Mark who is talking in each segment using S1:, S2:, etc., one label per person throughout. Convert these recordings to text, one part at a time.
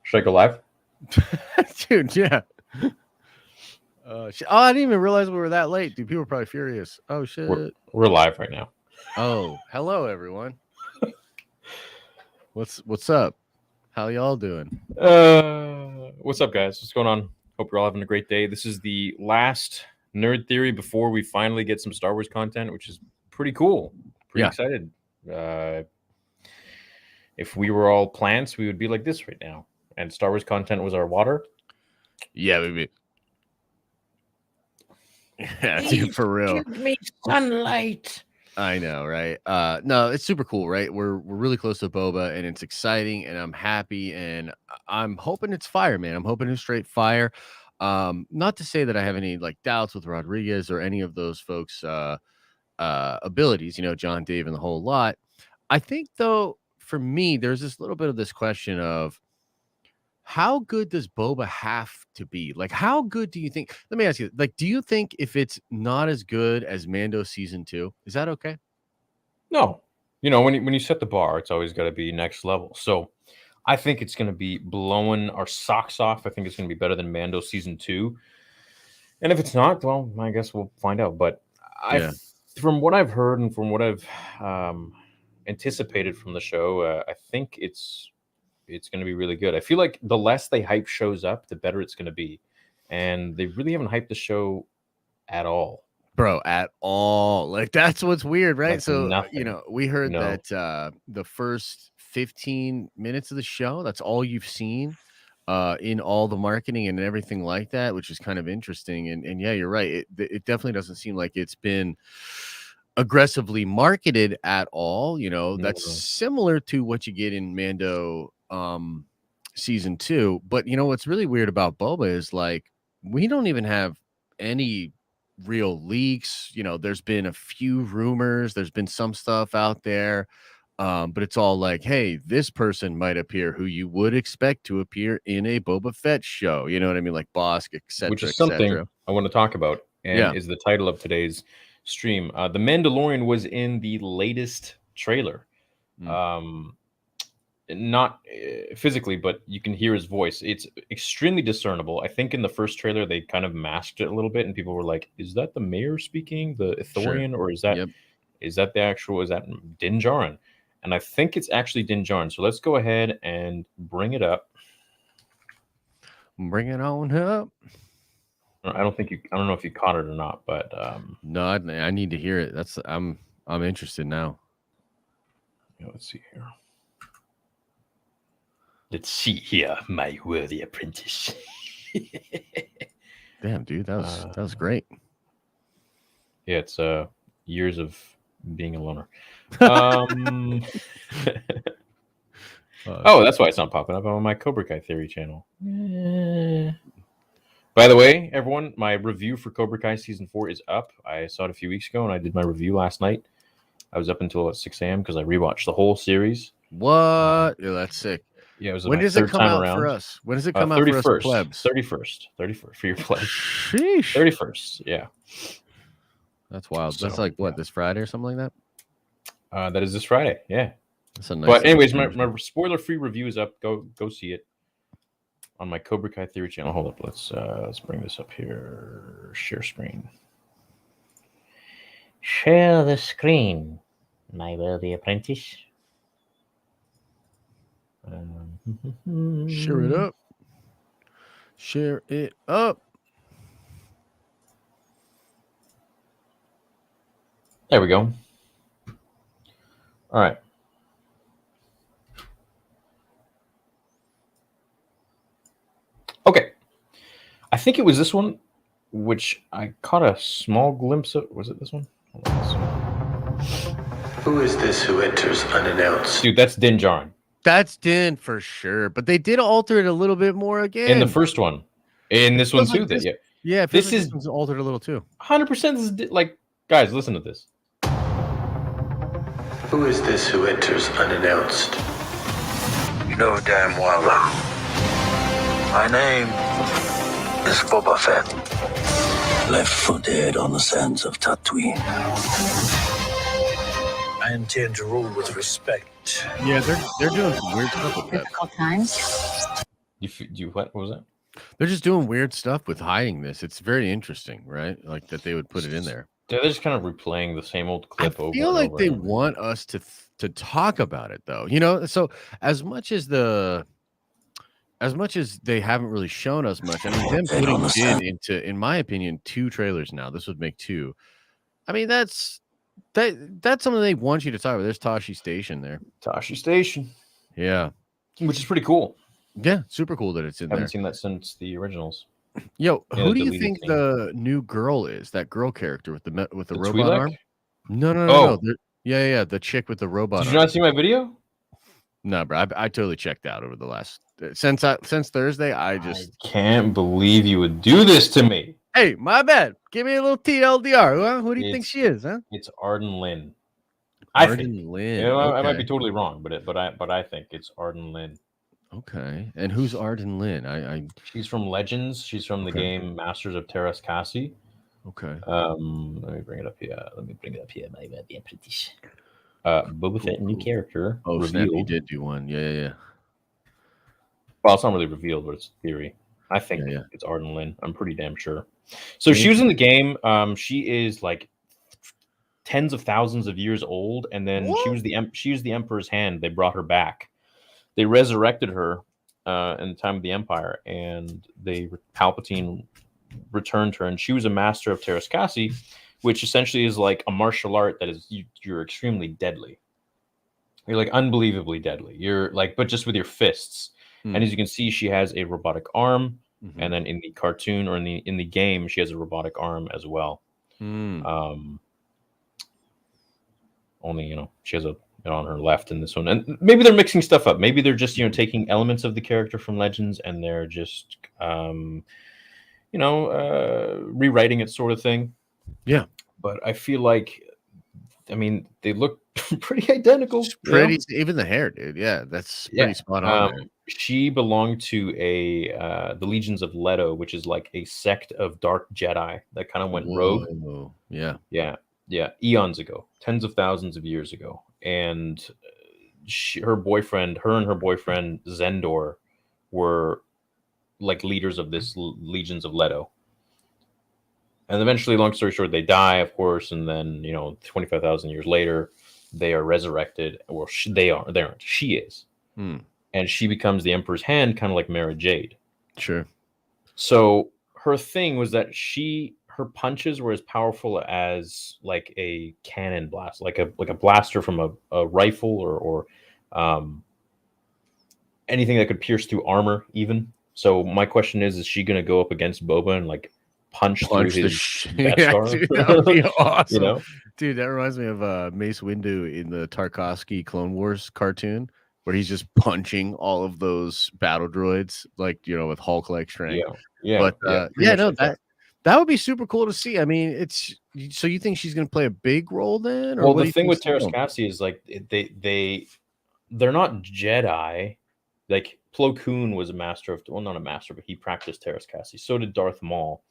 S1: Should I go live?
S2: Dude, yeah. I didn't even realize we were that late. Dude, people are probably furious. Oh, shit.
S1: We're live right now.
S2: Oh, hello, everyone. What's up? How y'all doing?
S1: What's up, guys? What's going on? Hope you're all having a great day. This is the last Nerd Theory before we finally get some Star Wars content, which is pretty cool. Pretty excited. If we were all plants, we would be like this right now. And Star Wars content was our water.
S2: Yeah, maybe. Yeah, dude, for real.
S1: Give me sunlight.
S2: I know, right? No, it's super cool, right? We're really close to Boba, and it's exciting, and I'm happy, and I'm hoping it's fire, man. I'm hoping it's straight fire. Not to say that I have any like doubts with Rodriguez or any of those folks' abilities, John, Dave, and the whole lot. I think, though, for me, there's this little bit of this question of how good does Boba have to be? Like, how good do you think? Let me ask you, like, do you think if it's not as good as Mando season 2, is that okay?
S1: No. When you set the bar, it's always got to be next level. So I think it's going to be blowing our socks off. I think it's going to be better than Mando season 2. And if it's not, well, I guess we'll find out. But from what I've heard and from what I've anticipated from the show, I think it's going to be really good. I feel like the less they hype shows up, the better it's going to be. And they really haven't hyped the show at all.
S2: Bro, at all. Like, that's what's weird, right?
S1: Like
S2: so,
S1: nothing.
S2: We heard that the first 15 minutes of the show, that's all you've seen in all the marketing and everything like that, which is kind of interesting. And yeah, you're right. It definitely doesn't seem like it's been aggressively marketed at all. That's similar to what you get in Mando season 2. But what's really weird about Boba is like we don't even have any real leaks. There's been a few rumors, there's been some stuff out there, but it's all like, hey, this person might appear who you would expect to appear in a Boba Fett show, you know what I mean, like Bossk, etc.,
S1: which is something I want to talk about, and is the title of today's stream. The Mandalorian was in the latest trailer. Not physically, but you can hear his voice. It's extremely discernible. I think in the first trailer they kind of masked it a little bit, and people were like, "Is that the mayor speaking, the Ithorian, or is that the actual? Is that Din Djarin?" And I think it's actually Din Djarin. So let's go ahead and bring it up.
S2: Bring it on up.
S1: I don't know if you caught it or not, but
S2: no, I need to hear it. I'm interested now.
S1: Let's see here. Let's see here, my worthy apprentice.
S2: Damn, dude, that was great.
S1: Yeah, it's years of being a loner. Oh, that's why it's not popping up on my Cobra Kai Theory channel. By the way, everyone, my review for Cobra Kai Season 4 is up. I saw it a few weeks ago, and I did my review last night. I was up until about 6 a.m. because I rewatched the whole series.
S2: What? Yeah, that's sick.
S1: Yeah, it was
S2: when does it come out for us? When does it come out for us, plebs?
S1: 31st for your plebs.
S2: Sheesh.
S1: 31st, yeah.
S2: That's wild. So, that's like what, this Friday or something like
S1: that? That is this Friday, yeah.
S2: That's a nice.
S1: But anyways, my spoiler-free review is up. Go see it on my Cobra Kai Theory channel. Hold up, let's bring this up here. Share screen. Share the screen, my worthy apprentice.
S2: Share it up. Share it up.
S1: There we go. All right. Okay. I think it was this one, which I caught a small glimpse of. Was it this one?
S3: Who is this who enters unannounced?
S1: Dude, that's Din Djarin.
S2: That's Din for sure, but they did alter it a little bit more again
S1: in the first one. In this one too,
S2: yeah. This is altered a little too.
S1: 100%. This is like, guys, listen to this.
S3: Who is this who enters unannounced?
S4: You know damn well. My name is Boba Fett. Left for dead on the sands of Tatooine. I intend to rule with respect.
S2: Yeah, they're doing some weird stuff with that.
S5: Difficult times.
S1: What was that?
S2: They're just doing weird stuff with hiding this. It's very interesting, right? Like that they would put it in there.
S1: They're just kind of replaying the same old clip over.
S2: I feel
S1: and
S2: like
S1: over
S2: they
S1: and over.
S2: want us to talk about it, though. So as much as they haven't really shown us much, I mean, them putting Din into, in my opinion, 2 trailers now. This would make 2. I mean, that's something they want you to talk about. There's Tashi Station there.
S1: Tashi Station.
S2: Yeah.
S1: Which is pretty cool.
S2: Yeah, super cool that it's in there.
S1: Haven't seen that since the originals.
S2: Yo, who do you think the new girl is? That girl character with the robot
S1: Twi'lek?
S2: arm? No. Yeah, the chick with the robot.
S1: Did you not see my video?
S2: No, bro. I totally checked out over the last since Thursday. I
S1: can't believe you would do this to me.
S2: Hey, my bad. Give me a little TLDR. Huh? Who do you think she is? Huh?
S1: It's Arden Lin.
S2: Arden Lin.
S1: I might be totally wrong, but I think it's Arden Lin.
S2: Okay. And who's Arden Lin?
S1: She's from Legends. She's from the game Masters of Terras Kasi.
S2: Okay.
S1: Let me bring it up here. My bad, yeah, British. Boba Fett, new character.
S2: Oh,
S1: revealed.
S2: Snap, he did do one. Yeah.
S1: Well, it's not really revealed, but it's theory. I think it's Arden Lin. I'm pretty damn sure. So she was in the game. She is like tens of thousands of years old, and then she was the Emperor's hand. They brought her back. They resurrected her in the time of the Empire, and Palpatine returned her, and she was a master of Terras Kasi, which essentially is like a martial art that is you're extremely deadly. You're like unbelievably deadly. You're like, but just with your fists. And as you can see, she has a robotic arm, and then in the cartoon or in the game, she has a robotic arm as well. Only she has a on her left in this one, and maybe they're mixing stuff up. Maybe they're just taking elements of the character from Legends, and they're just rewriting it, sort of thing.
S2: Yeah,
S1: but I feel like, they look pretty identical.
S2: Even the hair, dude. Yeah, that's pretty spot on.
S1: She belonged to the Legions of Leto, which is like a sect of dark Jedi that kind of went rogue. Yeah, eons ago, tens of thousands of years ago. And her and her boyfriend Zendor were like leaders of this Legions of Leto. And eventually, long story short, they die, of course, and then 25,000 years later, they are resurrected. Well, they aren't. She is, and she becomes the Emperor's hand, kind of like Mara Jade.
S2: Sure.
S1: So her thing was that her punches were as powerful as like a cannon blast, like a blaster from a rifle or anything that could pierce through armor, even. So my question is she going to go up against Boba and like punch through his Death Star?
S2: Dude, that would be awesome. Dude, that reminds me of Mace Windu in the Tarkovsky Clone Wars cartoon, where he's just punching all of those battle droids, like with Hulk-like strength. That would be super cool to see. I mean, so you think she's going to play a big role then?
S1: Well, the thing with Terras Kasi is like they're not Jedi. Like Plo Koon was a master of, well, not a master, but he practiced Terras Kasi. So did Darth Maul.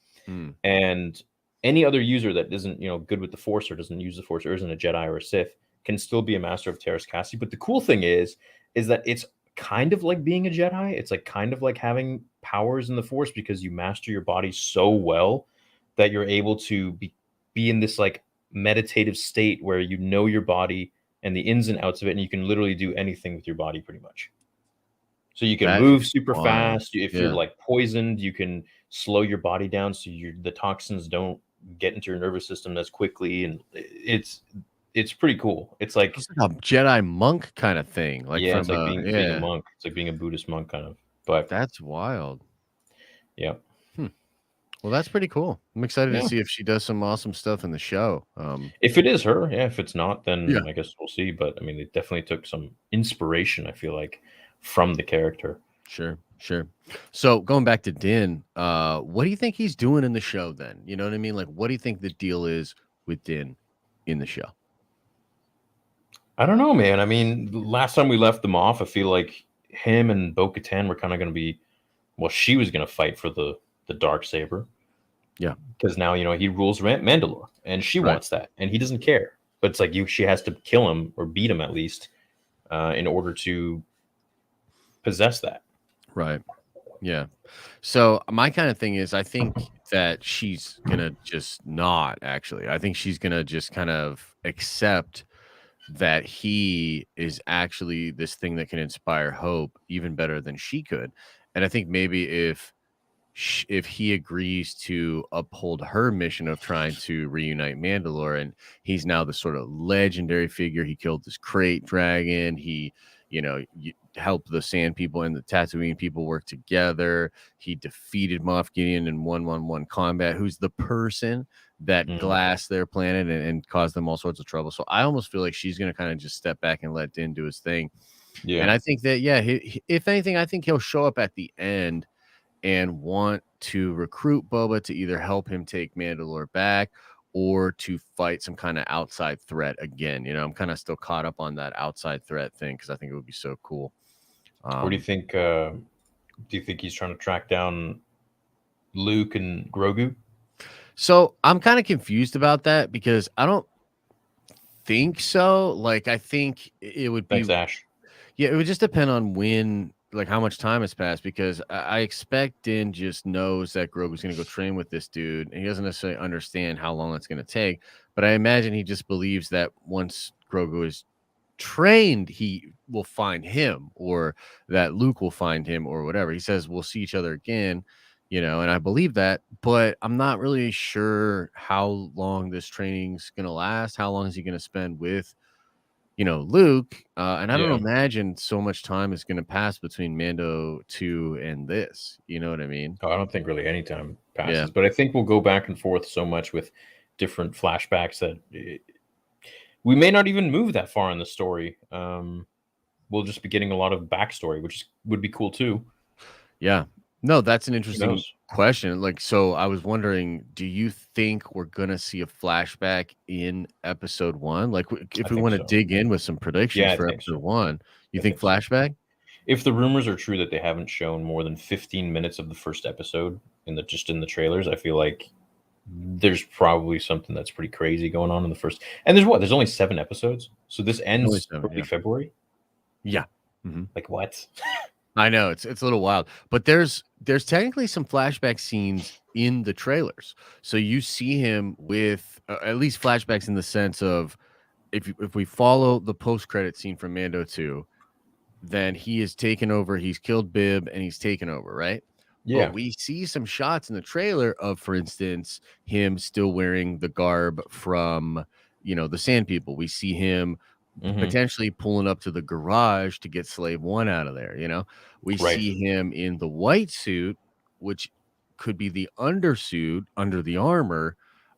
S1: And any other user that isn't good with the Force or doesn't use the Force or isn't a Jedi or a Sith can still be a master of Terras Kasi. But the cool thing is that it's kind of like being a Jedi. It's like kind of like having powers in the Force, because you master your body so well that you're able to be in this like meditative state where your body and the ins and outs of it, and you can literally do anything with your body pretty much. So you can move super fast. If you're like poisoned, you can slow your body down so the toxins don't get into your nervous system as quickly, and it's pretty cool. It's like
S2: a Jedi monk kind of thing. Like
S1: it's like being a monk. It's like being a Buddhist monk kind of. But
S2: that's wild.
S1: Yeah.
S2: Well, that's pretty cool. I'm excited to see if she does some awesome stuff in the show.
S1: If it is her, if it's not, then I guess we'll see. But they definitely took some inspiration, I feel like, from the character.
S2: Sure. So going back to Din, what do you think he's doing in the show then? You know what I mean? Like, what do you think the deal is with Din in the show?
S1: I don't know, man. Last time we left them off, I feel like him and Bo-Katan were kind of going to be, well, she was going to fight for the Darksaber.
S2: Yeah.
S1: Because now, he rules Mandalore, and she wants that, and he doesn't care. But it's like she has to kill him or beat him at least in order to possess that.
S2: Right. Yeah. So my kind of thing is, I think that she's gonna just not actually. I think she's gonna just kind of accept that he is actually this thing that can inspire hope even better than she could. And I think maybe if he agrees to uphold her mission of trying to reunite Mandalore, and he's now the sort of legendary figure. He killed this crate dragon. He, helped the Sand People and the Tatooine people work together. He defeated Moff Gideon in 1-on-1 combat, who's the person that glassed their planet and caused them all sorts of trouble. So I almost feel like she's going to kind of just step back and let Din do his thing. Yeah. And I think that, if anything, I think he'll show up at the end and want to recruit Boba to either help him take Mandalore back or to fight some kind of outside threat again. I'm kind of still caught up on that outside threat thing because I think it would be so cool.
S1: What do you think? Do you think he's trying to track down Luke and Grogu?
S2: So I'm kind of confused about that because I don't think so. Like, I think it would be.
S1: Thanks, Ash.
S2: Yeah, it would just depend on when, like, how much time has passed, because I expect Din just knows that Grogu's going to go train with this dude, and he doesn't necessarily understand how long it's going to take. But I imagine he just believes that once Grogu is trained, he will find him, or that Luke will find him, or whatever. He says we'll see each other again, and I believe that, but I'm not really sure how long this training's going to last. How long is he going to spend with Luke, and I don't imagine so much time is going to pass between Mando 2 and this. You know what I mean?
S1: I don't think really any time passes, but I think we'll go back and forth so much with different flashbacks that we may not even move that far in the story. We'll just be getting a lot of backstory, which would be cool too.
S2: Yeah. No, that's an interesting question. Like, so I was wondering, do you think we're going to see a flashback in episode 1? Like, if we want to dig in with some predictions for episode 1, you think flashback?
S1: If the rumors are true that they haven't shown more than 15 minutes of the first episode in the trailers, I feel like there's probably something that's pretty crazy going on in the first. And there's only 7 episodes. So this ends early February.
S2: Yeah.
S1: Like what?
S2: I know it's a little wild, but there's technically some flashback scenes in the trailers. So you see him with at least flashbacks in the sense of if we follow the post-credit scene from Mando 2, then he is taken over, he's killed Bib, and he's taken over, right? Yeah. But we see some shots in the trailer of, for instance, him still wearing the garb from, the Sand People. We see him potentially pulling up to the garage to get Slave One out of there. We see him in the white suit, which could be the undersuit under the armor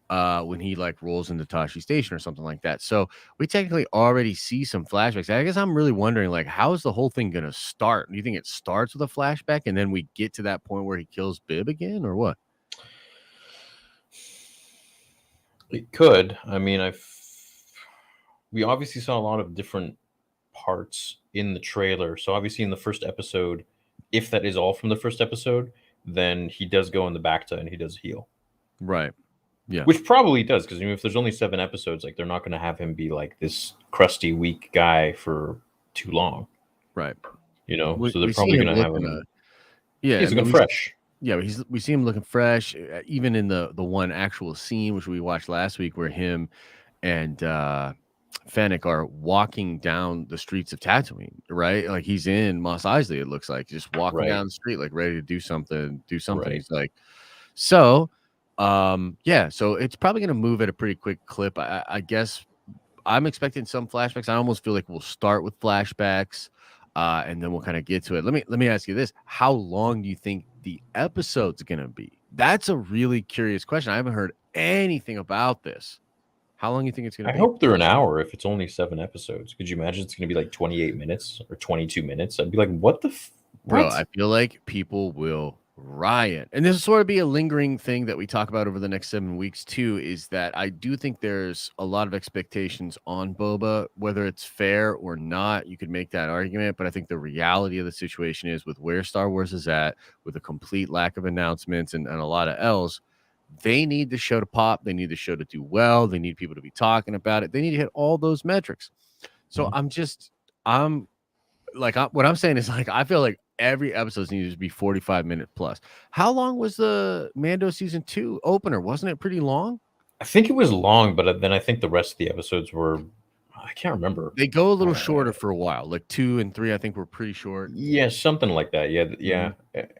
S2: when he like rolls into Tashi Station or something like that. So we technically already see some flashbacks. I guess I'm really wondering, like, how is the whole thing going to start? Do you think it starts with a flashback and then we get to that point where he kills Bib again, or what?
S1: It could. I mean, we obviously saw a lot of different parts in the trailer. So obviously in the first episode, if that is all from the first episode, then he does go in the Bacta and he does heal.
S2: Right. Yeah.
S1: Which probably does, because if there's only 7 episodes, like they're not going to have him be like this crusty, weak guy for too long.
S2: Right.
S1: So they're probably going to have him. He's looking fresh.
S2: Yeah, we see him looking fresh, even in the one actual scene, which we watched last week, where him and Fennec are walking down the streets of Tatooine, right? Like he's in Mos Eisley, it looks like, just walking down the street, like ready to do something. Right. He's like, so it's probably going to move at a pretty quick clip. I guess I'm expecting some flashbacks. I almost feel like we'll start with flashbacks, and then we'll kind of get to it. Let me ask you this: how long do you think the episode's going to be? That's a really curious question. I haven't heard anything about this. How long do you think it's going to be?
S1: I hope they're an hour if it's only 7 episodes. Could you imagine it's going to be like 28 minutes or 22 minutes? I'd be like, what the
S2: Bro, I feel like people will riot. And this will sort of be a lingering thing that we talk about over the next 7 weeks too, is that I do think there's a lot of expectations on Boba, whether it's fair or not. You could make that argument, but I think the reality of the situation is, with where Star Wars is at, with a complete lack of announcements and a lot of L's, they need the show to pop. They need the show to do well. They need people to be talking about it. They need to hit all those metrics. So what I'm saying is, like, I feel like every episode needs to be 45-minute plus. How long was the Mando season 2 opener? Wasn't it pretty long?
S1: I think it was long, but then I think the rest of the episodes were, I can't remember.
S2: They go a little shorter for a while. Like 2 and 3, I think, were pretty short.
S1: Yeah, something like that. Yeah, yeah.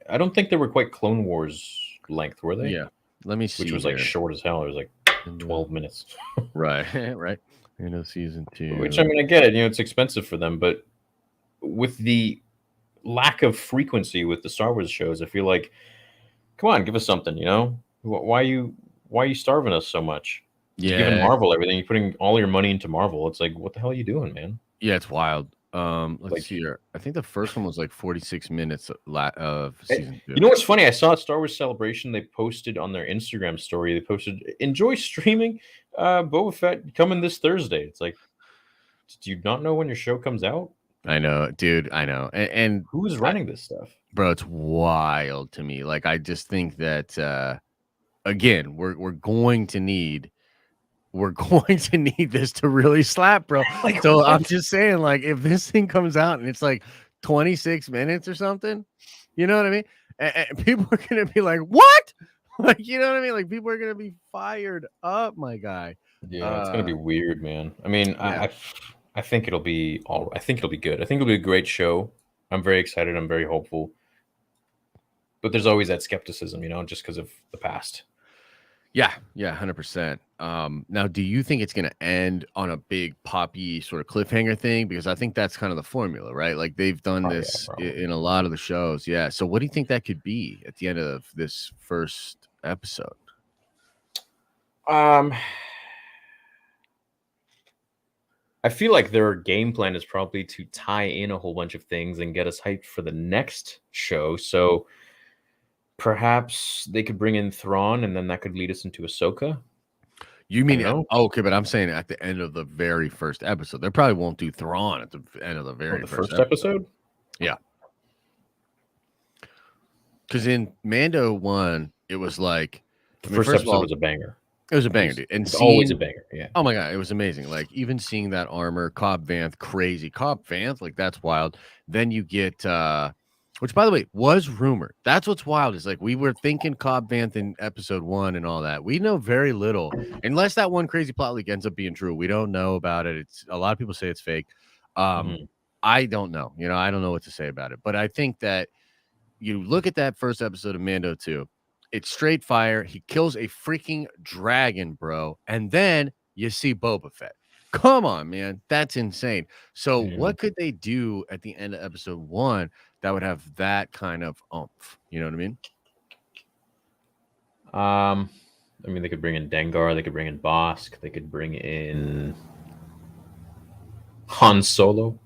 S1: I don't think they were quite Clone Wars length, were they?
S2: Yeah. Let me see.
S1: Which was like short as hell. It was like 12 minutes.
S2: Right, right. Mando season 2.
S1: Which, I mean, I get it. It's expensive for them, but with the lack of frequency with the Star Wars shows, I feel like, come on, give us something. Why are you starving us so much?
S2: Yeah,
S1: You're giving Marvel everything. You're putting all your money into Marvel. It's like, what the hell are you doing, man?
S2: yeah, it's wild. Let's see here. I think the first one was like 46 minutes of season 2.
S1: You know what's funny? I saw at Star Wars Celebration, they posted on their Instagram story, they posted, enjoy streaming Boba Fett coming this Thursday. It's like, do you not know when your show comes out?
S2: I know, dude. I know. And
S1: who's running this stuff?
S2: Bro, it's wild to me. Like, I just think that again, we're going to need this to really slap, bro.
S1: Like,
S2: so
S1: what?
S2: I'm just saying, like, if this thing comes out and it's like 26 minutes or something, you know what I mean? And people are gonna be like, what? Like, you know what I mean? Like, people are gonna be fired up, my guy.
S1: Yeah, it's gonna be weird, man. I mean,
S2: yeah.
S1: I think it'll be I think it'll be good. I think it'll be a great show. I'm very excited. I'm very hopeful. But there's always that skepticism, just because of the past.
S2: Yeah, 100%. Now, do you think it's going to end on a big poppy sort of cliffhanger thing? Because I think that's kind of the formula, right? Like, they've done this in a lot of the shows. Yeah. So what do you think that could be at the end of this first episode?
S1: I feel like their game plan is probably to tie in a whole bunch of things and get us hyped for the next show. So perhaps they could bring in Thrawn, and then that could lead us into Ahsoka.
S2: You mean, okay, but I'm saying at the end of the very first episode. They probably won't do Thrawn at the end of the very
S1: first episode?
S2: Yeah. Because in Mando 1, it was like...
S1: The first episode was a banger.
S2: It was a banger, dude. And
S1: it's always a banger, yeah.
S2: Oh, my God, it was amazing. Like, even seeing that armor, Cobb Vanth, crazy. Cobb Vanth, like, that's wild. Then you get... which, by the way, was rumored. That's what's wild. Is like we were thinking Cobb Vanth in episode 1 and all that. We know very little, unless that one crazy plot leak ends up being true. We don't know about it. It's a lot of people say it's fake. I don't know. I don't know what to say about it. But I think that you look at that first episode of Mando 2, it's straight fire. He kills a freaking dragon, bro, and then you see Boba Fett. Come on, man. That's insane. So what could they do at the end of episode 1 that would have that kind of oomph? You know what
S1: I mean? I mean, they could bring in Dengar. They could bring in Bosk. They could bring in Han Solo.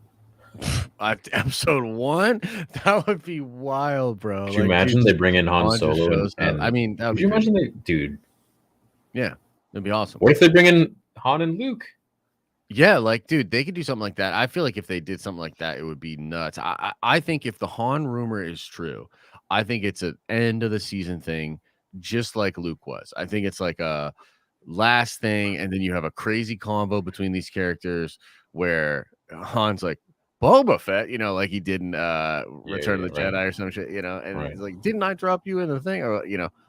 S2: Episode 1? That would be wild, bro.
S1: Could you imagine they bring in Han Solo?
S2: I mean,
S1: could you imagine dude?
S2: Yeah, that'd be awesome.
S1: What if they bring in Han and Luke?
S2: Yeah, like, dude, they could do something like that. I feel like if they did something like that, it would be nuts. I think if the Han rumor is true, I think it's an end of the season thing, just like Luke was. I think it's like a last thing, and then you have a crazy combo between these characters where Han's like, Boba Fett, like he did in Return of the Jedi or some shit, and he's like, didn't I drop you in the thing? Or,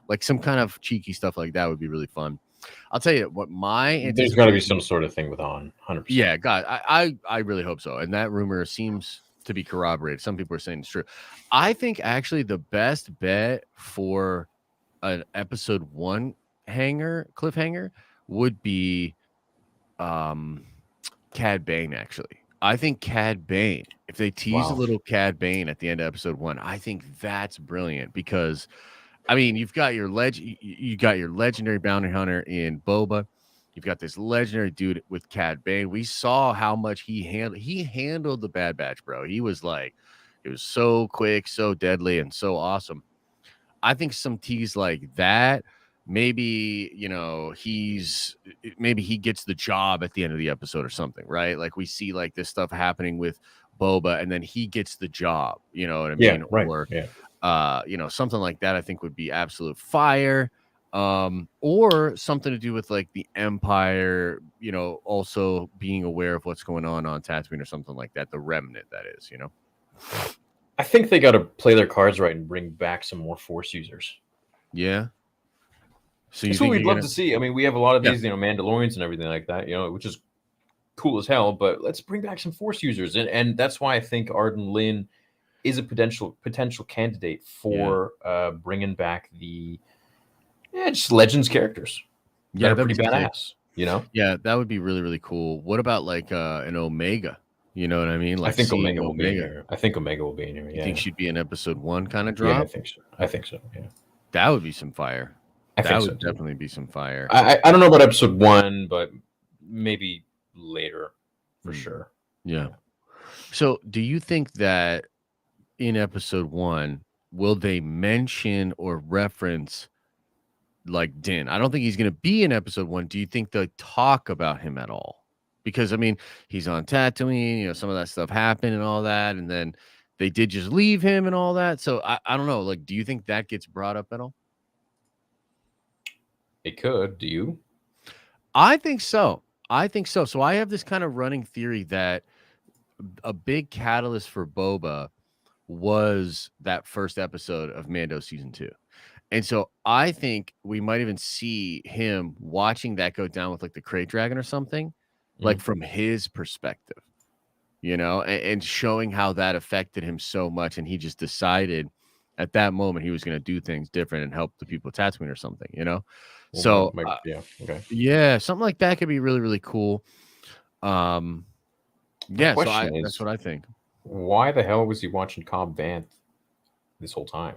S2: like some kind of cheeky stuff like that would be really fun. I'll tell you what, there's
S1: got to be some sort of thing with Han, 100%.
S2: Yeah, God, I really hope so. And that rumor seems to be corroborated. Some people are saying it's true. I think actually the best bet for an episode 1 cliffhanger would be Cad Bane, actually. I think Cad Bane, if they tease a little Cad Bane at the end of episode 1, I think that's brilliant because I mean, you've got your legendary bounty hunter in Boba. You've got this legendary dude with Cad Bane. We saw how much he handled the Bad Batch, bro. He was so quick, so deadly, and so awesome. I think some tease like that, maybe he gets the job at the end of the episode or something, right? Like we see like this stuff happening with Boba, and then he gets the job. You know what I mean?
S1: Yeah, right.
S2: Or,
S1: yeah.
S2: Something like that I think would be absolute fire. Or something to do with like the Empire, also being aware of what's going on Tatooine or something like that. The Remnant, that is,
S1: I think they got to play their cards right and bring back some more Force users.
S2: Yeah. So you
S1: That's what
S2: think
S1: we'd
S2: you're
S1: love
S2: gonna?
S1: to see. I mean, we have a lot of
S2: Yeah.
S1: these, Mandalorians and everything like that, which is cool as hell. But let's bring back some Force users, and that's why I think Arden Lin is a potential candidate for bringing back the just Legends characters.
S2: Yeah,
S1: That are
S2: that'd
S1: pretty
S2: be sick.
S1: badass.
S2: Yeah, that would be really, really cool. What about like an Omega? You know what I mean?
S1: I
S2: Like
S1: think
S2: seeing
S1: Omega will be in here. I think Omega will be in here.
S2: You
S1: Yeah.
S2: think she'd be in episode 1 kind of
S1: Yeah,
S2: drop?
S1: I think so. I think so. Yeah.
S2: That would be some fire.
S1: I
S2: That
S1: think so
S2: would
S1: too.
S2: definitely be some fire.
S1: I don't know about episode 1, but maybe later for sure.
S2: Yeah. So, do you think that in episode 1 will they mention or reference like Din? I don't think he's going to be in episode 1. Do you think they'll talk about him at all? Because I mean, he's on Tatooine, some of that stuff happened and all that, and then they did just leave him and all that. So I don't know. Like, do you think that gets brought up at all?
S1: It could. Do you?
S2: I think so. So I have this kind of running theory that a big catalyst for Boba was that first episode of Mando season 2. And so I think we might even see him watching that go down with like the Krayt Dragon or something, like from his perspective, and showing how that affected him so much. And he just decided at that moment he was going to do things different and help the people of Tatooine or something, So
S1: yeah, okay.
S2: Yeah, something like that could be really, really cool. Yeah, so that's what I think.
S1: Why the hell was he watching Cobb Vanth this whole time?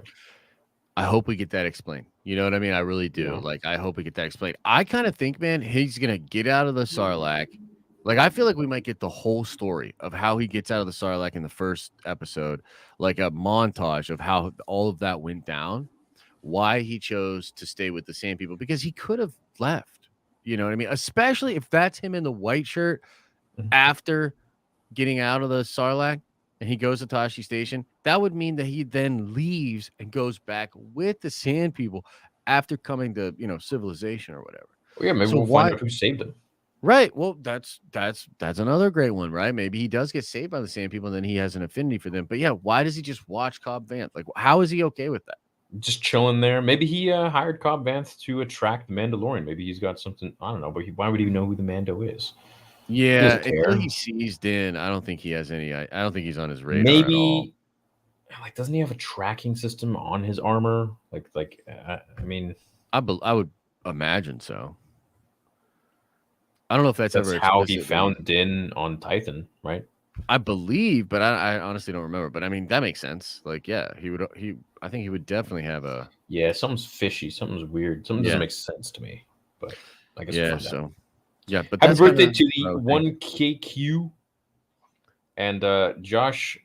S2: I hope we get that explained. You know what I mean? I really do.
S1: Yeah.
S2: Like, I hope we get that explained. I kind of think, man, he's gonna get out of the Sarlacc. Like, I feel like we might get the whole story of how he gets out of the Sarlacc in the first episode, like a montage of how all of that went down, why he chose to stay with the Sand People, because he could have left. You know what I mean? Especially if that's him in the white shirt after getting out of the Sarlacc and he goes to Tashi Station. That would mean that he then leaves and goes back with the Sand People after coming to, civilization or whatever.
S1: Well, yeah, maybe we'll find out who saved him.
S2: Right. Well, that's another great one, right? Maybe he does get saved by the Sand People and then he has an affinity for them. But yeah, why does he just watch Cobb Vanth? Like, how is he okay with that?
S1: Just chilling there. Maybe he hired Cobb Vanth to attract the Mandalorian. Maybe he's got something. I don't know, but why would he know who the Mando is?
S2: Yeah, until he sees Din, I don't think he has any. I don't think he's on his radar.
S1: Maybe, like, doesn't he have a tracking system on his armor? I mean,
S2: I would imagine so. I don't know if that's ever
S1: how he found Din on Titan, right?
S2: I believe, but I honestly don't remember. But I mean, that makes sense. Like, yeah, I think he would definitely have a.
S1: Yeah, something's fishy. Something's weird. Something doesn't make sense to me. But I guess
S2: yeah. So. Yeah, but
S1: happy birthday to the 1KQ and Josh.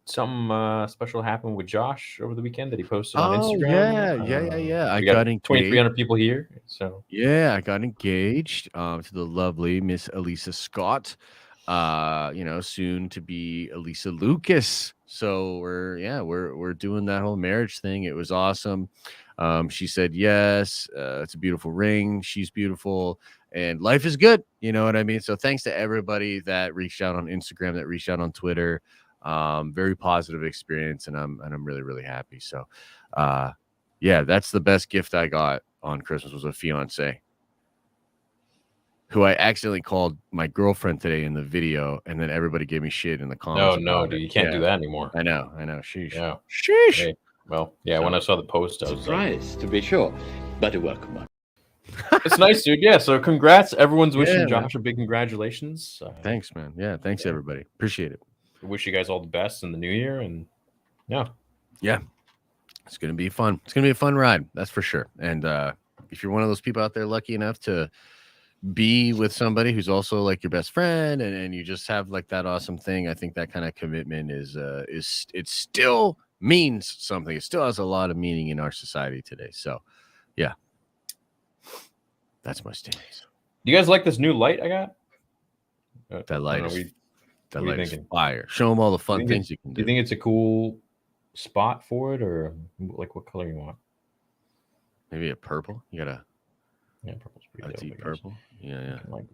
S1: Something special happened with Josh over the weekend that he posted on Instagram.
S2: Yeah. I
S1: got
S2: engaged.
S1: 2,300 people here. So
S2: yeah, I got engaged to the lovely Miss Elisa Scott. Soon to be Elisa Lucas. So we're doing that whole marriage thing. It was awesome. She said yes. It's a beautiful ring. She's beautiful. And life is good. You know what I mean? So thanks to everybody that reached out on Instagram, that reached out on Twitter. Very positive experience, and I'm really, really happy. So that's the best gift I got on Christmas was a fiance who I accidentally called my girlfriend today in the video, and then everybody gave me shit in the comments.
S1: No, dude, you can't do that anymore.
S2: I know. Sheesh.
S1: Yeah.
S2: Sheesh.
S1: Hey, well, yeah, when I saw the post, I was
S5: surprised, to be sure, but a welcome one.
S1: It's nice, dude. Yeah, so congrats. Everyone's wishing Josh a big congratulations.
S2: Thanks, man. Yeah, thanks, everybody. Appreciate it.
S1: Wish you guys all the best in the new year, and yeah,
S2: it's gonna be fun. It's gonna be a fun ride, that's for sure. And if you're one of those people out there lucky enough to be with somebody who's also like your best friend, and you just have like that awesome thing, I think that kind of commitment is it still means something. It still has a lot of meaning in our society today. So yeah, that's my stance.
S1: Do you guys like this new light I got?
S2: That light is
S1: That light is
S2: fire. Show them all the fun things you can do.
S1: Do you think it's a cool spot for it, or like what color you want?
S2: Maybe a purple. You gotta.
S1: Yeah, purple's pretty dope,
S2: deep purple. Yeah.
S1: Like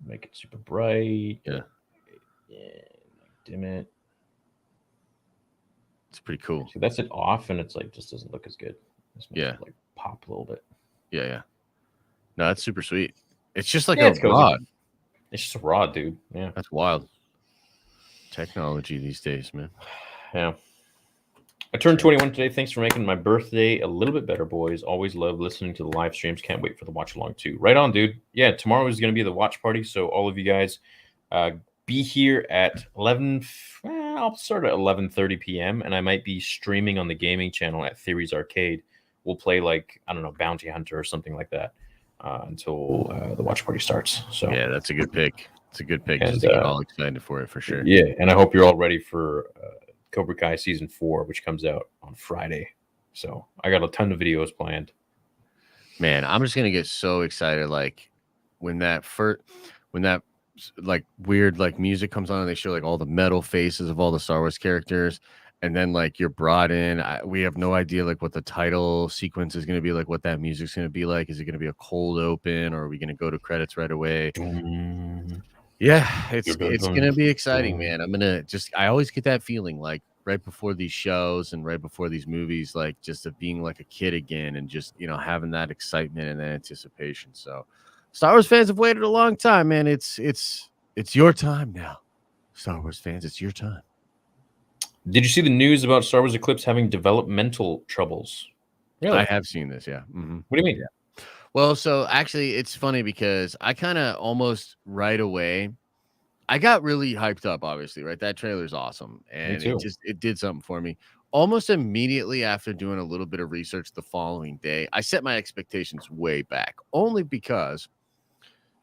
S1: make it super bright.
S2: Yeah.
S1: Dim it.
S2: It's pretty cool.
S1: So that's it off, and it's like just doesn't look as good.
S2: Yeah,
S1: like pop a little bit.
S2: Yeah. No, that's super sweet. It's just like
S1: it's
S2: a rod.
S1: It's just a rod, dude. Yeah,
S2: that's wild. Technology these days, man.
S1: Yeah. I turned 21 today. Thanks for making my birthday a little bit better, boys. Always love listening to the live streams. Can't wait for the watch along too. Right on, dude. Yeah, tomorrow is going to be the watch party. So all of you guys be here at 11. I'll start at 11:30 p.m. and I might be streaming on the gaming channel at Theories Arcade. We'll play like, I don't know, Bounty Hunter or something like that until the watch party starts. So
S2: yeah, that's a good pick. It's a good pick. Just to get all excited for it for sure.
S1: Yeah, and I hope you're all ready for Cobra Kai season 4, which comes out on Friday. So I got a ton of videos planned.
S2: Man, I'm just gonna get so excited. Like when that like weird like music comes on and they show like all the metal faces of all the Star Wars characters, and then like you're brought in. We have no idea like what the title sequence is gonna be, like what that music's gonna be like. Is it gonna be a cold open, or are we gonna go to credits right away? Yeah, it's gonna be exciting, man. I always get that feeling like right before these shows and right before these movies, like just of being like a kid again and just, you know, having that excitement and that anticipation. So Star Wars fans have waited a long time, man. It's your time now. Star Wars fans, it's your time.
S1: Did you see the news about Star Wars Eclipse having developmental troubles?
S2: Really? I have seen this, yeah. Mm-hmm.
S1: What do you mean?
S2: Yeah. Well, so actually it's funny because I kind of almost right away, I got really hyped up, obviously, right? That trailer's awesome. And it did something for me. Almost immediately after doing a little bit of research the following day, I set my expectations way back, only because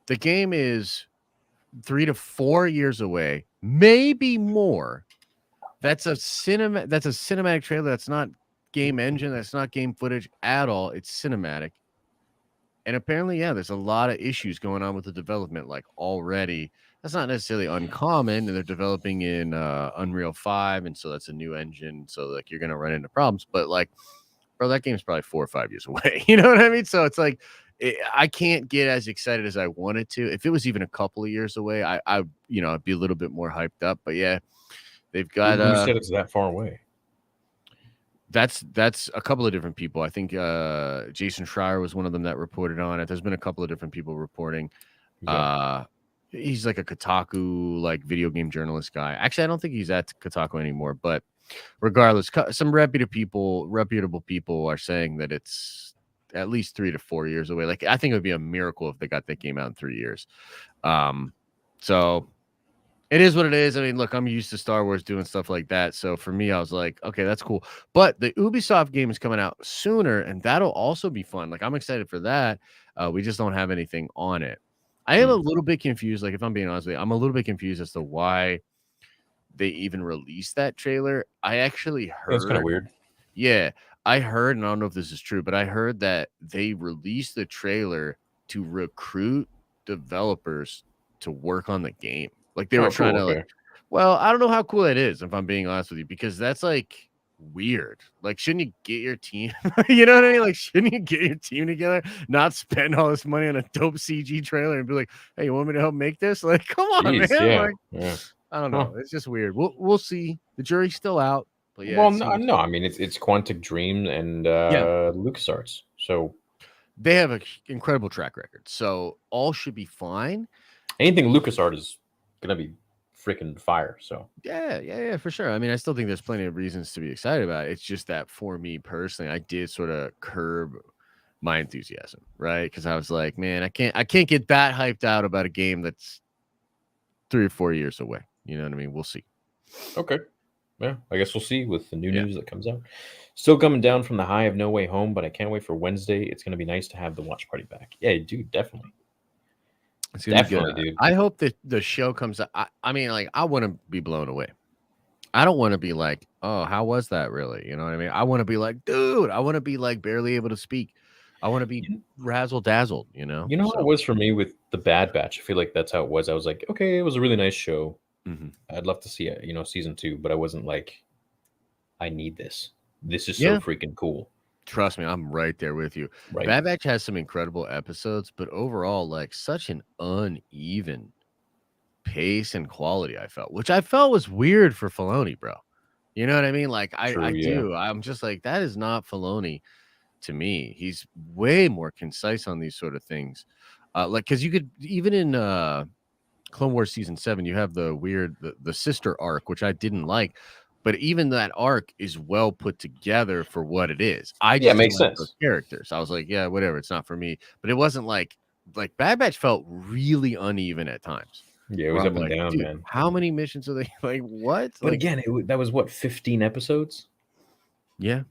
S2: the game is 3 to 4 years away, maybe more. That's a cinematic trailer. That's not game engine. That's not game footage at all. It's cinematic. And apparently, yeah, there's a lot of issues going on with the development, like already. That's not necessarily uncommon, and they're developing in Unreal 5, and so that's a new engine. So like you're gonna run into problems, but like, bro, that game's probably 4 or 5 years away. You know what I mean? So it's like I can't get as excited as I wanted to. If it was even a couple of years away, I'd be a little bit more hyped up. But yeah, they've got.
S1: Who said it's that far away?
S2: That's a couple of different people. I think Jason Schreier was one of them that reported on it. There's been a couple of different people reporting. Yeah. He's like a Kotaku like video game journalist guy. Actually, I don't think he's at Kotaku anymore. But regardless, some reputable people are saying that it's at least 3 to 4 years away. Like I think it would be a miracle if they got that game out in 3 years. So. It is what it is. I mean, look, I'm used to Star Wars doing stuff like that. So for me, I was like, okay, that's cool. But the Ubisoft game is coming out sooner, and that'll also be fun. Like, I'm excited for that. We just don't have anything on it. I am a little bit confused. Like, if I'm being honest with you, I'm a little bit confused as to why they even released that trailer. I actually heard.
S1: That's kind of weird.
S2: Yeah, I heard, and I don't know if this is true, but I heard that they released the trailer to recruit developers to work on the game. Like they were trying to like, well, I don't know how cool that is, if I'm being honest with you, because that's like weird. Like, shouldn't you get your team? You know what I mean? Like, shouldn't you get your team together, not spend all this money on a dope CG trailer and be like, hey, you want me to help make this? Like, come on, man.
S1: Yeah.
S2: Like, I don't know. It's just weird. We'll see. The jury's still out. But yeah.
S1: Well, no. I mean, it's Quantic Dream and LucasArts. So
S2: they have an incredible track record. So all should be fine.
S1: Anything LucasArts is gonna be freaking fire. So
S2: yeah, for sure. I mean, I still think there's plenty of reasons to be excited about it. It's just that for me personally, I did sort of curb my enthusiasm, right? Because I was like, man, I can't get that hyped out about a game that's 3 or 4 years away. You know what I mean? We'll see.
S1: Okay. Yeah, I guess we'll see with the new news that comes out. Still coming down from the high of No Way Home, but I can't wait for Wednesday. It's gonna be nice to have the watch party back. Yeah, dude, definitely.
S2: It's definitely, dude. I hope that the show comes out. I mean, like, I want to be blown away. I don't want to be like, oh, how was that really? You know what I mean? I want to be like, dude, I want to be like barely able to speak. I want to be razzle dazzled, you know?
S1: You know how it was for me with The Bad Batch? I feel like that's how it was. I was like, okay, it was a really nice show. Mm-hmm. I'd love to see it, season 2, but I wasn't like, I need this. This is so freaking cool.
S2: Trust me, I'm right there with you. Right. Bad Batch has some incredible episodes, but overall, like, such an uneven pace and quality I felt, which I felt was weird for Filoni, bro. You know what I mean? Like
S1: True,
S2: I
S1: yeah.
S2: do. I'm just like, that is not Filoni to me. He's way more concise on these sort of things. Like, because you could even in Clone Wars season 7, you have the weird the sister arc, which I didn't like, but even that arc is well put together for what it is. I
S1: Yeah,
S2: just
S1: makes
S2: didn't like those
S1: sense.
S2: characters. I was like, yeah, whatever, it's not for me. But it wasn't like Bad Batch felt really uneven at times.
S1: Yeah, it
S2: Where
S1: was
S2: I'm
S1: up and
S2: like,
S1: down,
S2: dude,
S1: man.
S2: how many missions are they like? What?
S1: But
S2: Like,
S1: again, that was what 15 episodes,
S2: yeah,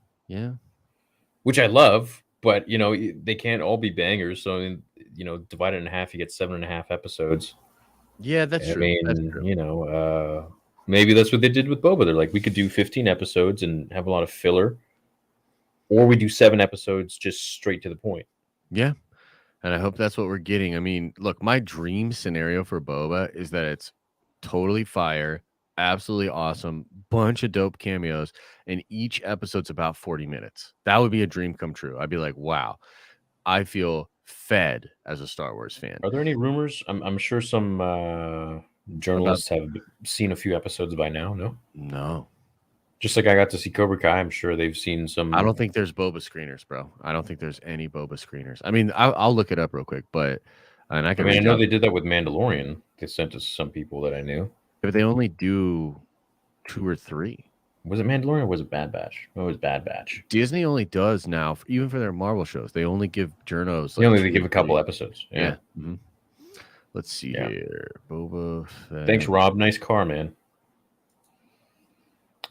S1: which I love. But you know, they can't all be bangers. So you know, divide it in half, you get 7.5 episodes.
S2: yeah. That's
S1: I
S2: true. That's
S1: mean,
S2: true.
S1: you know, maybe that's what they did with Boba. They're like, we could do 15 episodes and have a lot of filler, or we do 7 episodes just straight to the point.
S2: Yeah. And I hope that's what we're getting. I mean, look, my dream scenario for Boba is that it's totally fire, absolutely awesome, bunch of dope cameos, and each episode's about 40 minutes. That would be a dream come true. I'd be like, wow, I feel fed as a Star Wars fan.
S1: Are there any rumors? I'm sure some journalists have seen a few episodes by now.
S2: No.
S1: Just like I got to see Cobra Kai, I'm sure they've seen some.
S2: I don't think there's Boba screeners, bro. I don't think there's any Boba screeners. I mean, I'll look it up real quick, but and I
S1: I
S2: can.
S1: mean, I
S2: reach
S1: know
S2: out.
S1: they did that with Mandalorian. They sent us some people that I knew.
S2: But they only do 2 or 3.
S1: Was it Mandalorian or was it Bad Batch? Oh, it was Bad Batch.
S2: Disney only does now, even for their Marvel shows, they only give journos.
S1: They only
S2: 2
S1: give
S2: or
S1: a couple
S2: 3.
S1: episodes.
S2: Yeah.
S1: Yeah.
S2: Mm-hmm. Let's see
S1: Yeah.
S2: here. Boba Fett.
S1: Thanks, Rob. Nice car, man.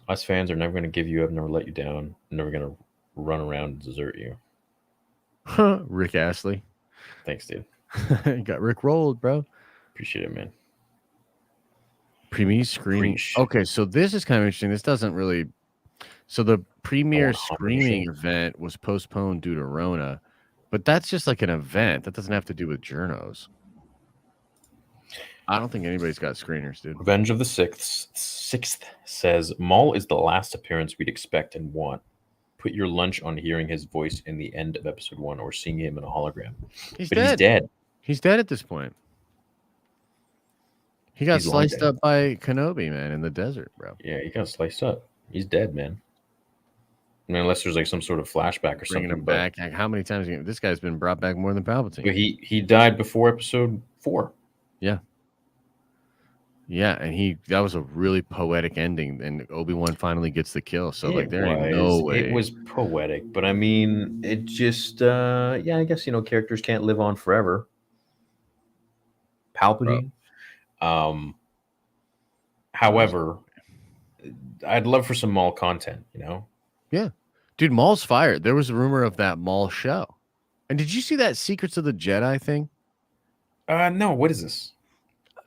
S1: Us fans are never going to give you up, never let you down, never going to run around and desert you.
S2: Rick Astley.
S1: Thanks, dude.
S2: Got Rick rolled, bro.
S1: Appreciate it, man.
S2: Premiere screening.
S1: Preach.
S2: Okay, so this is kind of interesting. This doesn't really. So the premiere
S1: 100%.
S2: screening event was postponed due to Rona, but that's just like an event. That doesn't have to do with journos. I don't think anybody's got screeners, dude.
S1: Revenge of the Sixth says Maul is the last appearance we'd expect and want. Put your lunch on hearing his voice in the end of episode 1 or seeing him in a hologram.
S2: He's
S1: But
S2: dead.
S1: he's dead.
S2: He's dead at this point. He got
S1: He's long
S2: sliced
S1: dead.
S2: up by Kenobi, man, in the desert, bro.
S1: Yeah, he got sliced up. He's dead, man. I mean, unless there's like some sort of flashback or
S2: Bringing
S1: something.
S2: him back. Like, how many times? This guy's been brought back more than Palpatine.
S1: But he died before episode 4.
S2: Yeah, and that was a really poetic ending, and Obi-Wan finally gets the kill. So like, there ain't
S1: was.
S2: no way.
S1: It was poetic, but I mean, it just yeah, I guess characters can't live on forever. Palpatine. However, I'd love for some Maul content,
S2: Yeah, dude, Maul's fired. There was a rumor of that Maul show. And did you see that Secrets of the Jedi thing?
S1: No, what is this?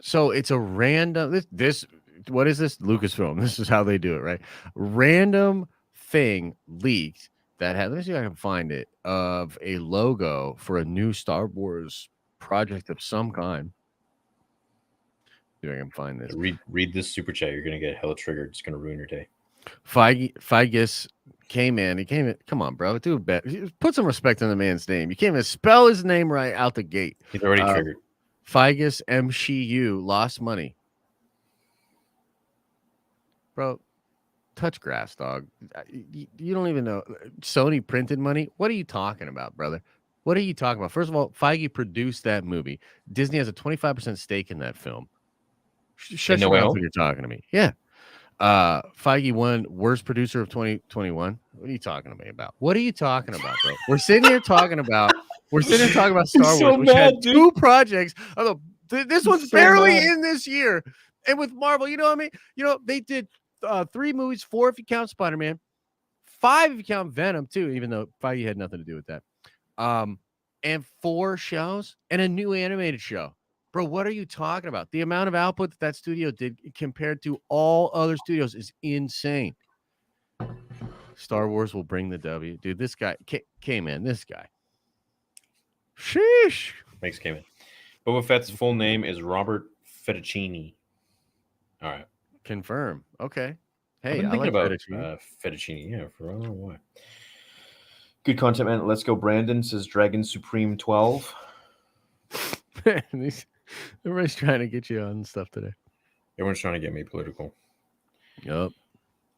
S2: So it's a random this what is this? Lucasfilm. This is how they do it, right? Random thing leaked that had, let me see if I can find it, of a logo for a new Star Wars project of some kind. See if I can find this.
S1: Read this super chat. You're gonna get hella triggered. It's gonna ruin your day.
S2: Feigis came in. He came in. Come on, bro. Do a bet. Put some respect on the man's name. You can't even spell his name right out the gate.
S1: He's already triggered.
S2: Feigis MCU lost money. Bro, touch grass, dog. You don't even know. Sony printed money. What are you talking about, brother? What are you talking about? First of all, Feige produced that movie. Disney has a 25% stake in that film. Shut your mouth when you're talking to me. Yeah. Feige won worst producer of 2021. What are you talking to me about? What are you talking about, bro? We're sitting here talking about Star Wars, which had 2 projects. Although this one's barely in this year. And with Marvel, you know what I mean? They did 3 movies, 4 if you count Spider-Man, 5 if you count Venom too, even though Feige had nothing to do with that. And 4 shows and a new animated show. Bro, what are you talking about? The amount of output that studio did compared to all other studios is insane. Star Wars will bring the W. Dude, this guy, K-Man, this guy. Sheesh.
S1: Thanks, K-Man. Boba Fett's full name is Robert Fettuccini. All right.
S2: Confirm. Okay. Hey,
S1: I've been thinking about
S2: fettuccine.
S1: Fettuccine. Yeah, for I don't know why. Good content, man. Let's go. Brandon says Dragon Supreme 12.
S2: Everybody's trying to get you on stuff today.
S1: Everyone's trying to get me political.
S2: Yep.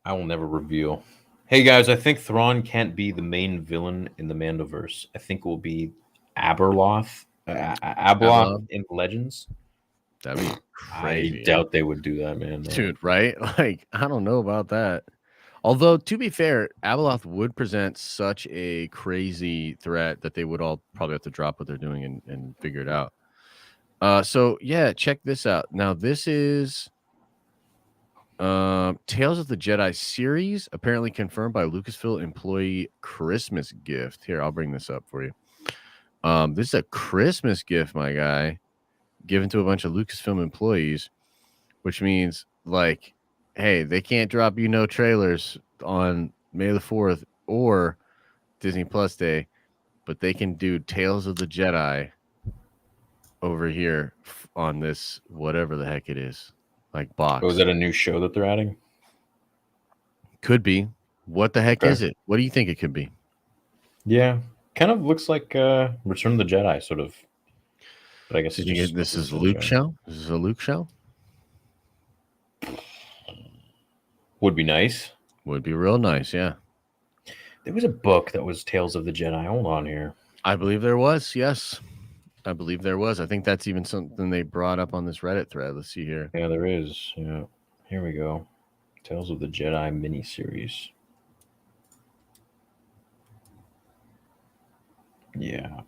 S1: I will never reveal. Hey guys, I think Thrawn can't be the main villain in the Mandoverse. I think it will be Aberloth, Abeloth
S2: Abeloth?
S1: in Legends.
S2: That'd be
S1: I
S2: crazy,
S1: doubt they would do that, man. No.
S2: dude. Right? Like, I don't know about that. Although, to be fair, Abeloth would present such a crazy threat that they would all probably have to drop what they're doing and figure it out. So yeah, check this out. Now, this is Tales of the Jedi series, apparently confirmed by Lucasfilm employee Christmas gift. Here, I'll bring this up for you. This is a Christmas gift, my guy, given to a bunch of Lucasfilm employees, which means like, hey, they can't drop no trailers on May the 4th or Disney Plus Day, but they can do Tales of the Jedi over here on this whatever the heck it is, like box.
S1: Oh, is that a new show that they're adding?
S2: Could be. What the heck is it? What do you think it could be?
S1: Yeah, kind of looks like Return of the Jedi, sort of. But I guess
S2: Did you get this is Luke show? This is a Luke show?
S1: Would be nice.
S2: Would be real nice, yeah.
S1: There was a book that was Tales of the Jedi. Hold on here.
S2: I believe there was, yes. I believe there was. I think that's even something they brought up on this Reddit thread. Let's see here.
S1: Yeah, there is. Yeah. Here we go. Tales of the Jedi miniseries. Yeah.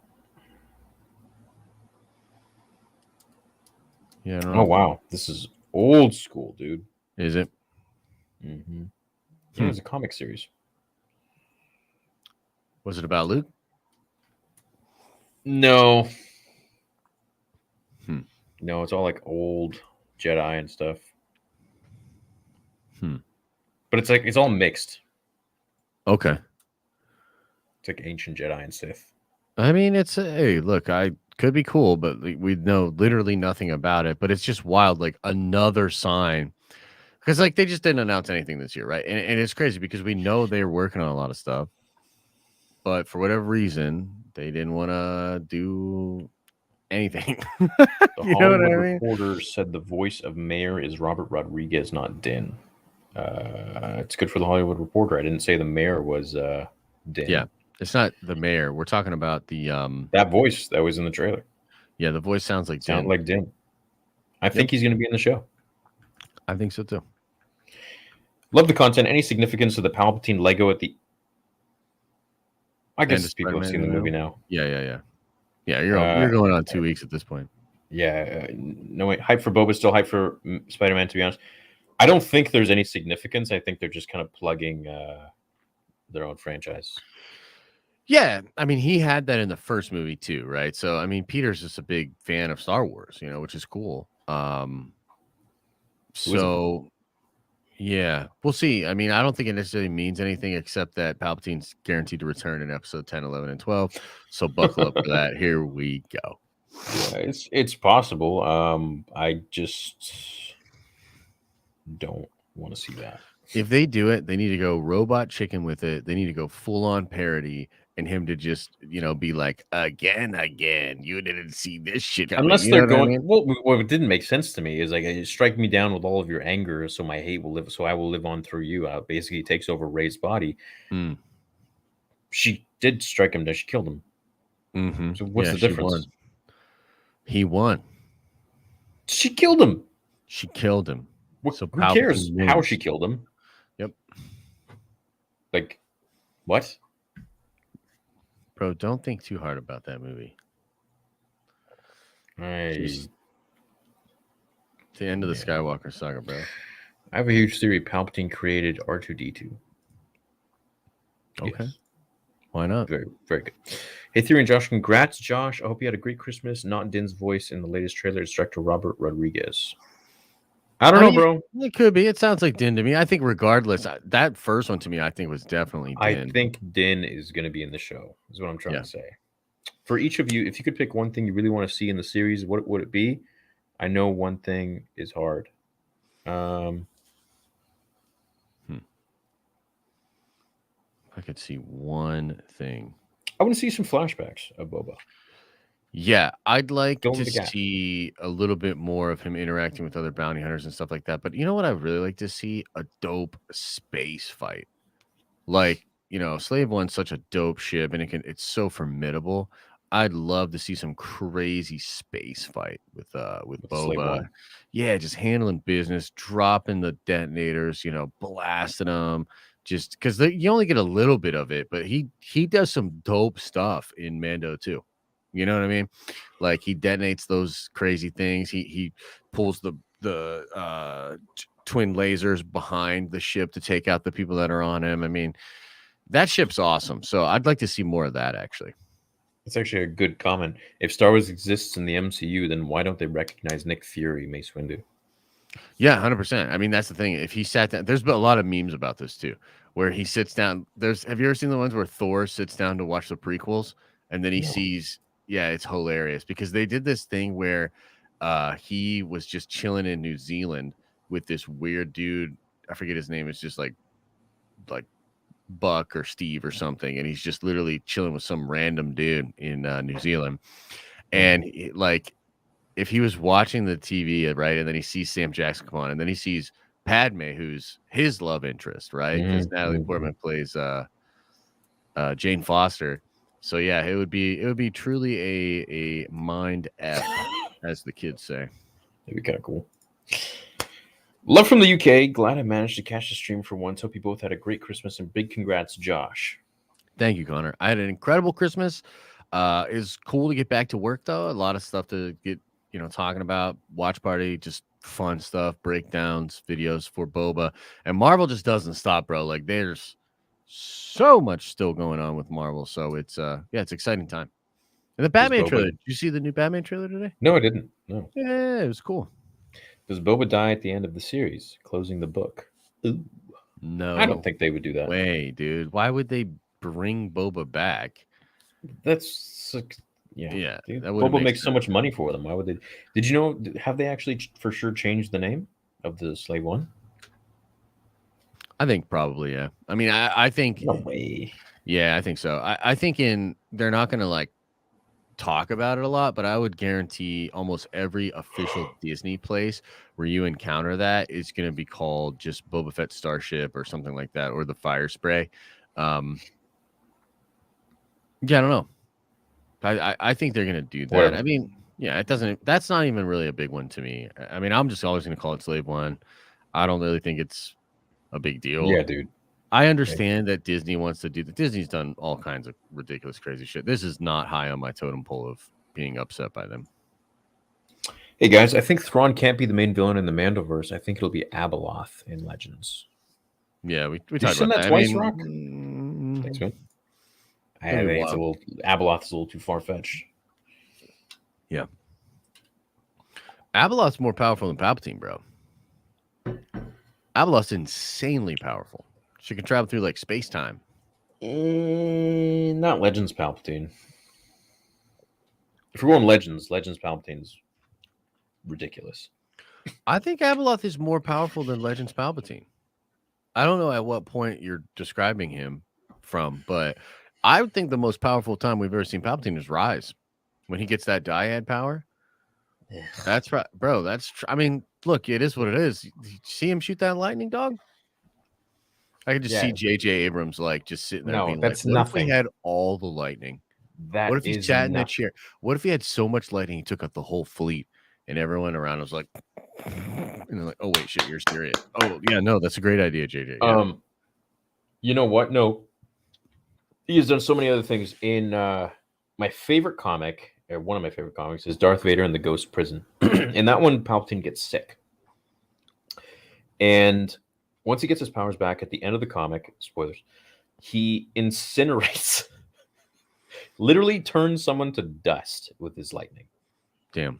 S2: Yeah.
S1: Oh, wow. This is old school, dude.
S2: Is it?
S1: Mm-hmm. Yeah, it was a comic series.
S2: Was it about Luke?
S1: No. No, it's all like old Jedi and stuff. But it's like it's all mixed.
S2: Okay.
S1: It's like ancient Jedi and Sith.
S2: I mean, it's hey, look, I could be cool, but we know literally nothing about it. But it's just wild, like another sign, because like they just didn't announce anything this year, right? And it's crazy because we know they're working on a lot of stuff, but for whatever reason, they didn't want to do anything.
S1: The
S2: You know what
S1: Hollywood
S2: I mean?
S1: Reporter said the voice of Mayor is Robert Rodriguez, not Din. It's good for the Hollywood Reporter. I didn't say the mayor was Din.
S2: Yeah, it's not the mayor. We're talking about the
S1: that voice that was in the trailer.
S2: Yeah, the voice sounds like
S1: Sound
S2: Din.
S1: like Din. I think he's going to be in the show.
S2: I think so too.
S1: Love the content. Any significance of the Palpatine Lego at the? I guess people have seen the movie now.
S2: Yeah. You're going on 2 weeks at this point.
S1: Yeah, no wait. Hype for Boba, still hype for Spider-Man. To be honest, I don't think there's any significance. I think they're just kind of plugging their own franchise.
S2: Yeah, I mean, he had that in the first movie too, right? So, I mean, Peter's just a big fan of Star Wars, which is cool. So, yeah, we'll see. I mean, I don't think it necessarily means anything except that Palpatine's guaranteed to return in episode 10, 11, and 12. So, buckle up for that. Here we go.
S1: Yeah, it's possible. I just don't want to see that.
S2: If they do it, they need to go robot chicken with it. They need to go full on parody, and him to just be like, again, you didn't see this shit coming.
S1: Unless they're going. Well, what didn't make sense to me is like, strike me down with all of your anger, so my hate will live. So I will live on through you. Basically, takes over Rey's body. She did strike him down. She killed him.
S2: Mm-hmm.
S1: So what's the difference?
S2: He won.
S1: She killed him.
S2: She killed him.
S1: So who cares how she killed him?
S2: Yep.
S1: Like, what?
S2: Bro, don't think too hard about that movie. It's the end of the Skywalker saga, bro.
S1: I have a huge theory. Palpatine created R2-D2.
S2: Okay.
S1: Yes.
S2: Why not?
S1: Very, very good. Hey, Theory and Josh, congrats, Josh. I hope you had a great Christmas. Not Din's voice in the latest trailer. It's director Robert Rodriguez. I don't know, bro.
S2: It could be. It sounds like Din to me. I think regardless, that first one to me, I think was definitely Din.
S1: I think Din is going to be in the show, is what I'm trying to say. For each of you, if you could pick one thing you really want to see in the series, what would it be? I know one thing is hard.
S2: I could see one thing.
S1: I want to see some flashbacks of Boba.
S2: Yeah, I'd like
S1: Fill in
S2: to
S1: the gap.
S2: see a little bit more of him interacting with other bounty hunters and stuff like that. But you know what? I really like to see a dope space fight. Like, Slave One's such a dope ship, and it's so formidable. I'd love to see some crazy space fight with
S1: With Slave
S2: Boba.
S1: One.
S2: Yeah, just handling business, dropping the detonators, blasting them. Just because you only get a little bit of it, but he does some dope stuff in Mando too. You know what I mean? Like he detonates those crazy things. He pulls the twin lasers behind the ship to take out the people that are on him. I mean, that ship's awesome. So I'd like to see more of that actually.
S1: It's actually a good comment. If Star Wars exists in the MCU, then why don't they recognize Nick Fury, Mace Windu?
S2: Yeah, 100%. I mean, that's the thing. If he sat down, there's been a lot of memes about this too, where he sits down. Have you ever seen the ones where Thor sits down to watch the prequels and then he sees? Yeah, it's hilarious because they did this thing where he was just chilling in New Zealand with this weird dude. I forget his name. It's just like Buck or Steve or something, and he's just literally chilling with some random dude in New Zealand. And if he was watching the TV, right, and then he sees Sam Jackson come on, and then he sees Padme, who's his love interest, right? Because Natalie Portman plays Jane Foster. So yeah, it would be truly a mind F, as the kids say.
S1: That'd be kind of cool. Love from the UK. Glad I managed to catch the stream for once. Hope you both had a great Christmas and big congrats, Josh.
S2: Thank you, Connor. I had an incredible Christmas. It's cool to get back to work though. A lot of stuff to get talking about. Watch party, just fun stuff, breakdowns, videos for Boba, and Marvel just doesn't stop, bro. Like there's so much still going on with Marvel, so it's it's exciting time. And the Batman trailer. Did you see the new Batman trailer today?
S1: No, I didn't. No.
S2: Yeah, it was cool.
S1: Does Boba die at the end of the series, closing the book? Ooh.
S2: No,
S1: I don't think they would do that.
S2: Way, dude. Why would they bring Boba back?
S1: That's
S2: yeah.
S1: Dude,
S2: That
S1: Boba makes so much money for them. Why would they? Did you know? Have they actually for sure changed the name of the Slave One?
S2: I think probably, yeah. I mean, I think
S1: no way.
S2: Yeah, I think so. I think they're not going to talk about it a lot, but I would guarantee almost every official Disney place where you encounter that is going to be called just Boba Fett Starship or something like that, or the Fire Spray. Yeah, I don't know. I think they're going to do that. Whatever. I mean, yeah, that's not even really a big one to me. I mean, I'm just always going to call it Slave One. I don't really think it's a big deal.
S1: Yeah, dude.
S2: I understand that Disney wants to do that. Disney's done all kinds of ridiculous, crazy shit. This is not high on my totem pole of being upset by them.
S1: Hey guys, I think Thrawn can't be the main villain in the Mandoverse. I think it'll be Abeloth in Legends.
S2: Yeah, we talked about that.
S1: Twice, Rock? Thanks, man. I think it's Abeloth is a little too far fetched.
S2: Yeah, Abeloth's more powerful than Palpatine, bro. Abeloth's insanely powerful. She can travel through space time.
S1: Not Legends Palpatine. If we're going Legends Palpatine's ridiculous.
S2: I think Abeloth is more powerful than Legends Palpatine. I don't know at what point you're describing him from, but I would think the most powerful time we've ever seen Palpatine is Rise. When he gets that dyad power. Yeah. That's right, bro. I mean, look, it is what it is. Did you see him shoot that lightning, dog? I could just see J.J. Abrams just sitting there being
S1: that's
S2: what
S1: nothing.
S2: if we had all the lightning? What if he sat in that chair? What if he had so much lightning he took out the whole fleet and everyone around was like, and they're like, oh wait, shit, you're serious. Oh yeah, no, that's a great idea, J.J. Yeah.
S1: You know what? No, he has done so many other things. In my favorite comic, or one of my favorite comics, is Darth Vader in the Ghost Prison. In that one, Palpatine gets sick, and once he gets his powers back at the end of the comic, spoilers, he incinerates, literally turns someone to dust with his lightning.
S2: Damn.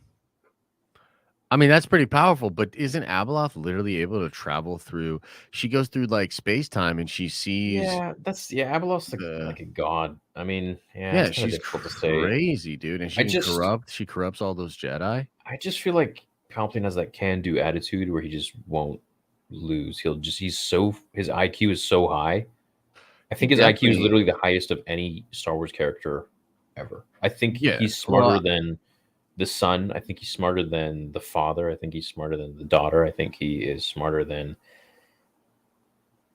S2: I mean, that's pretty powerful, but isn't Abeloth literally able to travel through? She goes through space time and she sees.
S1: Abeloth's like a god. I mean,
S2: she's crazy, dude. And she corrupts all those Jedi.
S1: I just feel like Palpatine has that can-do attitude where he just won't lose. His IQ is so high. I think his IQ is literally the highest of any Star Wars character ever. I think
S2: Yeah,
S1: he's smarter
S2: well,
S1: than the son. I think he's smarter than the father. I think he's smarter than the daughter. I think he is smarter than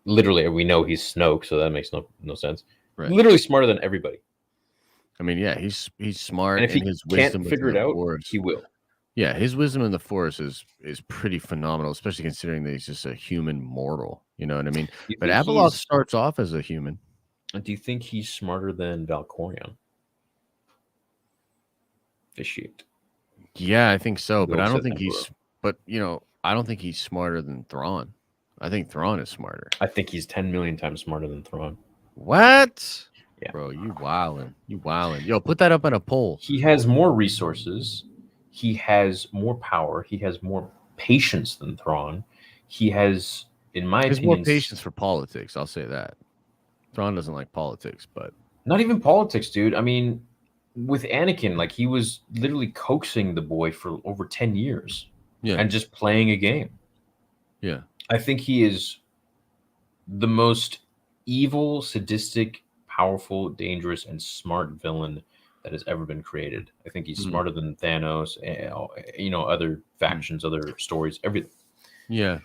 S1: literally. We know he's Snoke, so that makes no sense.
S2: right.
S1: Literally smarter than everybody.
S2: I mean, yeah, he's smart,
S1: And if
S2: and
S1: he
S2: his
S1: can't
S2: wisdom
S1: figure
S2: within
S1: it
S2: the
S1: out,
S2: Force.
S1: he will.
S2: Yeah, his wisdom in the Force is pretty phenomenal, especially considering that he's just a human mortal. You know what I mean?
S1: You
S2: But
S1: think
S2: Abeloth
S1: he's-
S2: starts off as a human.
S1: Do you think he's smarter than Valkorion? Fish-shaped.
S2: Yeah, I think so, but I don't
S1: Ghost
S2: think
S1: Emperor.
S2: he's. But I don't think he's smarter than Thrawn. I think Thrawn is smarter.
S1: I think he's 10 million times smarter than Thrawn.
S2: What?
S1: Yeah.
S2: Bro, you wildin'. You wildin'. Yo, put that up in a poll.
S1: He has more resources. He has more power. He has more patience than Thrawn. He has, in my
S2: There's
S1: opinion,
S2: more patience for politics. I'll say that. Thrawn doesn't like politics, but
S1: not even politics, dude. I mean, with Anakin, like he was literally coaxing the boy for over 10 years
S2: yeah,
S1: and just playing a game.
S2: yeah.
S1: I think he is the most evil, sadistic, powerful, dangerous, and smart villain that has ever been created. I think he's smarter than Thanos, other factions, other stories, everything.
S2: Yeah.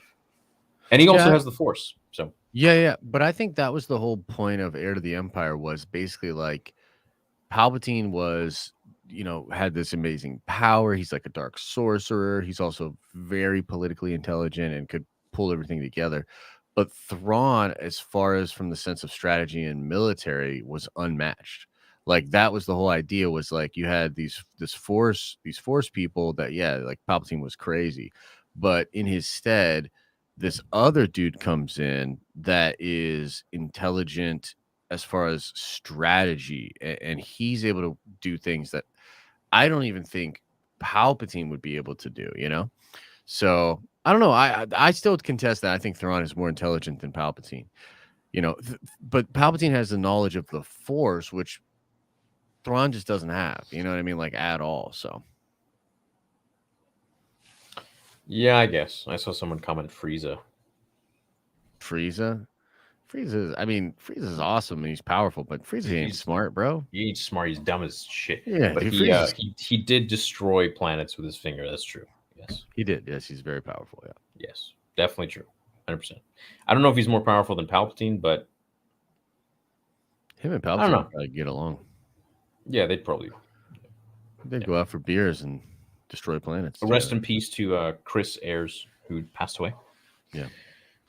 S1: And he also
S2: Yeah.
S1: has the Force. So
S2: Yeah. But I think that was the whole point of Heir to the Empire, was basically like Palpatine was, had this amazing power. He's like a dark sorcerer. He's also very politically intelligent and could pull everything together. But Thrawn, as far as from the sense of strategy and military, was unmatched. Like that was the whole idea, was like you had these force people that, yeah, like Palpatine was crazy. But in his stead, this other dude comes in that is intelligent as far as strategy, and he's able to do things that I don't even think Palpatine would be able to do, So I don't know. I still contest that. I think Thrawn is more intelligent than Palpatine, but Palpatine has the knowledge of the Force, which Thrawn just doesn't have, you know what I mean? Like at all. So
S1: yeah, I guess. I saw someone comment Frieza.
S2: Frieza's awesome and he's powerful, but Frieza ain't
S1: He's-
S2: smart, bro.
S1: He ain't smart. He's dumb as shit.
S2: Yeah,
S1: but
S2: dude,
S1: he did destroy planets with his finger. That's true. Yes.
S2: He did. Yes, he's very powerful. Yeah.
S1: Yes. Definitely true. 100%. I don't know if he's more powerful than Palpatine, but
S2: Him and
S1: don't
S2: Palpatine
S1: know.
S2: would probably get along.
S1: yeah, they'd probably.
S2: They'd go out for beers and destroy planets.
S1: Rest
S2: together.
S1: in peace to Chris Ayres, who passed away.
S2: Yeah.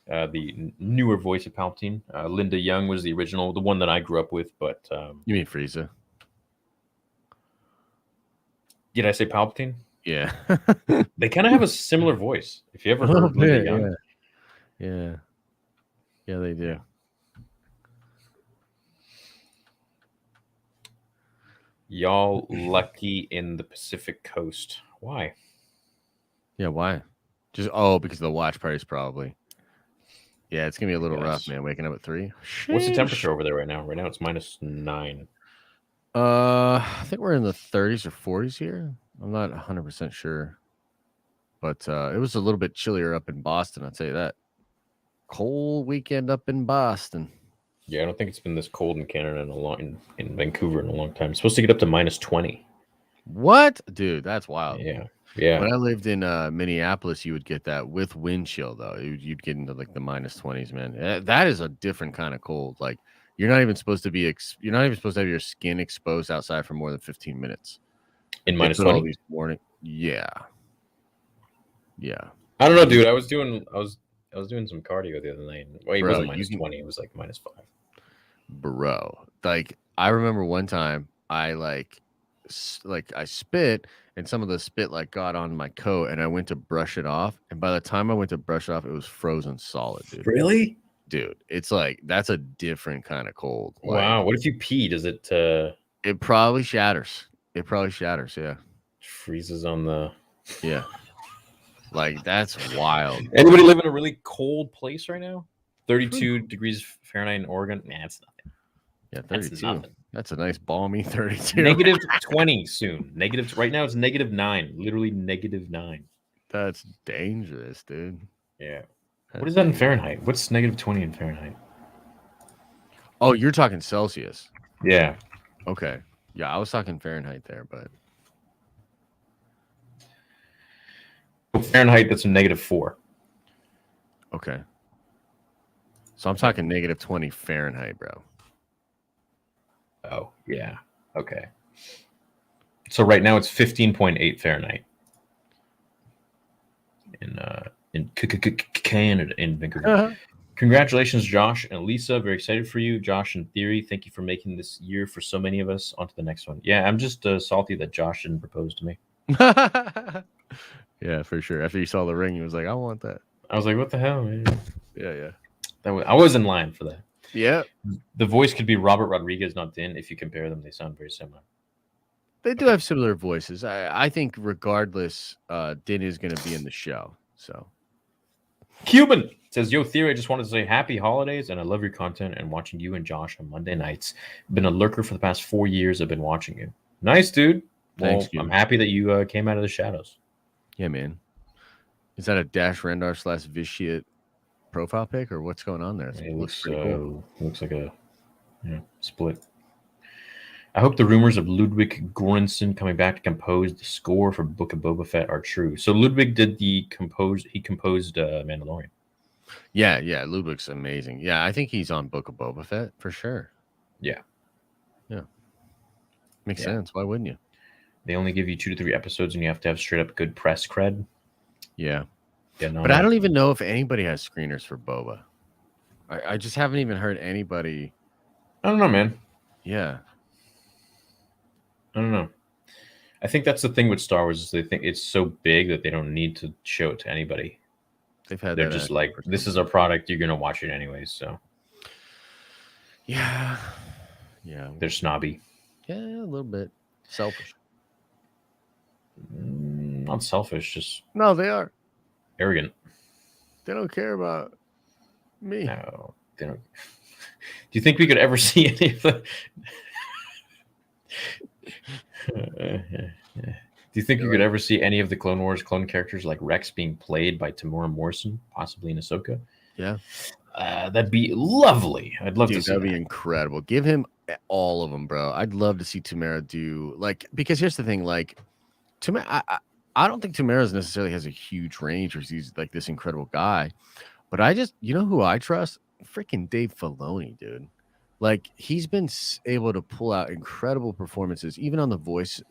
S1: The newer voice of Palpatine. Linda Young was the original, the one that I grew up with. But
S2: You mean Frieza?
S1: did I say Palpatine?
S2: Yeah.
S1: They kind of have a similar voice. If you ever
S2: A little
S1: heard Linda
S2: bit,
S1: Young,
S2: Yeah. Yeah, they do.
S1: y'all lucky in the Pacific Coast. Why?
S2: Yeah, why? Just because of the watch parties, probably. Yeah, it's gonna be a little rough,
S1: Yes.
S2: man. Waking up at 3.
S1: What's the
S2: Sheesh.
S1: temperature over there right now? Right now it's -9.
S2: I think we're in the 30s or 40s here. I'm not 100% sure, but it was a little bit chillier up in Boston. I'll tell you that. Cold weekend up in Boston.
S1: Yeah, I don't think it's been this cold in Canada in Vancouver in a long time. It's supposed to get up to -20.
S2: What, dude? That's wild.
S1: Yeah. Yeah.
S2: When I lived in Minneapolis, you would get that with wind chill, though. You'd get into like the -20s, man. That is a different kind of cold. Like you're not even supposed to be you're not even supposed to have your skin exposed outside for more than 15 minutes.
S1: In
S2: They put all
S1: -20.
S2: these warning. Yeah. Yeah.
S1: I don't know, dude. I was doing some cardio the other night. Well, it
S2: Bro,
S1: wasn't
S2: you can-
S1: -20. It was like -5.
S2: Bro, like I remember one time I I spit, and some of the spit like got on my coat, and I went to brush it off, and by the time I went to brush it off, it was frozen solid, dude.
S1: Really?
S2: Dude, it's like that's a different kind of cold. Like,
S1: Wow. What if you pee? Does it
S2: it probably shatters. Yeah.
S1: freezes on the?
S2: Yeah. Like that's wild.
S1: Anybody live in a really cold place right now? 32 degrees Fahrenheit in Oregon. Nah, it's nothing.
S2: Yeah,
S1: That's
S2: 32.
S1: nothing.
S2: That's a nice balmy 32.
S1: -20 soon. Right now it's -9. Literally -9.
S2: That's dangerous, dude.
S1: Yeah.
S2: That's
S1: What is that in
S2: dangerous.
S1: Fahrenheit? What's -20 in Fahrenheit?
S2: Oh, you're talking Celsius.
S1: Yeah.
S2: Okay. Yeah, I was talking Fahrenheit there, but
S1: Fahrenheit, that's a -4.
S2: okay. So I'm talking -20 Fahrenheit, bro.
S1: Oh, yeah. Okay. So right now it's 15.8 Fahrenheit in Canada, in Vancouver. Congratulations, Josh and Lisa. Very excited for you. Josh and Theory, thank you for making this year for so many of us. On to the next one. Yeah, I'm just salty that Josh didn't propose to me.
S2: Yeah, for sure. After you saw the ring, he was like, I want that.
S1: I was like, what the hell, man?
S2: Yeah.
S1: I was in line for that.
S2: Yeah.
S1: The voice could be Robert Rodriguez, not Din. If you compare them, they sound very similar.
S2: They do have similar voices. I think regardless, Din is going to be in the show. So
S1: Cuban says, yo, Theory, I just wanted to say happy holidays, and I love your content and watching you and Josh on Monday nights. Been a lurker for the past 4 years. I've been watching you. Nice, dude. Well,
S2: thanks,
S1: I'm happy that you came out of the shadows.
S2: Yeah, man. Is that a Dash Rendar / Vitiate profile pic, or what's going on there?
S1: It looks cool. Looks like a split. I hope the rumors of Ludwig Göransson coming back to compose the score for Book of Boba Fett are true. So Ludwig did he composed Mandalorian.
S2: Yeah, Ludwig's amazing. Yeah, I think he's on Book of Boba Fett for sure.
S1: Yeah.
S2: Makes sense. Why wouldn't you?
S1: They only give you 2 to 3 episodes, and you have to have straight up good press cred.
S2: Yeah.
S1: No,
S2: but I don't even know if anybody has screeners for Boba. I just haven't even heard anybody.
S1: I don't know, man.
S2: Yeah.
S1: I don't know. I think that's the thing with Star Wars is they think it's so big that they don't need to show it to anybody. They're just like, this is our product. You're going to watch it anyways. So
S2: yeah.
S1: They're snobby.
S2: Yeah, a little bit selfish.
S1: Not selfish, just
S2: no, they are
S1: arrogant.
S2: They don't care about me.
S1: No, they don't. Do you think we could ever see any of the? Do you think you could ever see any of the Clone Wars clone characters like Rex being played by Tamora Morrison, possibly in Ahsoka?
S2: Yeah,
S1: that'd be lovely. I'd love to see
S2: that'd be incredible. Give him all of them, bro. I'd love to see Tamara do because here's the thing, Tamara. I don't think Tamara necessarily has a huge range or he's like this incredible guy, but you know who I trust? Freaking Dave Filoni, dude. Like he's been able to pull out incredible performances, even on the voice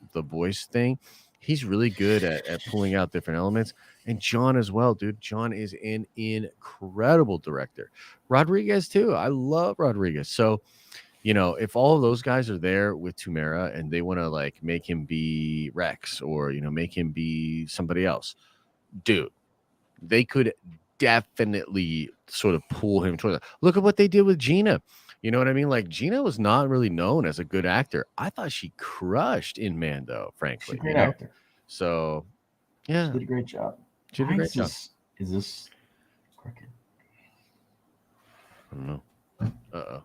S2: thing. He's really good at pulling out different elements. And John as well, dude. John is an incredible director. Rodriguez too. I love Rodriguez. So, if all of those guys are there with Tamara and they want to make him be Rex or, make him be somebody else, dude, they could definitely sort of pull him towards that. Look at what they did with Gina. You know what I mean? Like Gina was not really known as a good actor. I thought she crushed in Mando, frankly.
S1: She's a great actor.
S2: So, yeah.
S1: She did a great job. Is this crooked?
S2: I don't know. Uh-oh.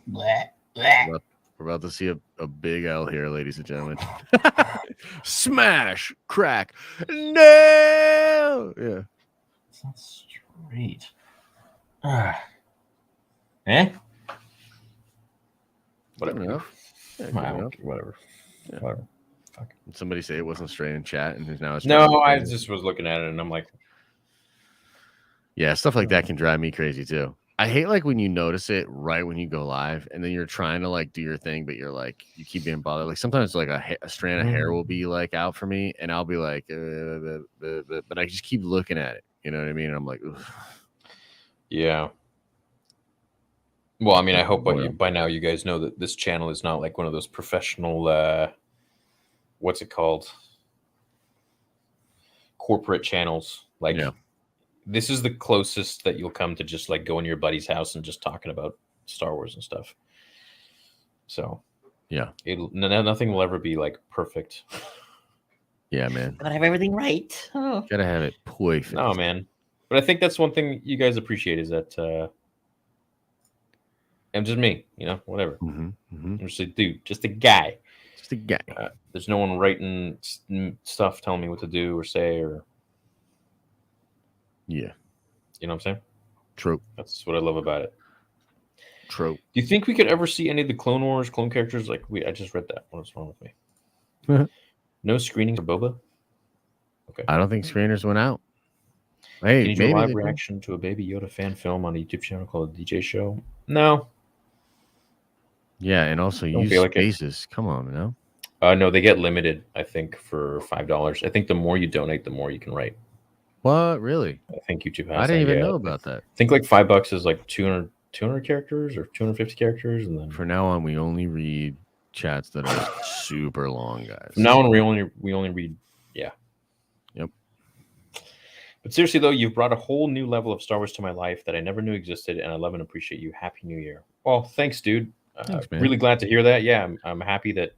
S1: Blah, blah.
S2: We're about to see a big L here, ladies and gentlemen. Smash! Crack! No! Yeah.
S1: It's not straight. Whatever.
S2: Yeah,
S1: whatever.
S2: Yeah.
S1: Whatever. Fuck.
S2: Did somebody say it wasn't straight in chat, and now it's
S1: no. I just was looking at it, and I'm like,
S2: yeah, stuff like that can drive me crazy too. I hate when you notice it right when you go live, and then you're trying to do your thing, but you're you keep being bothered. Sometimes a strand of hair will be out for me, and I'll be but I just keep looking at it. You know what I mean? And I'm like, ugh.
S1: Yeah. Well, I mean, I hope by now you guys know that this channel is not one of those professional, what's it called? Corporate channels. This is the closest that you'll come to just going to your buddy's house and just talking about Star Wars and stuff. So,
S2: yeah,
S1: nothing will ever be perfect.
S2: Yeah, man.
S6: Gotta have everything right. Oh.
S2: Gotta have it perfect.
S1: No, man. But I think that's one thing you guys appreciate is that I'm just me, whatever. I'm just a dude, just a guy.
S2: Just a guy.
S1: There's no one writing stuff telling me what to do or say or.
S2: Yeah.
S1: You know what I'm saying?
S2: True.
S1: That's what I love about it.
S2: Trope.
S1: Do you think we could ever see any of the Clone Wars clone characters? Like I just read that. What's wrong with me? No screenings for Boba. Okay.
S2: I don't think screeners went out. Hey,
S1: Can you do a
S2: maybe
S1: live
S2: they did.
S1: reaction to a Baby Yoda fan film on a YouTube channel called DJ Show? No.
S2: Yeah, and also
S1: Don't
S2: use
S1: feel like it.
S2: spaces. Come on, no.
S1: No, they get limited. I think for $5. I think the more you donate, the more you can write.
S2: What really?
S1: I think YouTube has.
S2: I didn't
S1: that,
S2: even
S1: yeah.
S2: know about that.
S1: I think like $5 is like 200 characters or 250 characters, and then
S2: For now on, we only read chats that are super long, guys.
S1: from now on we only read. Yeah.
S2: Yep.
S1: But seriously though, you've brought a whole new level of Star Wars to my life that I never knew existed, and I love and appreciate you. Happy New Year. Well, thanks, dude.
S2: Thanks, man.
S1: Really glad to hear that. Yeah, I'm happy that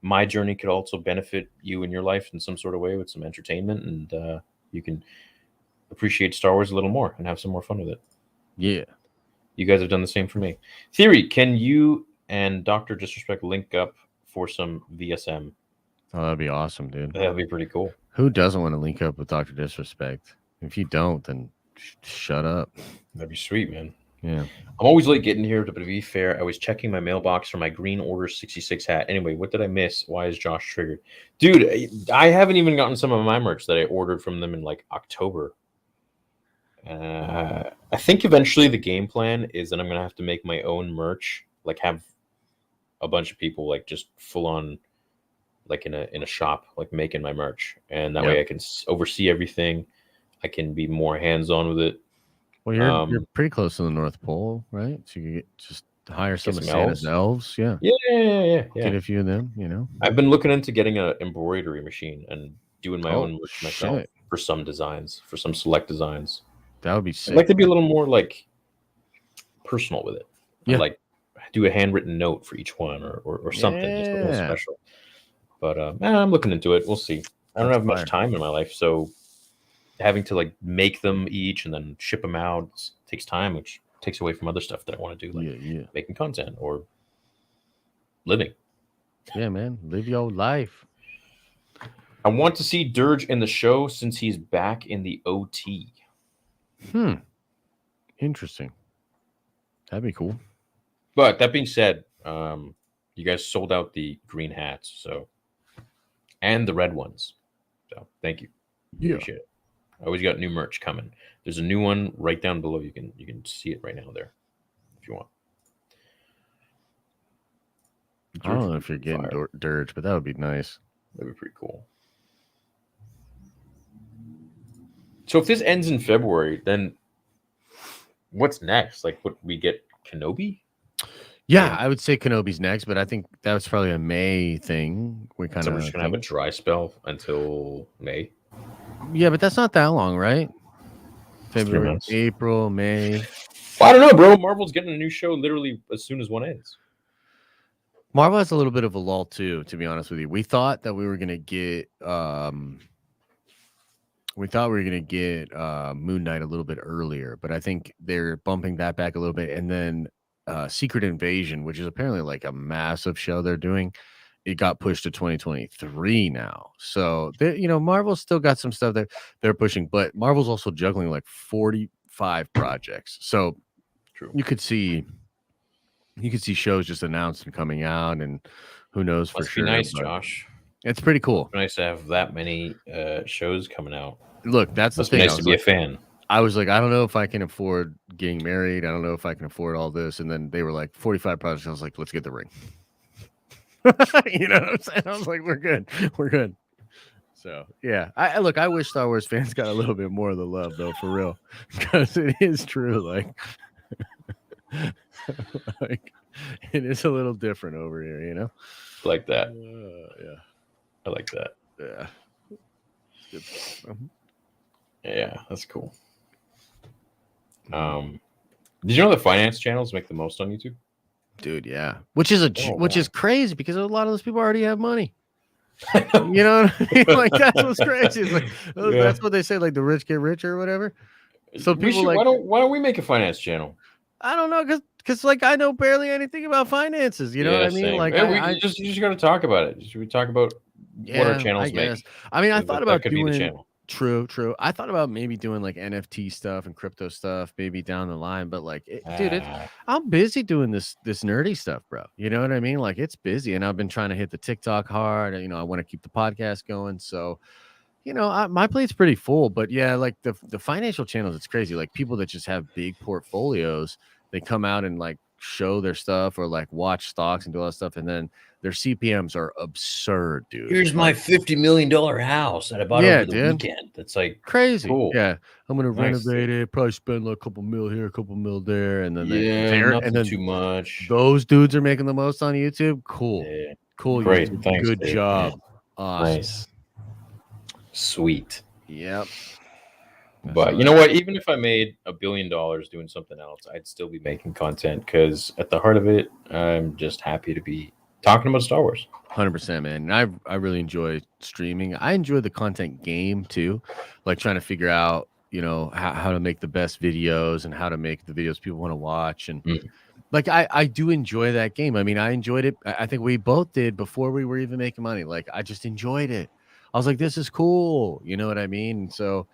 S1: my journey could also benefit you in your life in some sort of way with some entertainment, and you can appreciate Star Wars a little more and have some more fun with it.
S2: Yeah.
S1: You guys have done the same for me. Theory, can you and Dr. Disrespect link up for some VSM?
S2: Oh, that'd be awesome, dude.
S1: That'd be pretty cool.
S2: Who doesn't want to link up with Dr. Disrespect? If you don't, then shut up.
S1: That'd be sweet, man.
S2: Yeah.
S1: I'm always late getting here, but to be fair, I was checking my mailbox for my Green Order 66 hat. Anyway, what did I miss? Why is Josh triggered? Dude, I haven't even gotten some of my merch that I ordered from them in like October. I think eventually the game plan is that I'm going to have to make my own merch, like have a bunch of people like just full on like in a shop, like making my merch. And that way I can oversee everything. I can be more hands-on with it.
S2: Well, you're pretty close to the North Pole, right? So you could just hire some of
S1: some
S2: Santa's elves. Yeah.
S1: Yeah.
S2: Get a few of them, you know.
S1: I've been looking into getting an embroidery machine and doing my own merch myself
S2: shit.
S1: for some designs, for some select designs.
S2: That would be sick.
S1: I'd like to be a little more like personal with it.
S2: Yeah.
S1: Like do a handwritten note for each one or something just a little special. But I'm looking into it. We'll see. I don't have much time in my life, so having to like make them each and then ship them out takes time, which takes away from other stuff that I want to do, like making content or living.
S2: Yeah, man. Live your life.
S1: I want to see Dirge in the show since he's back in the OT.
S2: Interesting. That'd be cool.
S1: But that being said, you guys sold out the green hats, so and the red ones. So thank you. Appreciate it. I always got new merch coming. There's a new one right down below. You can see it right now there if you want.
S2: I don't know if you're getting Dirge, but that would be nice.
S1: That'd be pretty cool. So if this ends in February, then what's next? Like, what we get Kenobi?
S2: Yeah, I would say Kenobi's next, but I think that was probably a May thing. We kind
S1: So
S2: of
S1: we're just gonna have a dry spell until May.
S2: Yeah, but that's not that long, right? February,
S1: months.
S2: April, May.
S1: Well, I don't know, bro. Marvel's getting a new show literally as soon as one ends.
S2: Marvel has a little bit of a lull too, to be honest with you. We thought that we were gonna get Moon Knight a little bit earlier, but I think they're bumping that back a little bit. And then Secret Invasion, which is apparently like a massive show they're doing, it got pushed to 2023 now. So Marvel's still got some stuff that they're pushing, but Marvel's also juggling like 45 projects. So
S1: True.
S2: you could see shows just announced and coming out, and who knows for
S1: Must
S2: sure.
S1: be nice,
S2: but
S1: Josh.
S2: it's pretty cool.
S1: Nice to have that many shows coming out.
S2: Look, that's the
S1: Must be
S2: thing.
S1: nice to be a fan.
S2: I was like, I don't know if I can afford getting married. I don't know if I can afford all this. And then they were like 45 projects. I was like, let's get the ring. You know what I'm saying? I was like, we're good. We're good. So yeah, I wish Star Wars fans got a little bit more of the love though, for real, because it is true. Like, like it is a little different over here, you know?
S1: Like that.
S2: Yeah.
S1: I like that.
S2: Yeah. Good stuff.
S1: Yeah, that's cool. Did you know the finance channels make the most on YouTube?
S2: Dude, yeah. Which is crazy because a lot of those people already have money. You know what I mean? Like, that's what's crazy. It's like that's what they say, like the rich get richer or whatever. So people like,
S1: why don't we make a finance channel?
S2: I don't know, because like I know barely anything about finances. You know what I mean?
S1: Same.
S2: Like
S1: you just got to talk about it. Should we talk about what our channels make?
S2: I mean, I thought about
S1: that could be the
S2: doing.
S1: channel.
S2: True. I thought about maybe doing like NFT stuff and crypto stuff maybe down the line, but like, dude, I'm busy doing this nerdy stuff, bro. You know what I mean? Like, it's busy, and I've been trying to hit the TikTok hard. You know, I want to keep the podcast going, so you know, my plate's pretty full. But yeah, like the financial channels, it's crazy. Like people that just have big portfolios, they come out and like show their stuff or like watch stocks and do all that stuff, and then their CPMs are absurd, dude.
S1: Here's my $50 million house that I bought over the weekend. That's like
S2: crazy.
S1: Cool.
S2: Yeah, I'm gonna renovate it. Probably spend like a couple mil here, a couple mil there, and then
S1: nothing too much.
S2: Those dudes are making the most on YouTube. Cool, cool.
S1: Great,
S2: YouTube.
S1: thanks,
S2: Good
S1: dude.
S2: job.
S1: Yeah.
S2: Awesome.
S1: Nice. Sweet.
S2: Yep.
S1: But you know what? Even if I made $1 billion doing something else, I'd still be making content because at the heart of it, I'm just happy to be talking about Star Wars.
S2: 100%, man. And I really enjoy streaming. I enjoy the content game too, like trying to figure out, you know, how to make the best videos and how to make the videos people want to watch. And like I do enjoy that game. I mean, I enjoyed it. I think we both did before we were even making money. Like I just enjoyed it. I was like, this is cool. You know what I mean? So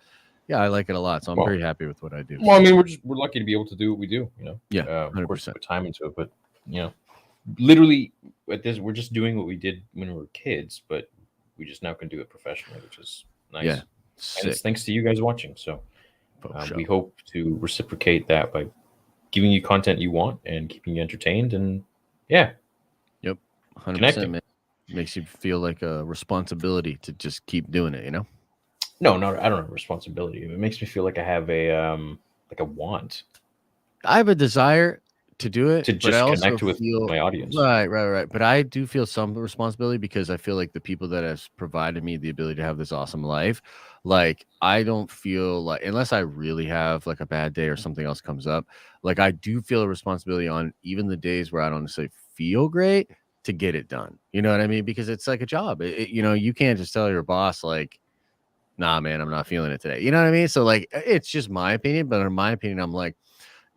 S2: yeah, I like it a lot. So I'm very happy with what I do.
S1: Well, I mean, we're lucky to be able to do what we do, you know.
S2: Yeah,
S1: 100%. Of course, put time into it, but you know, literally at this, we're just doing what we did when we were kids, but we just now can do it professionally, which is nice.
S2: Yeah,
S1: and it's thanks to you guys watching. So
S2: sure.
S1: We hope to reciprocate that by giving you content you want and keeping you entertained. And yeah,
S2: yep, 100%, man. Makes you feel like a responsibility to just keep doing it, you know?
S1: No, I don't have responsibility. It makes me feel like I have a want.
S2: I have a desire to do it,
S1: to just connect with my audience.
S2: Right. But I do feel some responsibility because I feel like the people that have provided me the ability to have this awesome life, like I don't feel like, unless I really have like a bad day or something else comes up, like I do feel a responsibility on even the days where I don't necessarily feel great to get it done. You know what I mean? Because it's like a job. You know, you can't just tell your boss like, nah, man, I'm not feeling it today. You know what I mean? So like, it's just my opinion, but in my opinion, I'm like,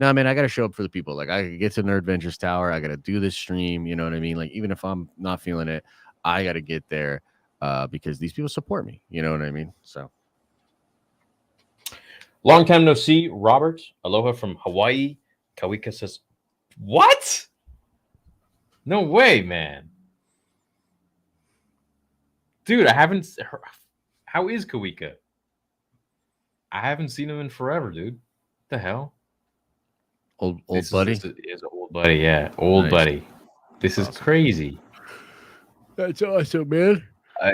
S2: nah, man, I got to show up for the people. Like I could get to Nerd Ventures Tower. I got to do this stream. You know what I mean? Like, even if I'm not feeling it, I got to get there because these people support me. You know what I mean? So.
S1: Long time no see, Robert. Aloha from Hawaii. Kawika says, what? No way, man. Dude, I haven't. How is Kawika? I haven't seen him in forever, dude. What the hell?
S2: Old buddy?
S1: Is an old buddy, yeah. Old buddy. This is crazy.
S2: That's awesome, man.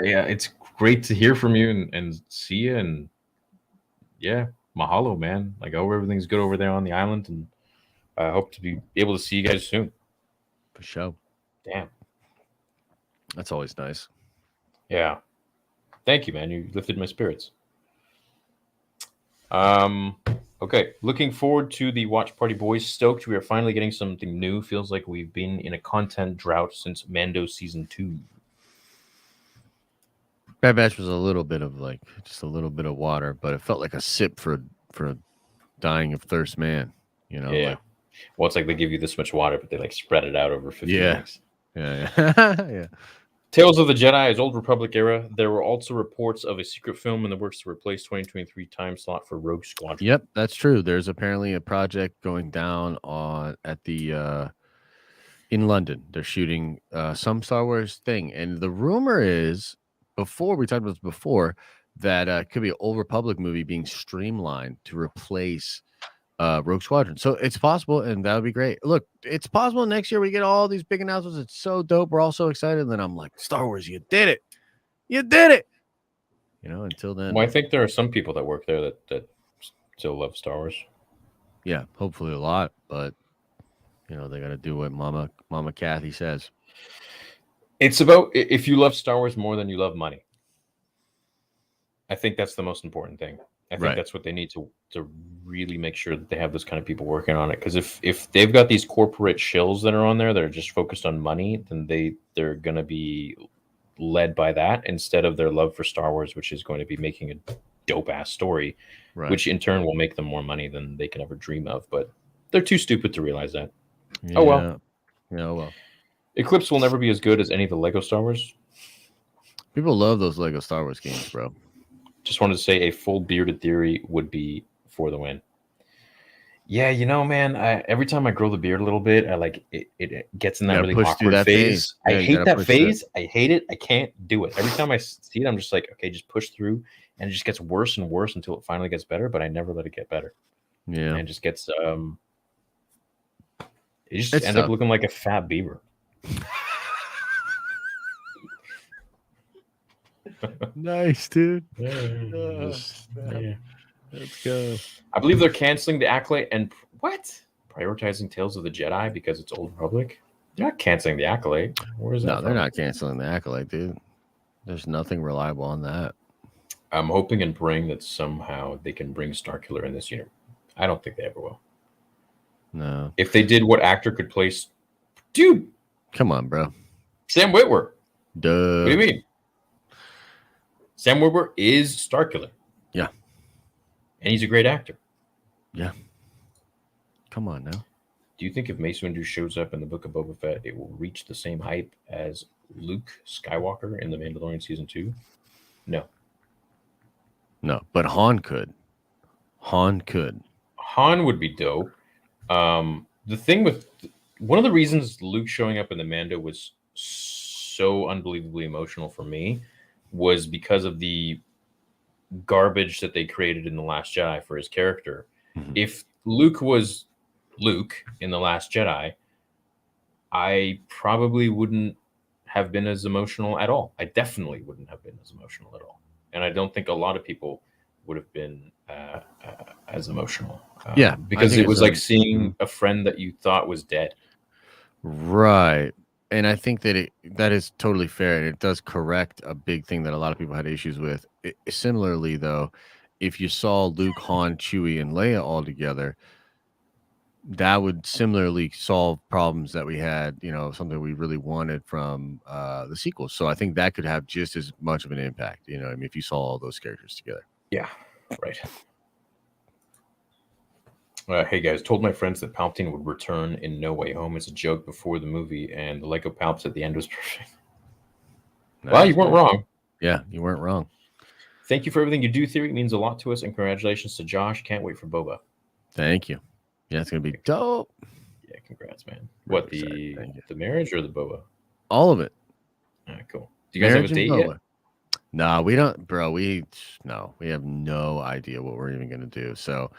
S1: Yeah, it's great to hear from you and see you. And yeah, mahalo, man. Like, I hope everything's good over there on the island. And I hope to be able to see you guys soon.
S2: For sure.
S1: Damn.
S2: That's always nice.
S1: Yeah. Thank you, man. You lifted my spirits. Okay. Looking forward to the Watch Party Boys. Stoked. We are finally getting something new. Feels like we've been in a content drought since Mando Season 2.
S2: Bad Batch was a little bit of like, just a little bit of water, but it felt like a sip for a dying of thirst man. You know?
S1: Yeah.
S2: Like,
S1: well, it's like they give you this much water, but they like spread it out over 50 minutes.
S2: Yeah. Yeah.
S1: Tales of the Jedi is Old Republic era. There were also reports of a secret film in the works to replace 2023 time slot for Rogue Squadron.
S2: Yep, that's true. There's apparently a project going down at the in London. They're shooting some Star Wars thing, and the rumor is we talked about this before that it could be an Old Republic movie being streamlined to replace Rogue Squadron. So it's possible, and that would be great. Look, it's possible next year we get all these big announcements. It's so dope. We're all so excited. And then I'm like, Star Wars, you did it. You did it. You know, until then.
S1: Well, I think there are some people that work there that still love Star Wars.
S2: Yeah, hopefully a lot, but you know, they got to do what Mama Kathy says.
S1: It's about if you love Star Wars more than you love money. I think that's the most important thing. I think that's what they need to really make sure that they have those kind of people working on it. Because if they've got these corporate shills that are on there that are just focused on money, then they're going to be led by that instead of their love for Star Wars, which is going to be making a dope ass story, which in turn will make them more money than they can ever dream of. But they're too stupid to realize that.
S2: Yeah.
S1: Oh well.
S2: Yeah, well.
S1: Eclipse will never be as good as any of the Lego Star Wars.
S2: People love those Lego Star Wars games, bro.
S1: Just wanted to say a full bearded theory would be for the win. Yeah, you know, man, every time I grow the beard a little bit, I like it gets in that really awkward phase.
S2: Yeah,
S1: I hate that phase. I hate it. I can't do it. Every time I see it, I'm just like, okay, just push through, and it just gets worse and worse until it finally gets better, but I never let it get better.
S2: Yeah.
S1: And it just gets you just end up looking like a fat beaver.
S2: Nice, dude.
S1: Yeah.
S2: Let's go.
S1: I believe they're canceling the Acolyte and prioritizing Tales of the Jedi because it's Old Republic. They're not canceling the Acolyte. Where is that?
S2: No, they're not canceling the Acolyte, dude. There's nothing reliable on that.
S1: I'm hoping and praying that somehow they can bring Starkiller in this year. I don't think they ever will.
S2: No.
S1: If they did, what actor could play? Dude,
S2: come on, bro.
S1: Sam Witwer.
S2: Duh.
S1: What do you mean? Sam Witwer is Starkiller.
S2: Yeah.
S1: And he's a great actor.
S2: Yeah. Come on now.
S1: Do you think if Mace Windu shows up in the Book of Boba Fett, it will reach the same hype as Luke Skywalker in The Mandalorian Season 2? No.
S2: No, but Han could. Han could.
S1: Han would be dope. The thing with one of the reasons Luke showing up in the Mando was so unbelievably emotional for me was because of the garbage that they created in The Last Jedi for his character.
S2: Mm-hmm.
S1: If Luke was Luke in The Last Jedi, I probably wouldn't have been as emotional at all. I definitely wouldn't have been as emotional at all. And I don't think a lot of people would have been as emotional.
S2: Yeah.
S1: Because it was like seeing a friend that you thought was dead.
S2: Right. And I think that that is totally fair. And it does correct a big thing that a lot of people had issues with. Similarly, though, if you saw Luke, Han, Chewie, and Leia all together, that would similarly solve problems that we had, something we really wanted from the sequels. So I think that could have just as much of an impact, if you saw all those characters together.
S1: Yeah, right. Hey guys, told my friends that Palpatine would return in No Way Home as a joke before the movie, and the Lego Palps at the end was perfect. Nice. Well, you weren't wrong.
S2: Yeah, you weren't wrong.
S1: Thank you for everything you do, Theory. It means a lot to us, and congratulations to Josh. Can't wait for Boba.
S2: Thank you. Yeah, it's gonna be dope.
S1: Yeah, congrats, man. What, the marriage or the Boba?
S2: All of it.
S1: All right, cool. Do you guys have a date yet?
S2: No, we don't, bro. We have no idea what we're even gonna do. So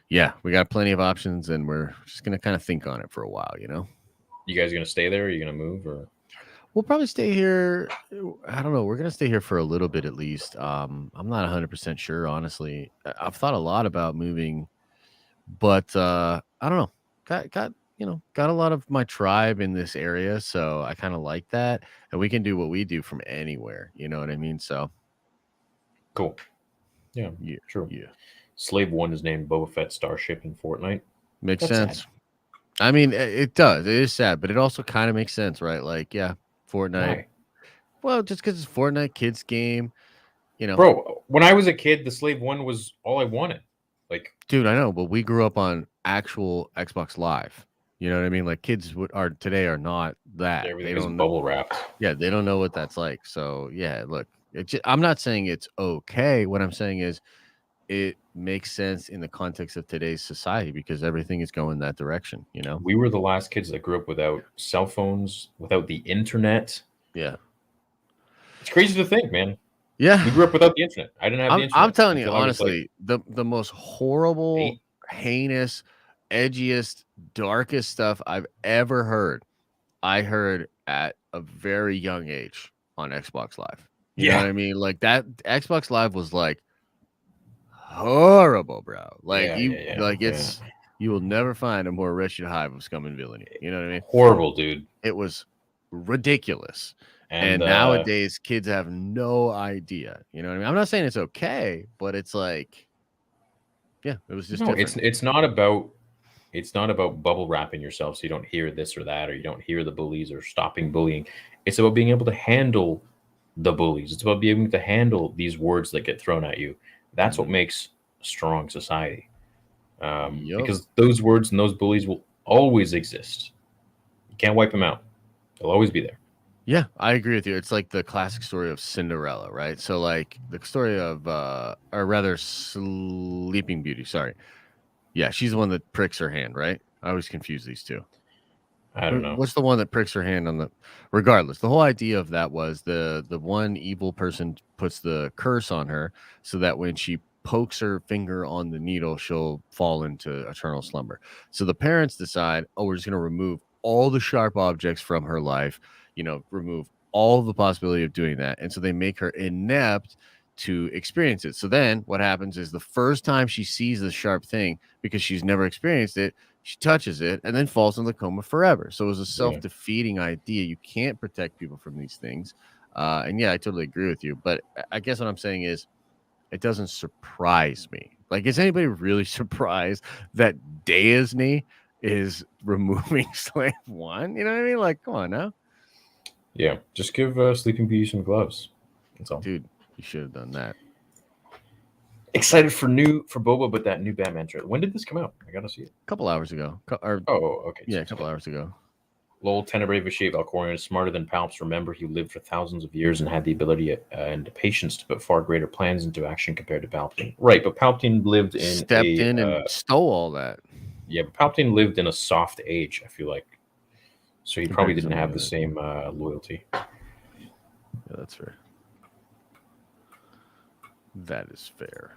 S2: yeah, we got plenty of options, and we're just gonna kind of think on it for a while,
S1: You guys are gonna stay there? Or are you gonna move, or?
S2: We'll probably stay here. I don't know. We're gonna stay here for a little bit at least. I'm not 100% sure, honestly. I've thought a lot about moving, but I don't know. Got a lot of my tribe in this area, so I kind of like that, and we can do what we do from anywhere. You know what I mean? So
S1: cool. Yeah, true. Yeah. Slave 1 is named Boba Fett Starship in Fortnite.
S2: Makes sense. Sad. I mean, it does. It is sad, but it also kind of makes sense, right? Like, yeah, Fortnite. Why? Well, just because it's Fortnite, kids game,
S1: Bro, when I was a kid, the Slave 1 was all I wanted. Like,
S2: dude, I know, but we grew up on actual Xbox Live. You know what I mean? Like, kids today are not that.
S1: Everything is bubble wrapped.
S2: Yeah, they don't know what that's like. So, yeah, look, I'm not saying it's okay. What I'm saying is, it makes sense in the context of today's society because everything is going that direction.
S1: We were the last kids that grew up without cell phones, without the internet.
S2: Yeah,
S1: it's crazy to think, man.
S2: Yeah,
S1: we grew up without the internet. I didn't have the internet.
S2: I'm telling you honestly, the most horrible, heinous, edgiest, darkest stuff I've ever heard, I heard at a very young age on Xbox Live. You know what I mean? Like, that Xbox Live was like horrible, bro. Like, you will never find a more wretched hive of scum and villainy. You know what I mean?
S1: Horrible, dude.
S2: It was ridiculous. And nowadays, kids have no idea. You know what I mean? I'm not saying it's okay, but it's like, yeah, it was just different.
S1: It's not about bubble wrapping yourself so you don't hear this or that, or you don't hear the bullies or stopping bullying. It's about being able to handle the bullies. It's about being able to handle these words that get thrown at you. That's what makes a strong society. Because those words and those bullies will always exist. You can't wipe them out. They'll always be there.
S2: Yeah, I agree with you. It's like the classic story of Cinderella, right? So like the story of or rather Sleeping Beauty, sorry. Yeah, she's the one that pricks her hand, right? I always confuse these two.
S1: I don't know.
S2: What's the one that pricks her hand on the regardless, the whole idea of that was the one evil person puts the curse on her so that when she pokes her finger on the needle, she'll fall into eternal slumber. So the parents decide, oh, we're just gonna remove all the sharp objects from her life, remove all the possibility of doing that. And so they make her inept to experience it. So then what happens is the first time she sees the sharp thing, because she's never experienced it, she touches it and then falls in the coma forever. So it was a self-defeating idea. You can't protect people from these things. And yeah, I totally agree with you. But I guess what I'm saying is it doesn't surprise me. Like, is anybody really surprised that Disney is removing Slave One? You know what I mean? Like, come on now.
S1: Yeah, just give Sleeping Beauty some gloves. That's all.
S2: Dude, you should have done that.
S1: Excited for Boba, but that new Batman trailer. When did this come out? I gotta see it.
S2: A couple hours ago.
S1: Okay.
S2: Yeah, a couple hours ago.
S1: Lol Tenebrae Vashave Valkorion is smarter than Palps. Remember, he lived for thousands of years and had the ability and the patience to put far greater plans into action compared to Palpatine. Right, but Palpatine
S2: stepped in and stole all that.
S1: Yeah, but Palpatine lived in a soft age, I feel like. So he probably didn't have the same loyalty.
S2: Yeah, that's fair. That is fair.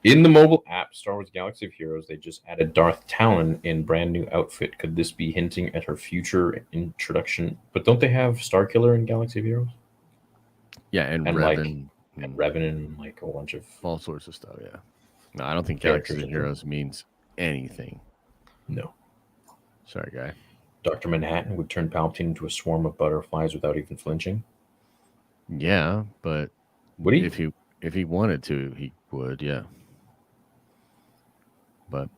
S1: In the mobile app, Star Wars Galaxy of Heroes, they just added Darth Talon in brand new outfit. Could this be hinting at her future introduction? But don't they have Starkiller in Galaxy of Heroes?
S2: Yeah, and Revan.
S1: And Revan and like a bunch of
S2: all sorts of stuff, yeah. No, I don't think Galaxy of Heroes means anything.
S1: No.
S2: Sorry, guy.
S1: Dr. Manhattan would turn Palpatine into a swarm of butterflies without even flinching.
S2: Yeah, but
S1: would he?
S2: If he wanted to, he would, yeah. But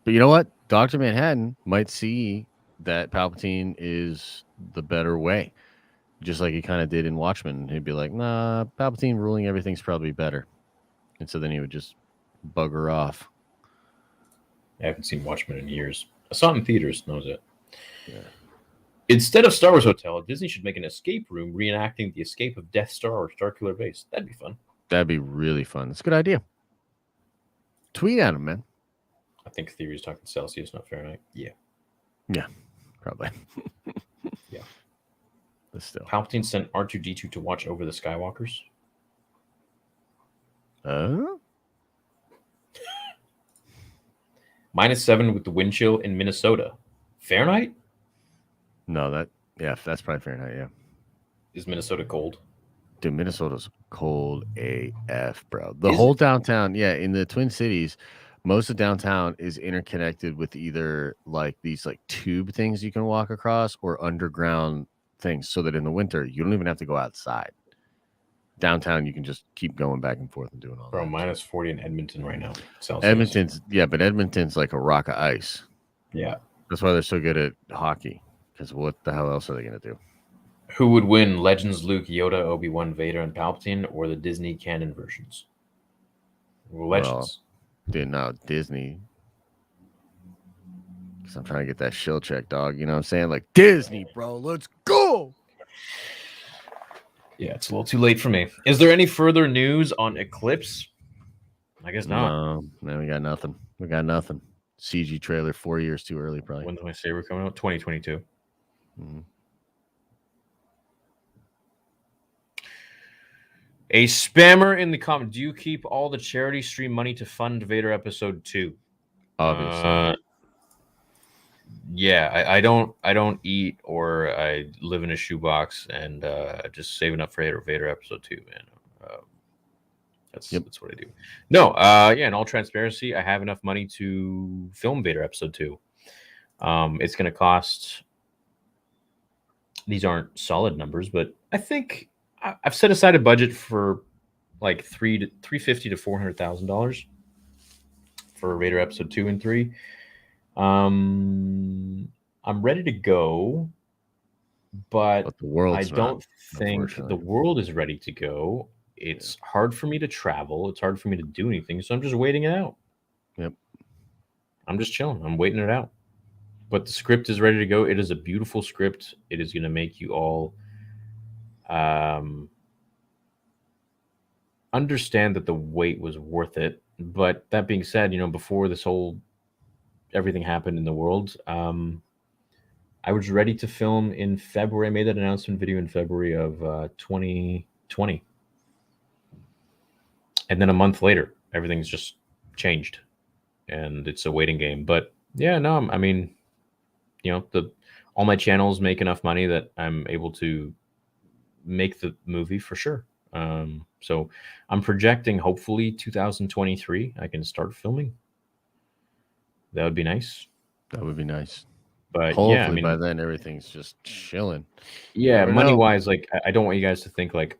S2: you know what? Dr. Manhattan might see that Palpatine is the better way. Just like he kind of did in Watchmen. He'd be like, nah, Palpatine ruling everything's probably better. And so then he would just bugger off.
S1: I haven't seen Watchmen in years. I saw it in theaters, knows it.
S2: Yeah.
S1: Instead of Star Wars Hotel, Disney should make an escape room reenacting the escape of Death Star or Starkiller Base. That'd be fun.
S2: That'd be really fun. That's a good idea. Tweet at him, man.
S1: I think Theory's talking Celsius, not Fahrenheit. Yeah.
S2: Yeah, probably.
S1: Yeah.
S2: But still.
S1: Palpatine sent R2-D2 to watch over the Skywalkers. -7 with the wind chill in Minnesota. Fahrenheit?
S2: No, that's probably Fahrenheit, yeah.
S1: Is Minnesota cold?
S2: Dude, Minnesota's cold AF, bro. The whole downtown, yeah, in the Twin Cities, most of downtown is interconnected with either like these like tube things you can walk across or underground things, so that in the winter you don't even have to go outside. Downtown, you can just keep going back and forth and doing all
S1: that. Bro, -40 in Edmonton right now. Celsius.
S2: But Edmonton's like a rock of ice.
S1: Yeah.
S2: That's why they're so good at hockey, because what the hell else are they going to do?
S1: Who would win, Legends, Luke, Yoda, Obi-Wan, Vader, and Palpatine, or the Disney canon versions? Legends.
S2: Well, dude, no, Disney. Because I'm trying to get that shill check, dog. You know what I'm saying? Like, Disney, bro, let's go!
S1: Yeah, it's a little too late for me. Is there any further news on Eclipse? I guess not.
S2: No, we got nothing. CG trailer 4 years too early, probably.
S1: When do I say we're coming out? 2022.
S2: Mm-hmm.
S1: A spammer in the comment. Do you keep all the charity stream money to fund Vader Episode 2?
S2: Obviously.
S1: Yeah, I don't eat, or I live in a shoebox, and just saving up for Vader Episode 2, man. That's what I do. No, in all transparency, I have enough money to film Vader Episode 2. It's going to cost. These aren't solid numbers, but I think I've set aside a budget for like $350,000 to $400,000 for Vader Episode 2 and 3. I'm ready to go, but I don't think the world is ready to go. It's hard for me to travel. It's hard for me to do anything, so I'm just waiting it out.
S2: Yep.
S1: I'm just chilling. I'm waiting it out. but the script is ready to go. It is a beautiful script. It is going to make you all understand that the wait was worth it. But that being said, before this whole everything happened in the world, I was ready to film in February. I made that announcement video in February of 2020. And then a month later, everything's just changed. And it's a waiting game. But yeah, no, I mean, all my channels make enough money that I'm able to make the movie for sure. So I'm projecting hopefully 2023 I can start filming. That would be nice.
S2: That would be nice.
S1: But
S2: hopefully
S1: yeah, I mean,
S2: by then everything's just chilling.
S1: Yeah,
S2: Never
S1: money
S2: know.
S1: wise, like I don't want you guys to think like,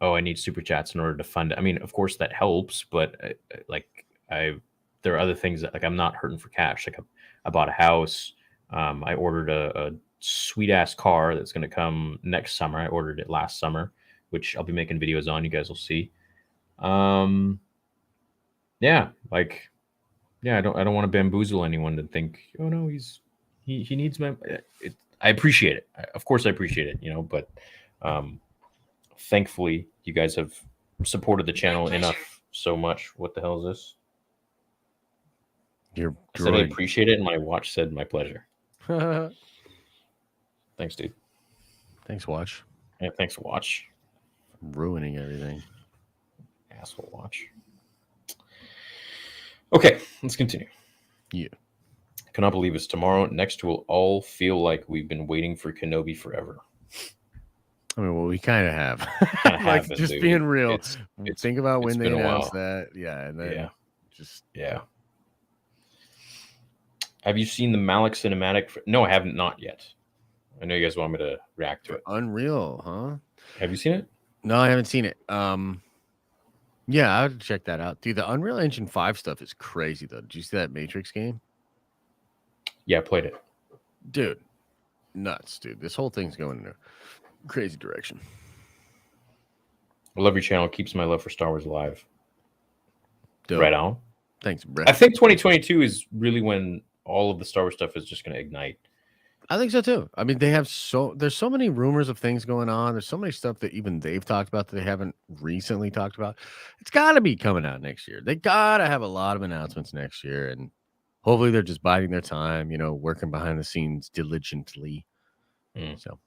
S1: oh, I need super chats in order to fund it. I mean, of course that helps, but there are other things that like I'm not hurting for cash. Like I bought a house. I ordered a sweet ass car that's going to come next summer. I ordered it last summer, which I'll be making videos on. You guys will see. Yeah, I don't want to bamboozle anyone to think, oh no, he needs my. I appreciate it. Of course, I appreciate it. But thankfully, you guys have supported the channel enough so much. What the hell is this?
S2: You're
S1: I said I appreciate it, and my watch said my pleasure. Thanks, dude.
S2: Thanks, watch.
S1: Yeah, thanks, watch.
S2: Ruining everything.
S1: Asshole watch. Okay, let's continue.
S2: Yeah.
S1: Cannot believe it's tomorrow. Next, we'll all feel like we've been waiting for Kenobi forever.
S2: I mean, well, we kind of have.
S1: Kinda
S2: Like,
S1: have been,
S2: just
S1: dude.
S2: being real.
S1: It's
S2: Think about when they
S1: been a
S2: announced
S1: while.
S2: that. Yeah, and then
S1: Yeah.
S2: just
S1: Yeah. Have you seen the Malik cinematic? No, I haven't. Not yet. I know you guys want me to react to it.
S2: Unreal, huh?
S1: Have you seen it?
S2: No, I haven't seen it. Yeah, I would check that out. Dude, the Unreal Engine 5 stuff is crazy though. Did you see that Matrix game?
S1: Yeah, I played it.
S2: Dude, nuts, dude. This whole thing's going in a crazy direction.
S1: I love your channel. Keeps my love for Star Wars alive.
S2: Dope.
S1: Right on.
S2: Thanks, bro.
S1: I think 2022 is really when all of the Star Wars stuff is just going to ignite.
S2: I think so too. I mean, there's so many rumors of things going on. There's so many stuff that even they've talked about that they haven't recently talked about. It's got to be coming out next year. They got to have a lot of announcements next year, and hopefully they're just biding their time, working behind the scenes diligently. So,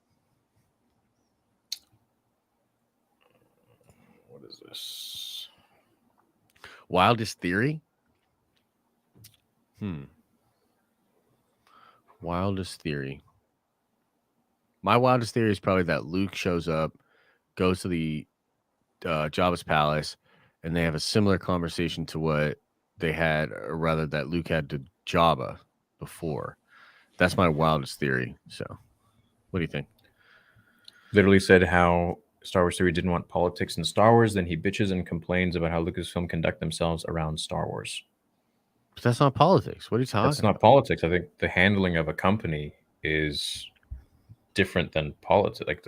S1: what is this?
S2: Wildest theory? Wildest theory. My wildest theory is probably that Luke shows up, goes to the Jabba's palace, and they have a similar conversation to what they had, or rather that Luke had to Jabba before. That's my wildest theory. So, what do you think?
S1: Literally said how Star Wars Theory didn't want politics in Star Wars. Then he bitches and complains about how Lucasfilm conduct themselves around Star Wars.
S2: But that's not politics. What are you talking
S1: That's not politics. I think the handling of a company is different than politics. Like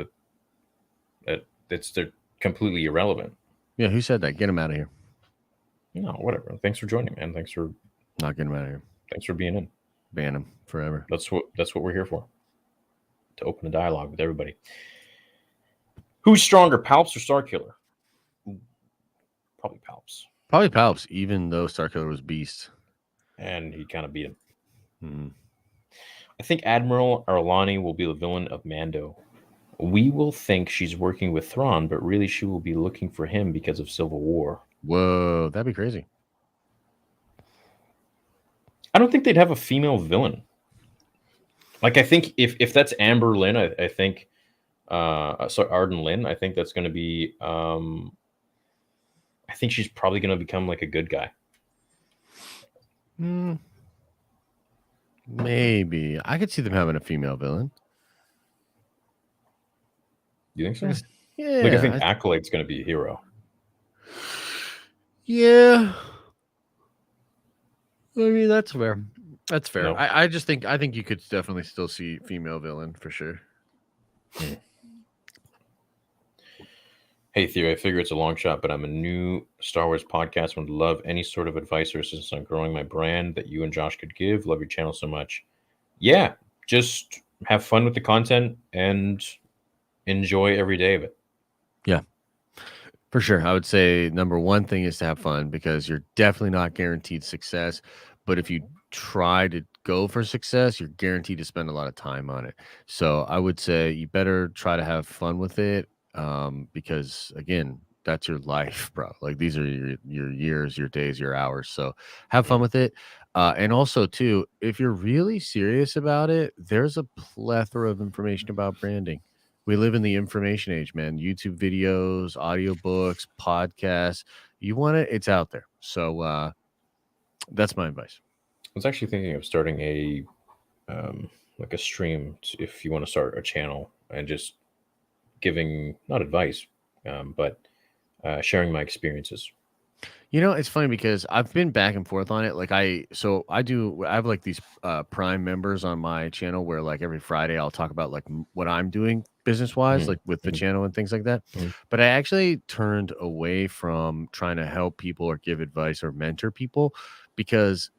S1: they're completely irrelevant.
S2: Yeah, who said that? Get him out of here.
S1: No, whatever. Thanks for joining, man. Thanks for
S2: Not get him out of here.
S1: Thanks for being in.
S2: Ban him forever.
S1: That's what we're here for. To open a dialogue with everybody. Who's stronger, Palps or Starkiller? Probably Palps.
S2: Probably Palps, even though Starkiller was beast.
S1: And he kind of beat him.
S2: Mm-hmm.
S1: I think Admiral Arlani will be the villain of Mando. We will think she's working with Thrawn, but really she will be looking for him because of Civil War.
S2: Whoa, that'd be crazy.
S1: I don't think they'd have a female villain. Like, I think if that's Amber Lynn, I think Arden Lynn, I think that's going to be I think she's probably going to become like a good guy.
S2: Maybe. I could see them having a female villain.
S1: You think so?
S2: Yeah.
S1: Like, I think Acolyte's going to be a hero.
S2: Yeah. I mean, that's fair. That's fair.
S1: No.
S2: I think you could definitely still see female villain for sure.
S1: Hey, Theory, I figure it's a long shot, but I'm a new Star Wars podcast and would love any sort of advice or assistance on growing my brand that you and Josh could give. Love your channel so much. yeah, just have fun with the content and enjoy every day of it.
S2: Yeah, for sure. I would say number one thing is to have fun because you're definitely not guaranteed success. But if you try to go for success, you're guaranteed to spend a lot of time on it. So I would say you better try to have fun with it, because again, that's your life, bro. Like these are your years, your days, your hours. So have fun with it. And also too, if you're really serious about it, there's a plethora of information about branding. We live in the information age, man. YouTube videos, audiobooks, podcasts. You want it, it's out there. So that's my advice.
S1: I was actually thinking of starting a like a stream if you want to start a channel and just giving not advice, but sharing my experiences.
S2: You know, it's funny because I've been back and forth on it. Like I have like these Prime members on my channel where like every Friday I'll talk about like what I'm doing business wise, like with the channel and things like that. But I actually turned away from trying to help people or give advice or mentor people because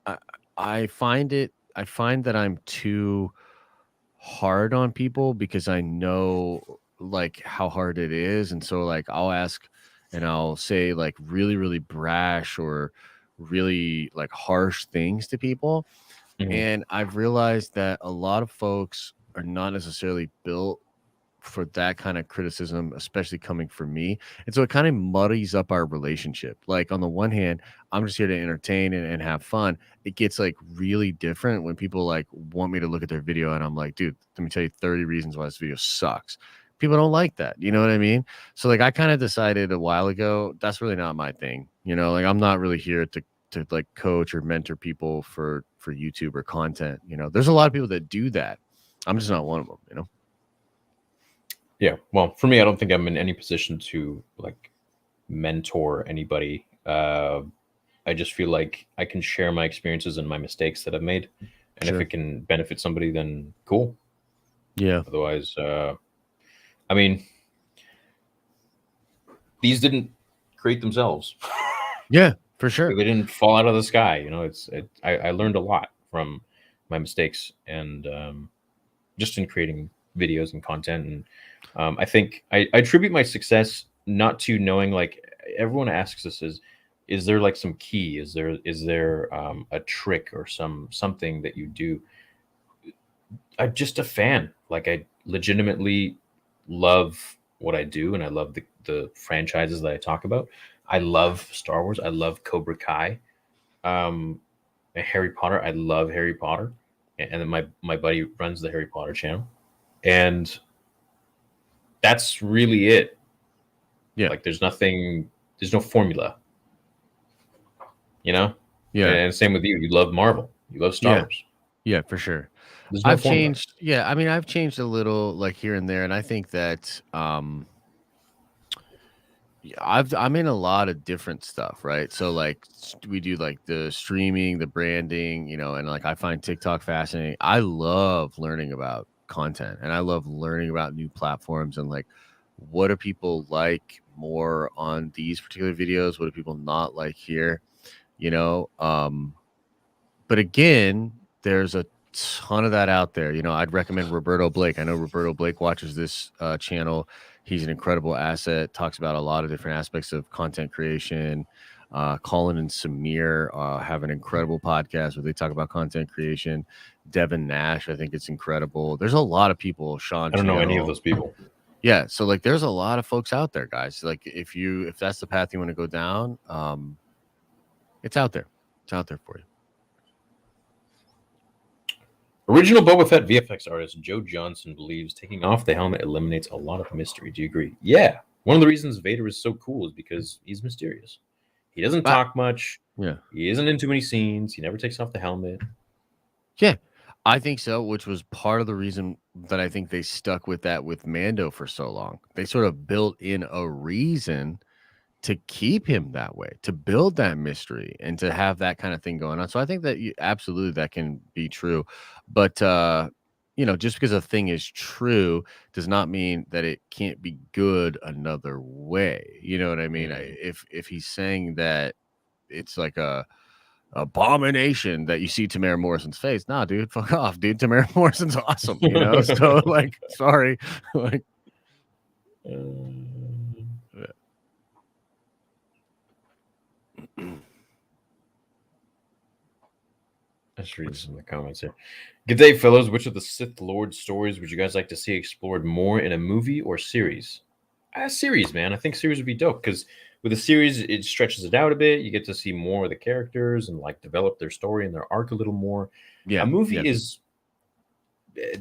S2: I, I find that I'm too hard on people because I know like how hard it is. And so like I'll ask and I'll say like really, really brash or really like harsh things to people. And I've realized that a lot of folks are not necessarily built for that kind of criticism, especially coming from me. And so it kind of muddies up our relationship. Like on the one hand, I'm just here to entertain and have fun. It gets like really different when people like want me to look at their video and I'm like, dude, let me tell you 30 reasons why this video sucks. People don't like that. You know what I mean? So like I kind of decided a while ago, that's really not my thing. You know, like I'm not really here to like coach or mentor people for YouTube or content. You know, there's a lot of people that do that. I'm just not one of them, you know?
S1: Yeah, well, for me, I don't think I'm in any position to like mentor anybody. I just feel like I can share my experiences and my mistakes that I've made, and if it can benefit somebody, then cool.
S2: Yeah.
S1: Otherwise, I mean, these didn't create themselves.
S2: Yeah, for sure.
S1: They didn't fall out of the sky. You know, I learned a lot from my mistakes and just in creating videos and content. And I think I attribute my success not to knowing, like everyone asks us, is there like some key? Is there a trick or something that you do? I'm just a fan. Like I legitimately love what I do, and I love the franchises that I talk about. I love Star Wars. I love Cobra Kai. And Harry Potter. I love Harry Potter. And then my buddy runs the Harry Potter channel. And that's really it.
S2: Yeah.
S1: Like there's no formula. You know?
S2: Yeah.
S1: And same with you. You love Marvel. You love Star Wars.
S2: Yeah, for sure.
S1: There's no
S2: I've
S1: formula.
S2: changed. Yeah, I mean, I've changed a little, like here and there, and I think that I'm in a lot of different stuff, right? So like we do like the streaming, the branding, you know, and like I find TikTok fascinating. I love learning about content, and I love learning about new platforms and like what do people like more on these particular videos? What do people not like here? You know, but again, there's a ton of that out there. You know, I'd recommend Roberto Blake. I know Roberto Blake watches this channel. He's an incredible asset, talks about a lot of different aspects of content creation. Colin and Samir have an incredible podcast where they talk about content creation. Devin Nash, I think it's incredible. There's a lot of people. Sean,
S1: I don't know any of those people.
S2: Yeah, so like there's a lot of folks out there, guys. Like if that's the path you want to go down, it's out there. It's out there for you.
S1: Original Boba Fett VFX artist Joe Johnson believes taking off the helmet eliminates a lot of mystery. Do you agree? Yeah. One of the reasons Vader is so cool is because he's mysterious. He doesn't talk much.
S2: Yeah.
S1: He isn't in too many scenes. He never takes off the helmet.
S2: Yeah, I think so, which was part of the reason that I think they stuck with that with Mando for so long. They sort of built in a reason to keep him that way, to build that mystery and to have that kind of thing going on. So I think that absolutely that can be true. But, you know, just because a thing is true does not mean that it can't be good another way. You know what I mean? If he's saying that it's like a abomination that you see Tamara Morrison's face. Nah, dude, fuck off, dude. Tamara Morrison's awesome, you know. So like, sorry, like.
S1: Let's read some of the comments here. Good day, fellows. Which of the Sith Lord stories would you guys like to see explored more in a movie or series? A series, man. I think series would be dope because with a series, it stretches it out a bit. You get to see more of the characters and like develop their story and their arc a little more.
S2: Yeah,
S1: a movie is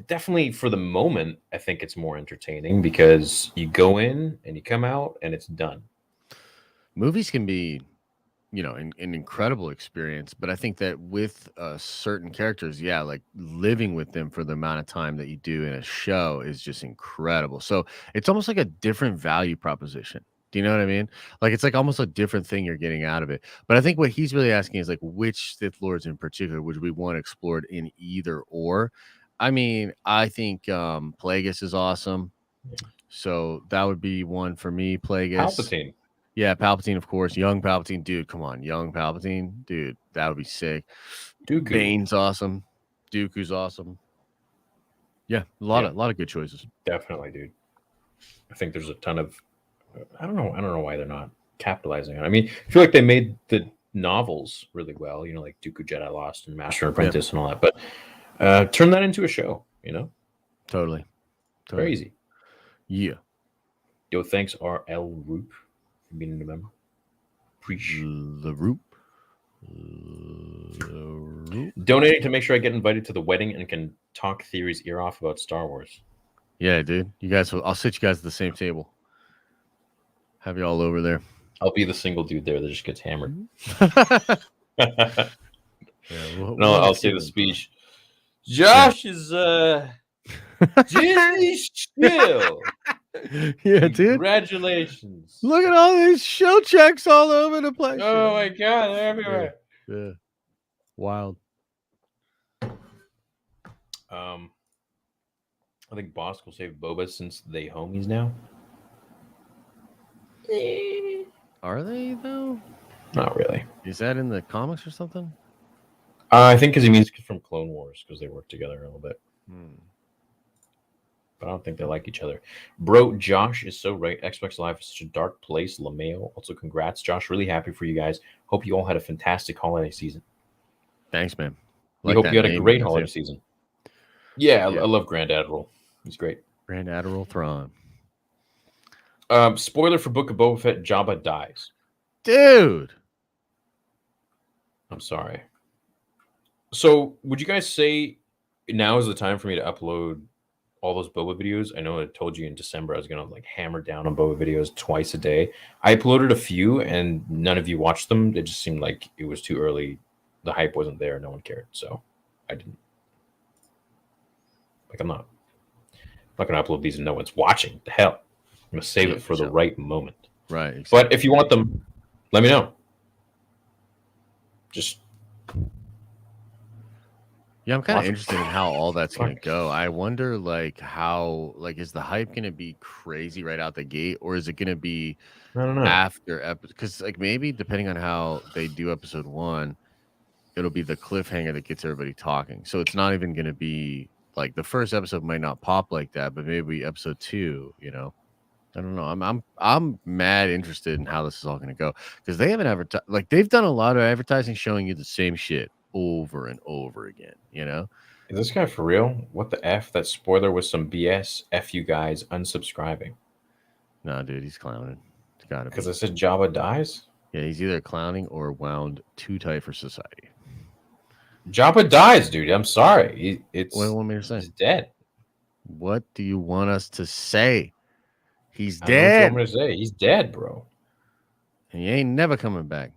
S1: definitely for the moment. I think it's more entertaining because you go in and you come out and it's done.
S2: Movies can be, you know, an incredible experience, but I think that with certain characters, yeah, like living with them for the amount of time that you do in a show is just incredible. So it's almost like a different value proposition. Do you know what I mean? Like it's like almost a different thing you're getting out of it. But I think what he's really asking is like which Sith Lords in particular would we want explored in either or? I mean, I think Plagueis is awesome. So that would be one for me. Plagueis.
S1: Palpatine.
S2: Yeah, Palpatine, of course. Young Palpatine, dude. Come on, young Palpatine, dude. That would be sick.
S1: Dooku.
S2: Bane's awesome. Dooku's awesome. Yeah, a lot of good choices.
S1: Definitely, dude. I think there's a ton of. I don't know why they're not capitalizing on it. I mean, I feel like they made the novels really well. You know, like Dooku, Jedi Lost, and Master and Apprentice, and all that. But turn that into a show. You know,
S2: totally.
S1: Very easy.
S2: Yeah.
S1: Yo, thanks, R.L. Roop. Being a member. Appreciate
S2: the Roop.
S1: Donating to make sure I get invited to the wedding and can talk Theory's ear off about Star Wars.
S2: Yeah, dude. You guys, I'll sit you guys at the same table. Have you all over there.
S1: I'll be the single dude there that just gets hammered.
S2: No,
S1: I'll say the speech. Josh is Disney still.
S2: Yeah, dude.
S1: Congratulations.
S2: Look at all these show checks all over the place.
S1: Oh my god, they're everywhere.
S2: Yeah. Wild.
S1: I think Bosk will save Boba since they homies now.
S2: Are they though?
S1: Not really.
S2: Is that in the comics or something?
S1: I think because he means from Clone Wars because they work together a little bit. But I don't think they like each other. Bro, Josh is so right. Xbox Live is such a dark place. LaMayo. Also, congrats, Josh. Really happy for you guys. Hope you all had a fantastic holiday season.
S2: Thanks, man.
S1: We hope you had a great holiday season. Yeah, I love Grand Admiral. He's great.
S2: Grand Admiral Thrawn.
S1: Spoiler for Book of Boba Fett, Jabba dies.
S2: Dude.
S1: I'm sorry. So, would you guys say now is the time for me to upload all those Boba videos? I know I told you in December I was going to like hammer down on Boba videos twice a day. I uploaded a few and none of you watched them. It just seemed like it was too early. The hype wasn't there. No one cared. So I didn't. Like, I'm not going to upload these and no one's watching. The hell. I'm going to save it for the right moment.
S2: Right. Exactly.
S1: But if you want them, let me know. Just.
S2: Yeah, I'm kind of interested in how all that's going to go. I wonder, like, how, like, is the hype going to be crazy right out the gate, or is it going to be after episode? Because, like, maybe depending on how they do episode 1, it'll be the cliffhanger that gets everybody talking. So it's not even going to be like the first episode might not pop like that, but maybe episode 2. You know, I don't know. I'm mad interested in how this is all going to go because they haven't advertised. Like, they've done a lot of advertising showing you the same shit over and over again, you know?
S1: Is this guy for real? What the F? That spoiler was some BS. F you guys, unsubscribing.
S2: No, dude, he's clowning. It's gotta be.
S1: Because I said Jabba dies?
S2: Yeah, he's either clowning or wound too tight for society.
S1: Jabba dies, dude. I'm sorry.
S2: What do you want me to say?
S1: He's dead.
S2: What do you want us to say? He's
S1: I
S2: dead.
S1: don't know what you want me to say. He's dead, bro.
S2: And he ain't never coming back.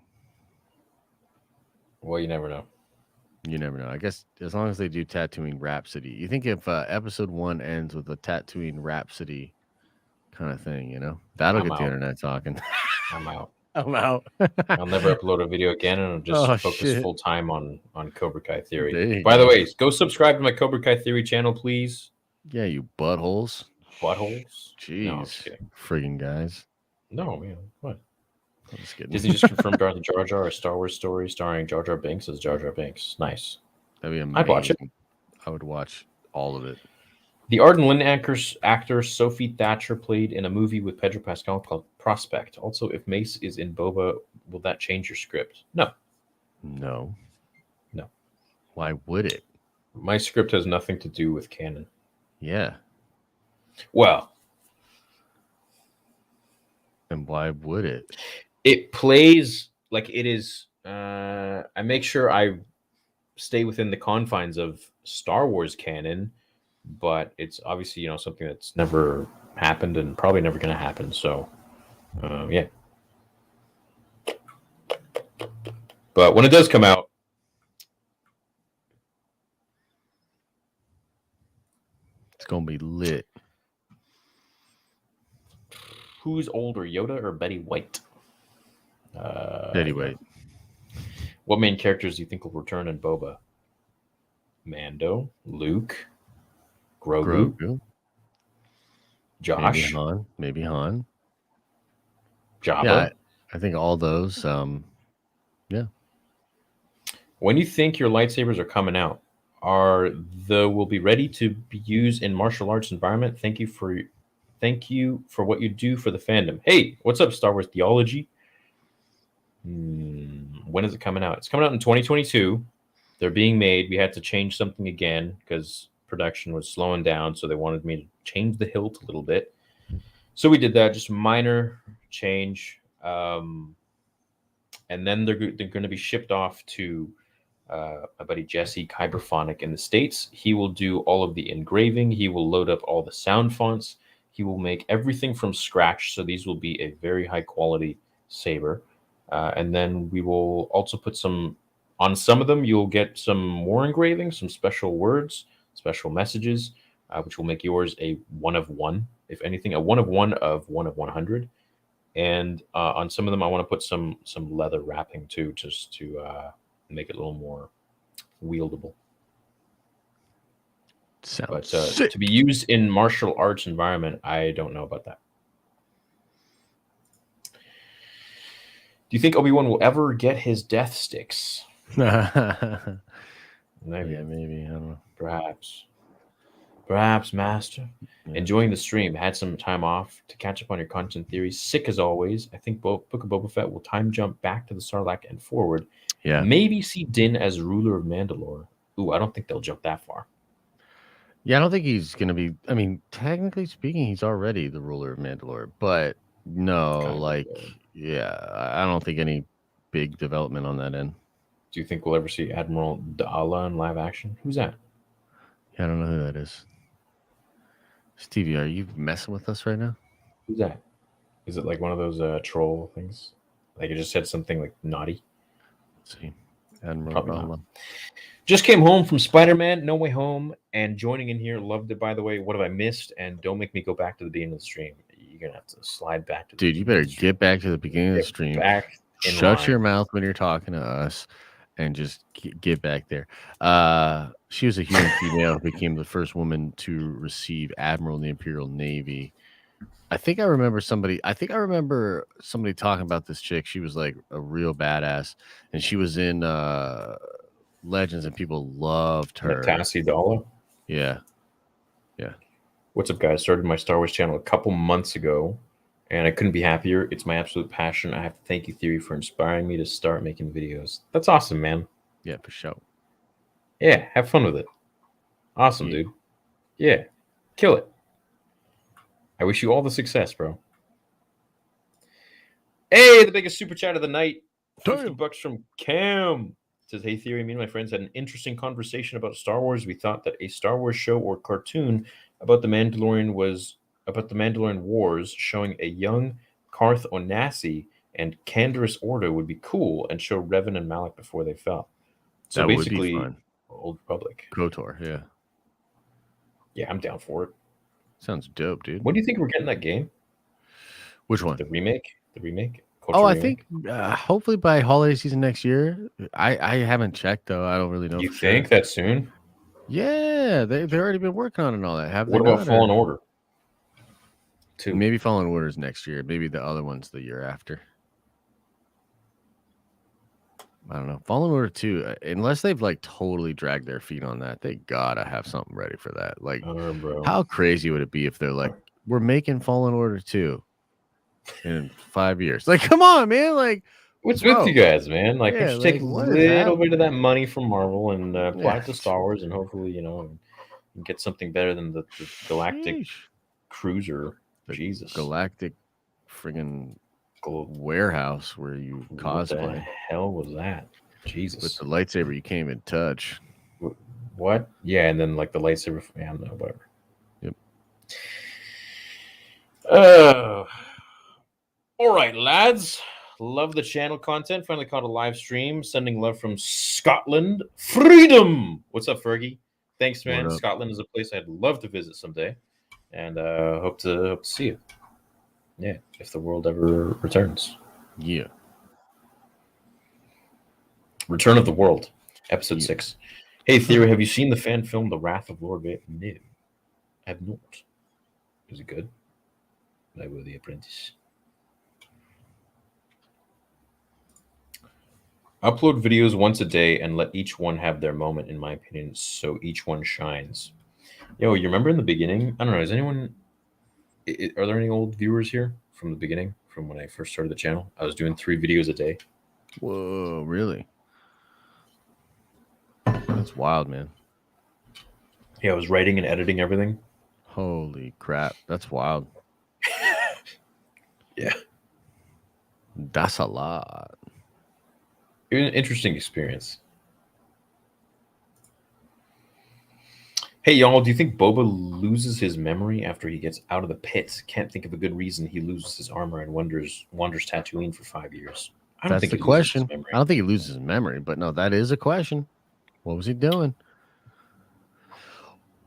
S1: Well, you never know.
S2: You never know. I guess as long as they do Tatooine Rhapsody. You think if episode 1 ends with a Tatooine Rhapsody kind of thing, you know, that'll get the internet talking.
S1: I'm out.
S2: I'm out.
S1: I'll never upload a video again, and I'll just focus full time on Cobra Kai Theory. By the way, go subscribe to my Cobra Kai Theory channel, please.
S2: Yeah, you buttholes.
S1: Buttholes?
S2: Jeez.
S1: No, I'm just kidding.
S2: Friggin' guys.
S1: No, man. What?
S2: I'm just kidding.
S1: Disney just confirmed Darth Jar Jar, a Star Wars story starring Jar Jar Binks as Jar Jar Binks. Nice.
S2: That'd be amazing.
S1: I'd watch it.
S2: I would watch all of it.
S1: The Arden Lynn actor Sophie Thatcher played in a movie with Pedro Pascal called Prospect. Also, if Mace is in Boba, will that change your script? No.
S2: No.
S1: No.
S2: Why would it?
S1: My script has nothing to do with canon.
S2: Yeah.
S1: Well,
S2: and why would it?
S1: It plays like it is. I make sure I stay within the confines of Star Wars canon, but it's obviously something that's never happened and probably never going to happen. So, yeah. But when it does come out,
S2: it's gonna be lit.
S1: Who's older, Yoda or Betty White?
S2: Betty White.
S1: What main characters do you think will return in Boba? Mando, Luke, Grogu. Josh,
S2: maybe Han.
S1: Jabba.
S2: Yeah, I think all those. Yeah.
S1: When you think your lightsabers are coming out, will be ready to be used in martial arts environment? Thank you for what you do for the fandom. Hey, what's up, Star Wars Theology? When is it coming out? It's coming out in 2022. They're being made. We had to change something again because production was slowing down, so they wanted me to change the hilt a little bit. So we did that, just a minor change. And then they're going to be shipped off to my buddy Jesse Kyberphonic in the States. He will do all of the engraving. He will load up all the sound fonts. He will make everything from scratch. So these will be a very high quality saber. And then we will also put on some of them, you'll get some more engraving, some special words, special messages, which will make yours a 1 of 1. If anything, a 1 of 1 of 1 of 100. And on some of them, I want to put some leather wrapping too, just to make it a little more wieldable.
S2: Sounds
S1: but
S2: sick.
S1: To be used in martial arts environment, I don't know about that. Do you think Obi-Wan will ever get his death sticks?
S2: Maybe.
S1: Maybe.
S2: Yeah, maybe. I don't know.
S1: Perhaps, Master.
S2: Yeah.
S1: Enjoying the stream. Had some time off to catch up on your content theories. Sick as always. I think Book of Boba Fett will time jump back to the Sarlacc and forward.
S2: Yeah.
S1: Maybe see Din as ruler of Mandalore. Ooh, I don't think they'll jump that far.
S2: Yeah, I don't think he's going to be. I mean, technically speaking, he's already the ruler of Mandalore. But no, I don't think any big development on that end.
S1: Do you think we'll ever see Admiral Daala in live action? Who's that?
S2: Yeah, I don't know who that is. Stevie, are you messing with us right now?
S1: Who's that? Is it like one of those troll things? Like it just said something like naughty?
S2: Let's see. Admiral Daala.
S1: Just came home from Spider-Man No Way Home and joining in here. Loved it, by the way. What have I missed? And don't make me go back to the beginning of the stream. You're going to have to slide back to the
S2: Dude, you better get back to the beginning of the stream. Shut your mouth when you're talking to us and just get back there. She was a human female who became the first woman to receive Admiral in the Imperial Navy. I think I remember somebody talking about this chick. She was like a real badass, and she was in Legends, and people loved her.
S1: Tassie Daala?
S2: Yeah.
S1: What's up, guys? Started my Star Wars channel a couple months ago, and I couldn't be happier. It's my absolute passion. I have to thank you, Theory, for inspiring me to start making videos. That's awesome, man.
S2: Yeah, for sure.
S1: Yeah, have fun with it. Awesome, dude. Yeah, kill it. I wish you all the success, bro. Hey, the biggest super chat of the night. $50 from Cam. It says, hey, Theory, me and my friends had an interesting conversation about Star Wars. We thought that a Star Wars show or cartoon about the Mandalorian Wars showing a young Karth Onasi and Canderous Ordo would be cool and show Revan and Malak before they fell. So
S2: that
S1: basically,
S2: would be fun.
S1: Old Republic.
S2: KOTOR, yeah.
S1: Yeah, I'm down for it.
S2: Sounds dope, dude.
S1: When do you think we're getting that game?
S2: Which one?
S1: The remake?
S2: I think hopefully by holiday season next year. I haven't checked, though. I don't really know.
S1: You think that soon?
S2: Yeah, they've already been working on it and all that.
S1: What about Fallen Order?
S2: Maybe Fallen Order's next year. Maybe the other one's the year after. I don't know. Fallen Order 2, unless they've like totally dragged their feet on that, they gotta have something ready for that. Like,
S1: bro.
S2: how crazy would it be if they're like, we're making Fallen Order 2 in 5 years? Like, come on, man. Like,
S1: what's with you guys, man? Like,
S2: yeah,
S1: just take a
S2: what is
S1: little
S2: happening?
S1: bit of that money from Marvel and apply
S2: Yeah.
S1: it to Star Wars, and hopefully, get something better than the Galactic
S2: Sheesh.
S1: Cruiser.
S2: The
S1: Jesus.
S2: Galactic friggin' warehouse where you
S1: What the
S2: cosplay
S1: hell was that?
S2: with
S1: Jesus.
S2: the lightsaber you can't even touch.
S1: What? Yeah, and then like the lightsaber. Yeah, no, whatever.
S2: Yep.
S1: All right, lads. Love the channel content. Finally caught a live stream. Sending love from Scotland. Freedom. What's up, Fergie? Thanks, man.
S2: What up?
S1: Scotland is a place I'd love to visit someday, and hope to see you. Yeah, if the world ever returns.
S2: Yeah.
S1: Return of the World, episode
S2: Yeah.
S1: 6. Hey, Theory, have you seen the fan film The Wrath of Lord Vader? No, I have not. Is it good? I will The Apprentice. Upload videos once a day and let each one have their moment, in my opinion, so each one shines. Yo, you remember in the beginning? I don't know. Is anyone... Are there any old viewers here from the beginning, from when I first started the channel? I was doing 3 videos a day.
S2: Whoa, really? That's wild, man.
S1: Yeah, I was writing and editing everything.
S2: Holy crap. That's wild.
S1: Yeah.
S2: That's a lot.
S1: It was an interesting experience. Hey, y'all, do you think Boba loses his memory after he gets out of the pit? Can't think of a good reason he loses his armor and wanders Tatooine for 5 years. I don't
S2: That's
S1: think
S2: the
S1: he loses his
S2: question.
S1: memory.
S2: I don't think he loses his memory, but no, that is a question. What was he doing?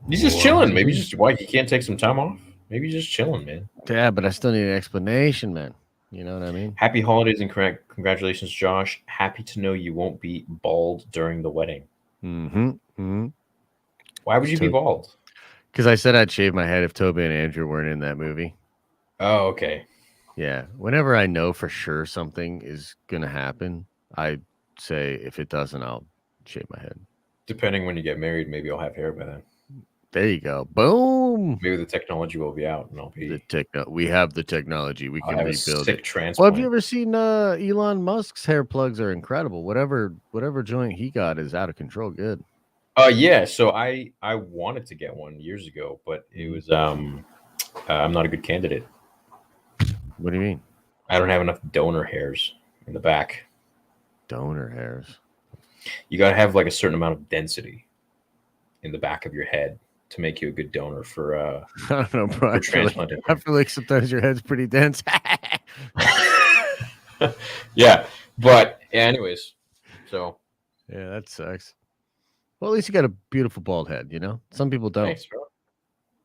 S1: He's just chilling. Maybe just why he can't take some time off. Maybe he's just chilling, man.
S2: Yeah, but I still need an explanation, man. You know what I mean?
S1: Happy holidays and congratulations, Josh. Happy to know you won't be bald during the wedding.
S2: Mm-hmm. Mm-hmm.
S1: Why would you be bald?
S2: Because I said I'd shave my head if Toby and Andrew weren't in that movie.
S1: Oh, okay.
S2: Yeah. Whenever I know for sure something is going to happen, I say if it doesn't, I'll shave my head.
S1: Depending when you get married, maybe I'll have hair by then.
S2: There you go. Boom.
S1: Maybe the technology will be out, and I'll be.
S2: We have the technology. We can rebuild it.
S1: Transplant.
S2: Well, have you ever seen Elon Musk's hair plugs? Are incredible. Whatever joint he got is out of control. Good.
S1: Yeah. So I wanted to get one years ago, but it was I'm not a good candidate.
S2: What do you mean?
S1: I don't have enough donor hairs in the back.
S2: Donor hairs.
S1: You got to have like a certain amount of density in the back of your head to make you a good donor for
S2: I don't know, bro.
S1: for transplanting.
S2: I feel like sometimes your head's pretty dense.
S1: Yeah, but anyways, so
S2: yeah, that sucks. Well, at least you got a beautiful bald head, you know? Some people don't.
S1: thanks, bro.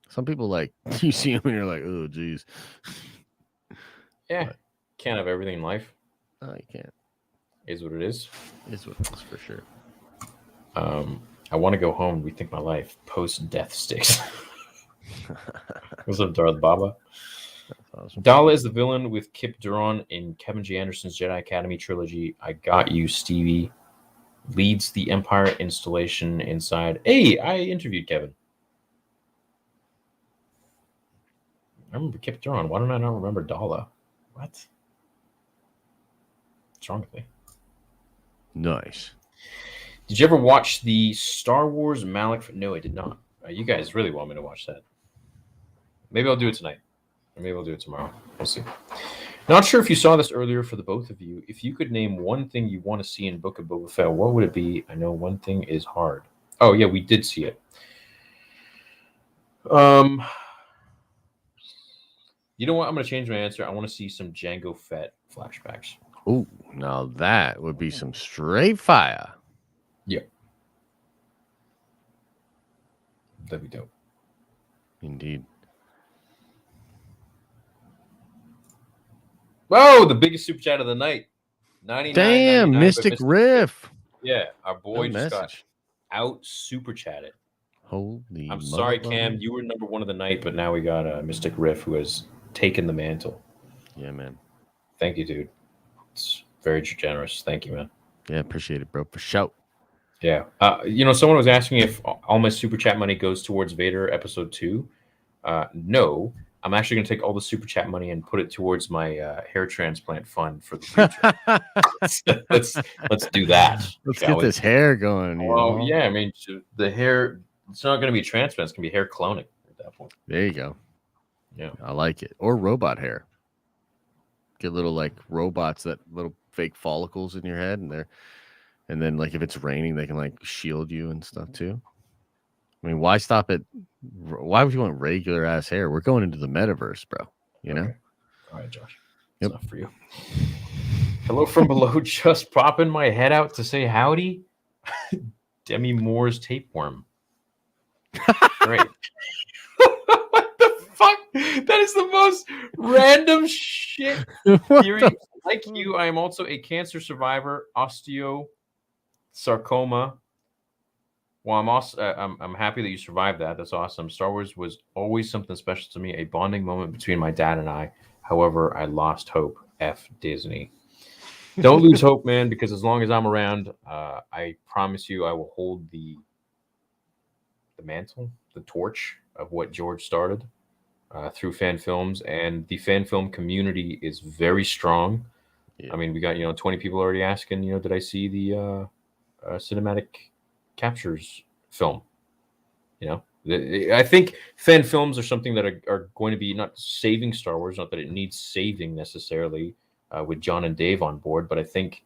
S2: Some people like you see them and you're like, oh geez.
S1: Yeah,
S2: But-
S1: can't have everything in life.
S2: No, you can't.
S1: Is what it is.
S2: It's what it is for sure.
S1: I want to go home and rethink my life post death sticks. What's up, Darth Baba?
S2: Awesome.
S1: Dala is the villain with Kip Duron in Kevin J. Anderson's Jedi Academy trilogy. I Got You, Stevie. Leads the Empire installation inside. Hey, I interviewed Kevin. I remember Kip Duron. Why don't I not remember Dala? What? What's wrong with me?
S2: Nice.
S1: Did you ever watch the Star Wars Malik? No, I did not. You guys really want me to watch that. Maybe I'll do it tonight. Or maybe I'll do it tomorrow. We'll see. Not sure if you saw this earlier for the both of you. If you could name one thing you want to see in Book of Boba Fett, what would it be? I know one thing is hard. Oh, yeah, we did see it. You know what? I'm going to change my answer. I want to see some Jango Fett flashbacks.
S2: Oh, now that would be some straight fire.
S1: Yeah. That'd be dope.
S2: Indeed.
S1: Whoa, the biggest super chat of the night. 99.99
S2: Damn,
S1: by
S2: Mystic Riff.
S1: Yeah, our boy
S2: Good
S1: just got
S2: message.
S1: out super chatted.
S2: Holy
S1: I'm sorry,
S2: motherfucker.
S1: Cam. You were number one of the night, but now we got Mystic Riff who has taken the mantle.
S2: Yeah, man.
S1: Thank you, dude. It's very generous. Thank you, man.
S2: Yeah, appreciate it, bro. For sure.
S1: Yeah. Someone was asking if all my super chat money goes towards Vader episode 2. No, I'm actually going to take all the super chat money and put it towards my hair transplant fund for the future. let's do that.
S2: Let's get this hair going.
S1: Oh yeah, I mean the hair. It's not going to be transplant. It's going to be hair cloning at that point.
S2: There you go.
S1: Yeah,
S2: I like it. Or robot hair. Get little like robots that little fake follicles in your head, and then like if it's raining, they can like shield you and stuff too. I mean, why stop at? Why would you want regular ass hair? We're going into the metaverse, bro. You know.
S1: All right, Josh.
S2: Yep.
S1: It's not for you. Hello from below. Just popping my head out to say howdy. Demi Moore's tapeworm. Great. What the fuck? That is the most random shit theory. Like you, I am also a cancer survivor, osteosarcoma. Well, I'm happy that you survived that. That's awesome. Star Wars was always something special to me, a bonding moment between my dad and I. However, I lost hope. F Disney. Don't lose hope, man, because as long as I'm around, I promise you I will hold the mantle, the torch of what George started through fan films. And the fan film community is very strong. Yeah. I mean, we got 20 people already asking, did I see the cinematic captures film? I think fan films are something that are going to be not saving Star Wars, not that it needs saving necessarily with John and Dave on board, but I think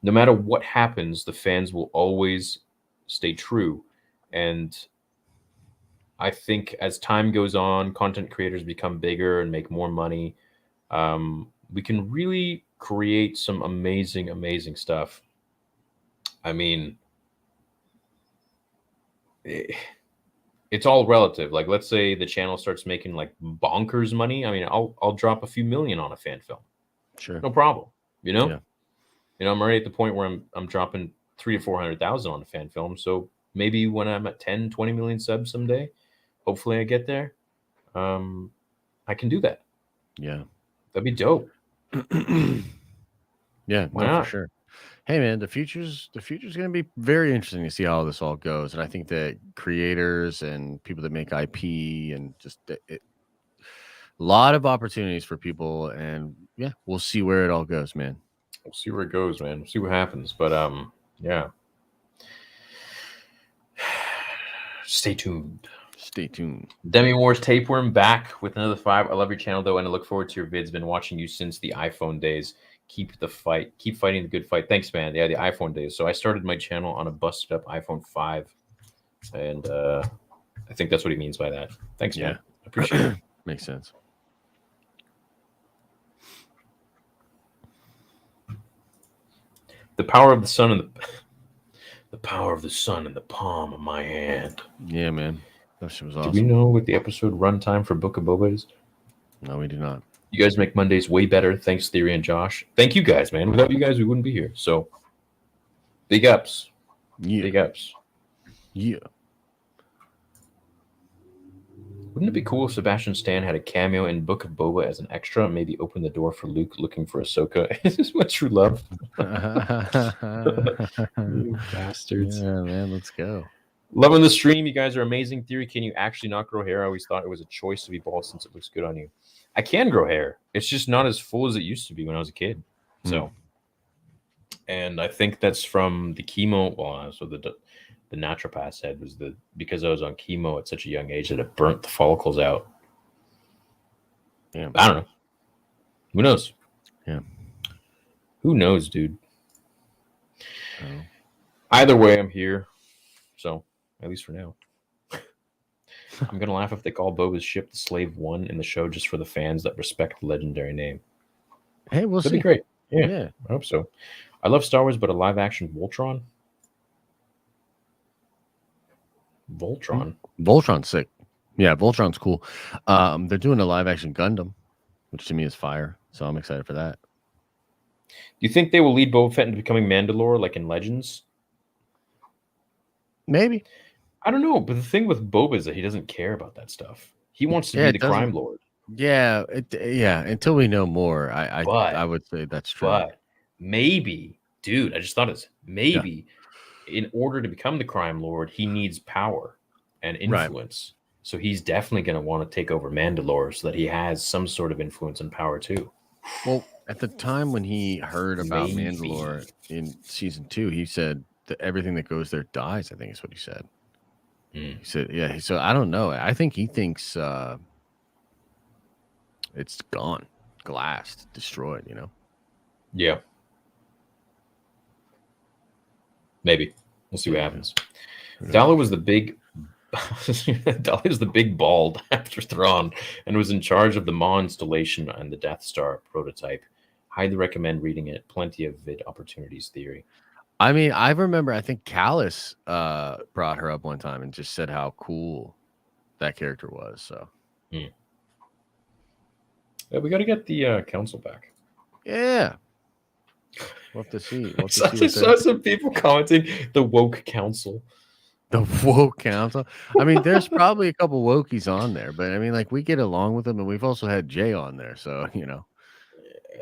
S1: no matter what happens, the fans will always stay true. And I think as time goes on, content creators become bigger and make more money. We can really create some amazing stuff. I mean, it's all relative. Like, let's say the channel starts making like bonkers money. I mean, I'll drop a few million on a fan film.
S2: Sure,
S1: no problem.
S2: Yeah.
S1: I'm already at the point where I'm dropping 300,000 to 400,000 on a fan film. So maybe when I'm at 10, 20 million subs someday, hopefully I get there. I can do that.
S2: Yeah,
S1: that'd be dope.
S2: Yeah, for sure. Hey man, the future's going to be very interesting to see how this all goes, and I think that creators and people that make IP and just a lot of opportunities for people, and yeah, we'll see where it all goes, man.
S1: We'll see where it goes, man. We'll see what happens, but yeah. Stay tuned. Demi Moore's tapeworm back with another 5. I love your channel though, and I look forward to your vids. Been watching you since the iPhone days. Keep fighting the good fight. Thanks, man. Yeah, the iPhone days. So I started my channel on a busted up iPhone 5, and I think that's what he means by that. Thanks, man. I appreciate it.
S2: Makes sense.
S1: The power of the sun and the power of the sun in the palm of my hand.
S2: Yeah, man. That shit was awesome.
S1: Do we know what the episode runtime for Book of Boba is?
S2: No, we do not.
S1: You guys make Mondays way better. Thanks, Theory and Josh. Thank you guys, man. Without you guys, we wouldn't be here. So, big ups.
S2: Yeah.
S1: Big ups.
S2: Yeah.
S1: Wouldn't it be cool if Sebastian Stan had a cameo in Book of Boba as an extra and maybe open the door for Luke looking for Ahsoka? Is this what true love? You bastards.
S2: Yeah, man, let's go.
S1: Loving the stream. You guys are amazing. Theory, can you actually not grow hair? I always thought it was a choice to be bald since it looks good on you. I can grow hair. It's just not as full as it used to be when I was a kid. So, and I think that's from the chemo. Well, so the naturopath said was because I was on chemo at such a young age that it burnt the follicles out.
S2: Yeah,
S1: I don't know. Who knows?
S2: Yeah,
S1: who knows, dude?
S2: Oh.
S1: Either way, I'm here. So at least for now. I'm gonna laugh if they call Boba's ship the Slave One in the show just for the fans that respect the legendary name.
S2: Hey, we'll
S1: That'd
S2: see.
S1: be great. Yeah, I hope so. I love Star Wars, but a live action Voltron.
S2: Voltron's sick. Yeah, Voltron's cool. They're doing a live action Gundam, which to me is fire. So I'm excited for that.
S1: Do you think they will lead Boba Fett into becoming Mandalore like in Legends?
S2: Maybe.
S1: I don't know, but the thing with Boba is that he doesn't care about that stuff. He wants to be the crime lord.
S2: Yeah, until we know more, I would say that's true.
S1: But maybe dude, I just thought it's maybe in order to become the crime lord, he needs power and influence. Right. So he's definitely going to want to take over Mandalore so that he has some sort of influence and power too.
S2: Well, at the time when he heard about Mandalore in season 2, he said that everything that goes there dies. I think is what he said. He said, yeah. So I don't know. I think he thinks it's gone, glassed, destroyed, you know?
S1: Yeah. Maybe. We'll see what happens. Dala was the big Dala was the big bald after Thrawn and was in charge of the Maw installation and the Death Star prototype. Highly recommend reading it. Plenty of vid opportunities theory.
S2: I mean, I remember, I think Callus brought her up one time and just said how cool that character was. So,
S1: yeah, we got to get the council back.
S2: Yeah, we'll have to see.
S1: I saw some people commenting the woke council.
S2: The woke council. I mean, there's probably a couple wokies on there, but I mean, like, we get along with them, and we've also had Jay on there, so you know.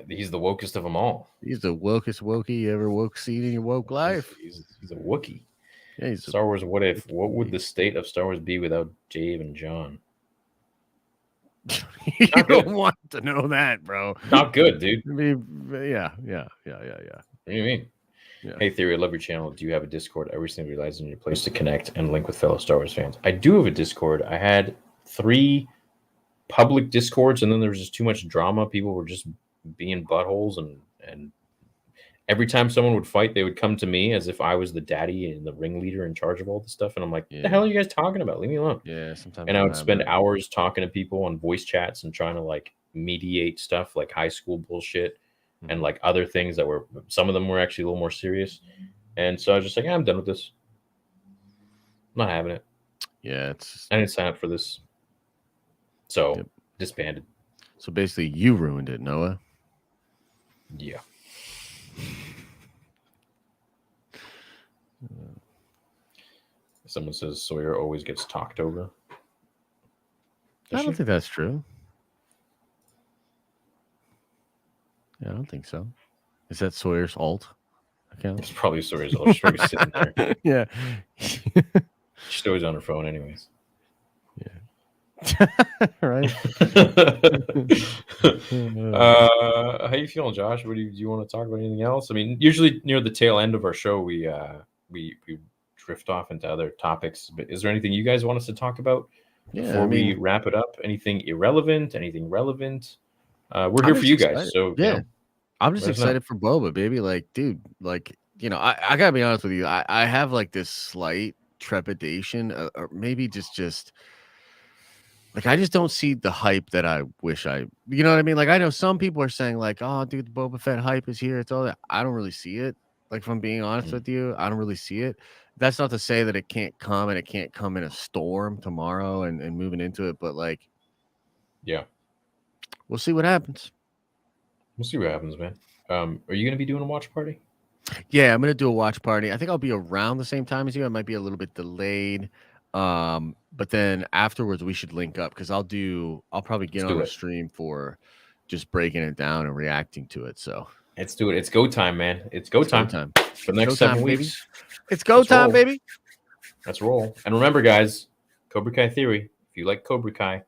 S1: He's the wokest of them all.
S2: He's the wokest wokey you ever woke seen in your woke life.
S1: He's a Wookiee.
S2: Yeah,
S1: Star Wars. What if? What would the state of Star Wars be without Dave and John?
S2: You don't want to know that, bro.
S1: Not good, dude.
S2: I mean, yeah.
S1: What do you mean? Yeah. Hey, Theory, I love your channel. Do you have a Discord? I recently realized in your place to connect and link with fellow Star Wars fans. I do have a Discord. I had 3 public Discords, and then there was just too much drama. People were just being buttholes, and every time someone would fight, they would come to me as if I was the daddy and the ringleader in charge of all this stuff. And I'm like, what the hell are you guys talking about? Leave me alone.
S2: Yeah, sometimes.
S1: And I would spend hours talking to people on voice chats and trying to like mediate stuff like high school bullshit and like other things that were, some of them were actually a little more serious. And so I was just like, I'm done with this. I'm not having it.
S2: Yeah,
S1: I didn't sign up for this. So disbanded.
S2: So basically you ruined it, Noah.
S1: Yeah. Someone says Sawyer always gets talked over.
S2: I don't think that's true. Yeah, I don't think so. Is that Sawyer's alt account?
S1: It's probably Sawyer's alt. She's probably sitting there.
S2: Yeah.
S1: She's always on her phone anyways.
S2: Yeah. Right.
S1: How you feeling, Josh? Do you want to talk about anything else? I mean, usually near the tail end of our show, we drift off into other topics. But is there anything you guys want us to talk about before we wrap it up? Anything irrelevant? Anything relevant? We're here for you guys. So
S2: yeah,
S1: you know,
S2: I'm just excited for Boba, baby. Like, dude, like, you know, I gotta be honest with you. I have like this slight trepidation, or maybe just like, I just don't see the hype that I wish you know what I mean? Like, I know some people are saying like, oh, dude, the Boba Fett hype is here. It's all that. I don't really see it. Like, if I'm being honest with you, I don't really see it. That's not to say that it can't come, and it can't come in a storm tomorrow and moving into it. But like,
S1: yeah,
S2: we'll see what happens.
S1: We'll see what happens, man. Are you going to be doing a watch party?
S2: Yeah, I'm going to do a watch party. I think I'll be around the same time as you. I might be a little bit delayed. But then afterwards we should link up, because I'll probably get on a stream for just breaking it down and reacting to it. So
S1: let's do it. It's go time, man. It's go time for the next 7 weeks.
S2: It's go time, baby.
S1: Let's roll. And remember, guys, Cobra Kai Theory. If you like Cobra Kai,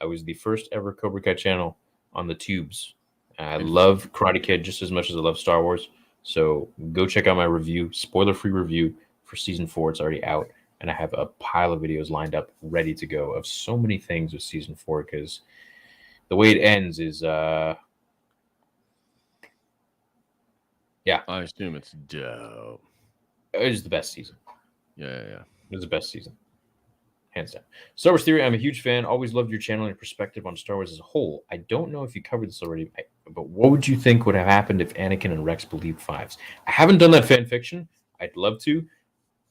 S1: I was the first ever Cobra Kai channel on the tubes. I love Karate Kid just as much as I love Star Wars. So go check out my review, spoiler-free review for season 4. It's already out. And I have a pile of videos lined up, ready to go, of so many things with season 4, because the way it ends is, yeah.
S2: I assume it's dope.
S1: It is the best season.
S2: Yeah.
S1: It was the best season. Hands down. Star Wars Theory, I'm a huge fan. Always loved your channel and your perspective on Star Wars as a whole. I don't know if you covered this already, but what would you think would have happened if Anakin and Rex believed 5s? I haven't done that fan fiction. I'd love to.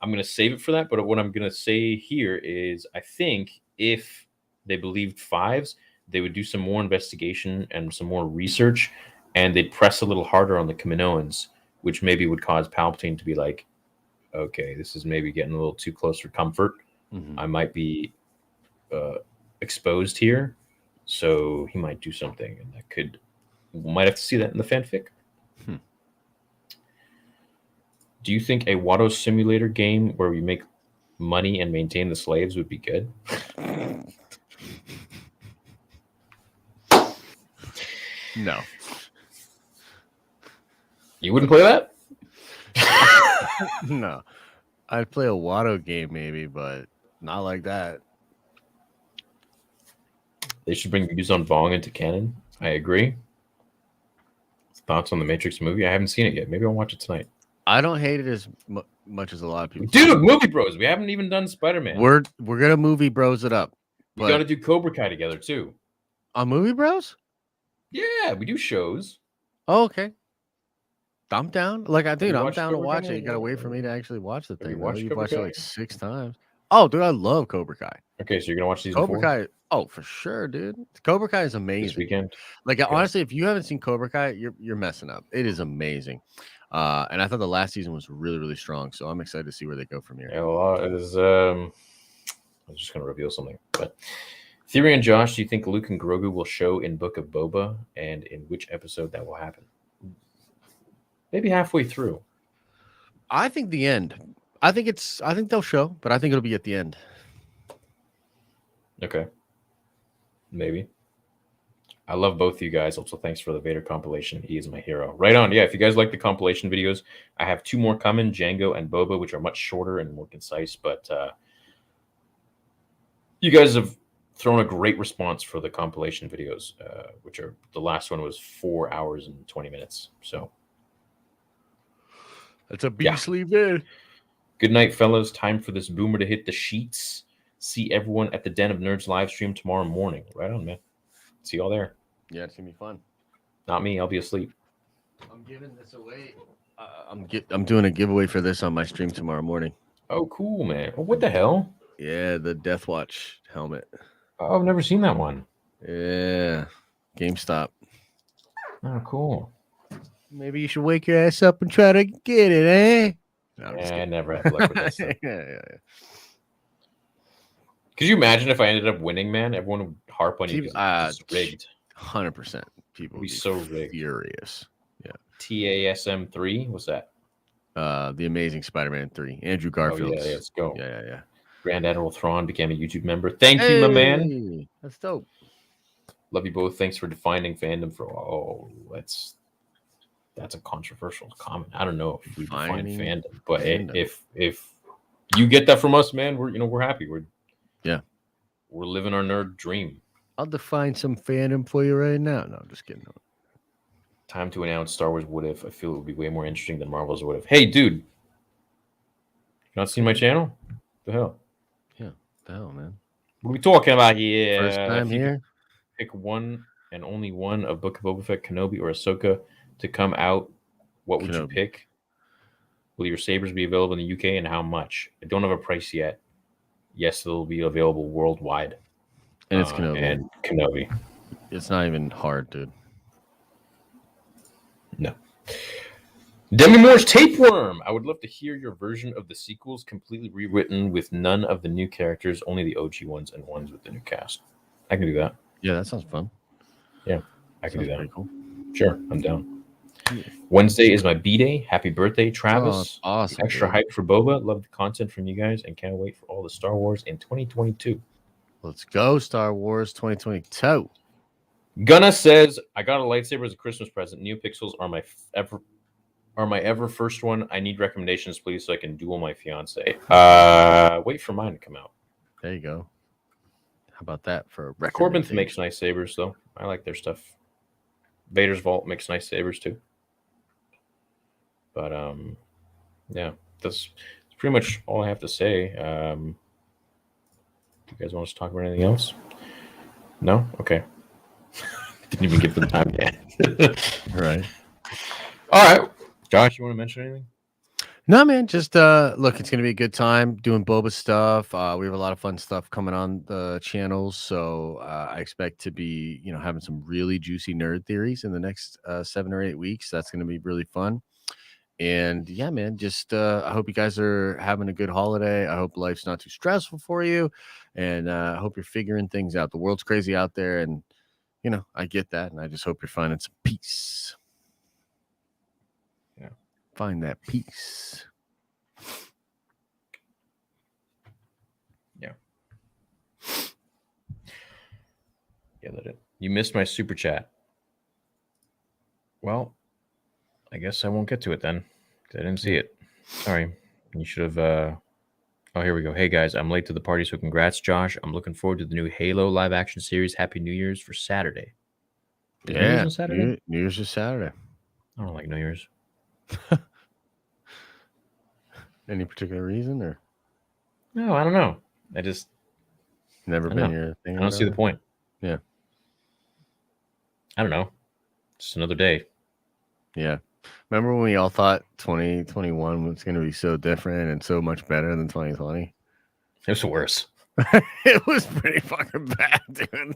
S1: I'm going to save it for that. But what I'm going to say here is, I think if they believed 5s, they would do some more investigation and some more research, and they'd press a little harder on the Kaminoans, which maybe would cause Palpatine to be like, okay, this is maybe getting a little too close for comfort. I might be exposed here, so he might do something, and we might have to see that in the fanfic. Do you think a Watto simulator game where we make money and maintain the slaves would be good?
S2: No.
S1: You wouldn't play that?
S2: No. I'd play a Watto game maybe, but not like that.
S1: They should bring Yuzon Vong into canon. I agree. Thoughts on the Matrix movie? I haven't seen it yet. Maybe I'll watch it tonight.
S2: I don't hate it as much as a lot of people.
S1: Dude, movie bros. We haven't even done Spider-Man.
S2: We're gonna movie bros it up.
S1: We got to do Cobra Kai together too.
S2: On movie bros?
S1: Yeah, we do shows.
S2: Oh, okay. I'm down. Like I'm down to
S1: Cobra
S2: watch
S1: Kai?
S2: it. You gotta wait for me to actually watch the thing.
S1: watched
S2: You've
S1: Cobra
S2: watched it
S1: Kai?
S2: like 6 times. Oh, dude, I love Cobra Kai.
S1: Okay, so you're gonna watch season
S2: Cobra
S1: 4
S2: Kai. Oh, for sure, dude. Cobra Kai is
S1: this
S2: amazing.
S1: weekend.
S2: Like honestly, if you haven't seen Cobra Kai, you're messing up. It is amazing. And I thought the last season was really, really strong. So I'm excited to see where they go from here.
S1: Yeah, well, it is. I was just gonna reveal something, but Theory and Josh, do you think Luke and Grogu will show in Book of Boba, and in which episode that will happen? Maybe halfway through.
S2: I think the end. I think they'll show, but I think it'll be at the end.
S1: Okay. Maybe. I love both of you guys. Also, thanks for the Vader compilation. He is my hero. Right on. Yeah, if you guys like the compilation videos, I have 2 more coming, Django and Boba, which are much shorter and more concise. But you guys have thrown a great response for the compilation videos, which are the last one was 4 hours and 20 minutes. So
S2: That's a beastly vid.
S1: good night, fellas. Time for this boomer to hit the sheets. See everyone at the Den of Nerds live stream tomorrow morning. Right on, man. See y'all there.
S2: Yeah, it's gonna be fun.
S1: Not me. I'll be asleep.
S2: I'm giving this away. I'm doing a giveaway for this on my stream tomorrow morning.
S1: Oh, cool, man. Oh, what the hell?
S2: Yeah, the Death Watch helmet.
S1: Oh, I've never seen that one.
S2: Yeah, GameStop.
S1: Oh, cool.
S2: Maybe you should wake your ass up and try to get it, eh? No, I'm just
S1: I
S2: kidding.
S1: never had luck with that stuff.
S2: yeah.
S1: Could you imagine if I ended up winning, man? Everyone would harp on you because it's rigged.
S2: 100%. People would
S1: Be
S2: be
S1: so rigged.
S2: furious.
S1: TASM 3? What's that?
S2: The Amazing Spider-Man 3. Andrew
S1: Oh,
S2: Garfield.
S1: yeah, let's go.
S2: Yeah.
S1: Grand Admiral Thrawn became a YouTube member. Thank you, my man.
S2: That's dope.
S1: Love you both. Thanks for defining fandom for that's a controversial comment. I don't know if we define
S2: Defining
S1: fandom, but
S2: fandom.
S1: if you get that from us, man, we're happy. We're living our nerd dream.
S2: I'll define some fandom for you right now. No, I'm just kidding.
S1: Time to announce Star Wars What If. I feel it would be way more interesting than Marvel's What If. Hey, dude, you not seen my channel? The hell?
S2: The hell, man.
S1: What are we talking about here?
S2: First time
S1: If you
S2: here.
S1: could pick one and only one of Book of Boba Fett, Kenobi, or Ahsoka to come out, what would you
S2: Kenobi.
S1: pick? Will your sabers be available in the UK, and how much? I don't have a price yet. Yes, it'll be available worldwide.
S2: And it's Kenobi.
S1: And Kenobi.
S2: It's not even hard, dude.
S1: No. Demi Moore's Tapeworm. I would love to hear your version of the sequels completely rewritten with none of the new characters, only the OG ones and ones with the new cast. I can do that.
S2: Yeah, that sounds fun.
S1: I can do that.
S2: Pretty cool.
S1: Sure, I'm down. Wednesday is my B-Day. Happy birthday,
S2: Oh,
S1: Travis.
S2: that's awesome.
S1: Extra
S2: dude.
S1: hype for Boba. Love the content from you guys and can't wait for all the Star Wars in 2022.
S2: Let's go, Star Wars 2022.
S1: Gunna says, I got a lightsaber as a Christmas present. NeoPixels are my ever first one. I need recommendations, please, so I can duel my fiance. Wait for mine to come out.
S2: There you go. How about that for a
S1: Corbin makes nice sabers, though. I like their stuff. Vader's Vault makes nice sabers, too. But, yeah, that's pretty much all I have to say. You guys want us to talk about anything else? No? Okay. Didn't even give them time yet.
S2: Right.
S1: All right. Josh, you want to mention anything?
S2: No, man. Just look, it's gonna be a good time doing Boba stuff. We have a lot of fun stuff coming on the channels, so I expect to be, having some really juicy nerd theories in the next 7 or 8 weeks. That's gonna be really fun. And yeah, man, just I hope you guys are having a good holiday. I hope life's not too stressful for you, and I hope you're figuring things out. The world's crazy out there, and I get that, and I just hope you're finding some peace. Find that peace.
S1: Yeah. Yeah, that it. You missed my super chat. Well, I guess I won't get to it then. I didn't see it. Sorry. You should have. Oh, here we go. Hey guys, I'm late to the party, so congrats, Josh. I'm looking forward to the new Halo live action series. Happy New Year's for Saturday. Is New Year's on Saturday?
S2: New Year's is Saturday.
S1: I don't like New Year's.
S2: Any particular reason, or
S1: No, I don't know. I just
S2: never been your thing?
S1: I don't see the point.
S2: Yeah.
S1: I don't know. Just another day.
S2: Yeah. Remember when we all thought 2021 was going to be so different and so much better than 2020?
S1: It was worse.
S2: It was pretty fucking bad, dude.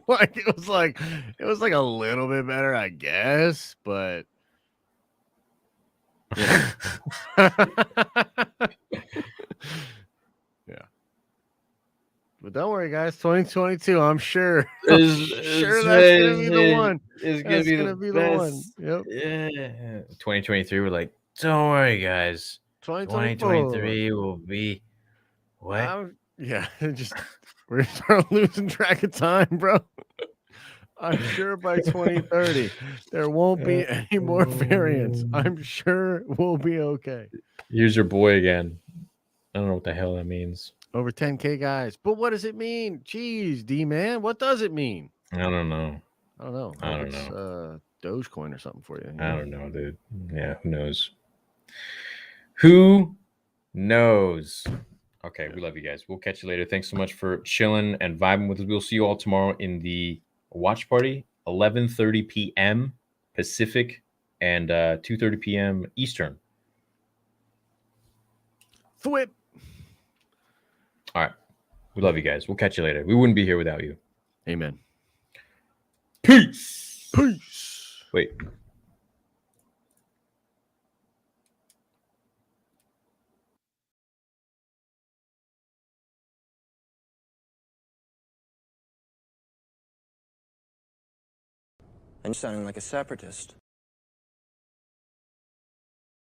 S2: Like it was like a little bit better, I guess, but yeah. Yeah. But don't worry, guys. 2022, I'm sure. Sure, that's gonna be the one.
S1: It's gonna be the
S2: one. Yep.
S1: Yeah. 2023, we're like, don't worry, guys. 2023 will be what?
S2: Yeah, we're gonna start losing track of time, bro. I'm sure by 2030 there won't be any more variants. I'm sure we'll be okay.
S1: Here's your boy again. I don't know what the hell that means.
S2: Over 10K guys. But what does it mean? Jeez, D-man, what does it mean?
S1: I don't know.
S2: I don't know.
S1: I don't know.
S2: Dogecoin or something for you.
S1: I don't know, dude. Yeah, who knows? Who knows? Okay, we love you guys. We'll catch you later. Thanks so much for chilling and vibing with us. We'll see you all tomorrow in the watch party, 11:30 p.m. Pacific and 2:30 p.m. Eastern.
S2: Thwip.
S1: All right. We love you guys. We'll catch you later. We wouldn't be here without you.
S2: Amen.
S1: Peace.
S2: Peace.
S1: Wait.
S7: And you're sounding like a separatist.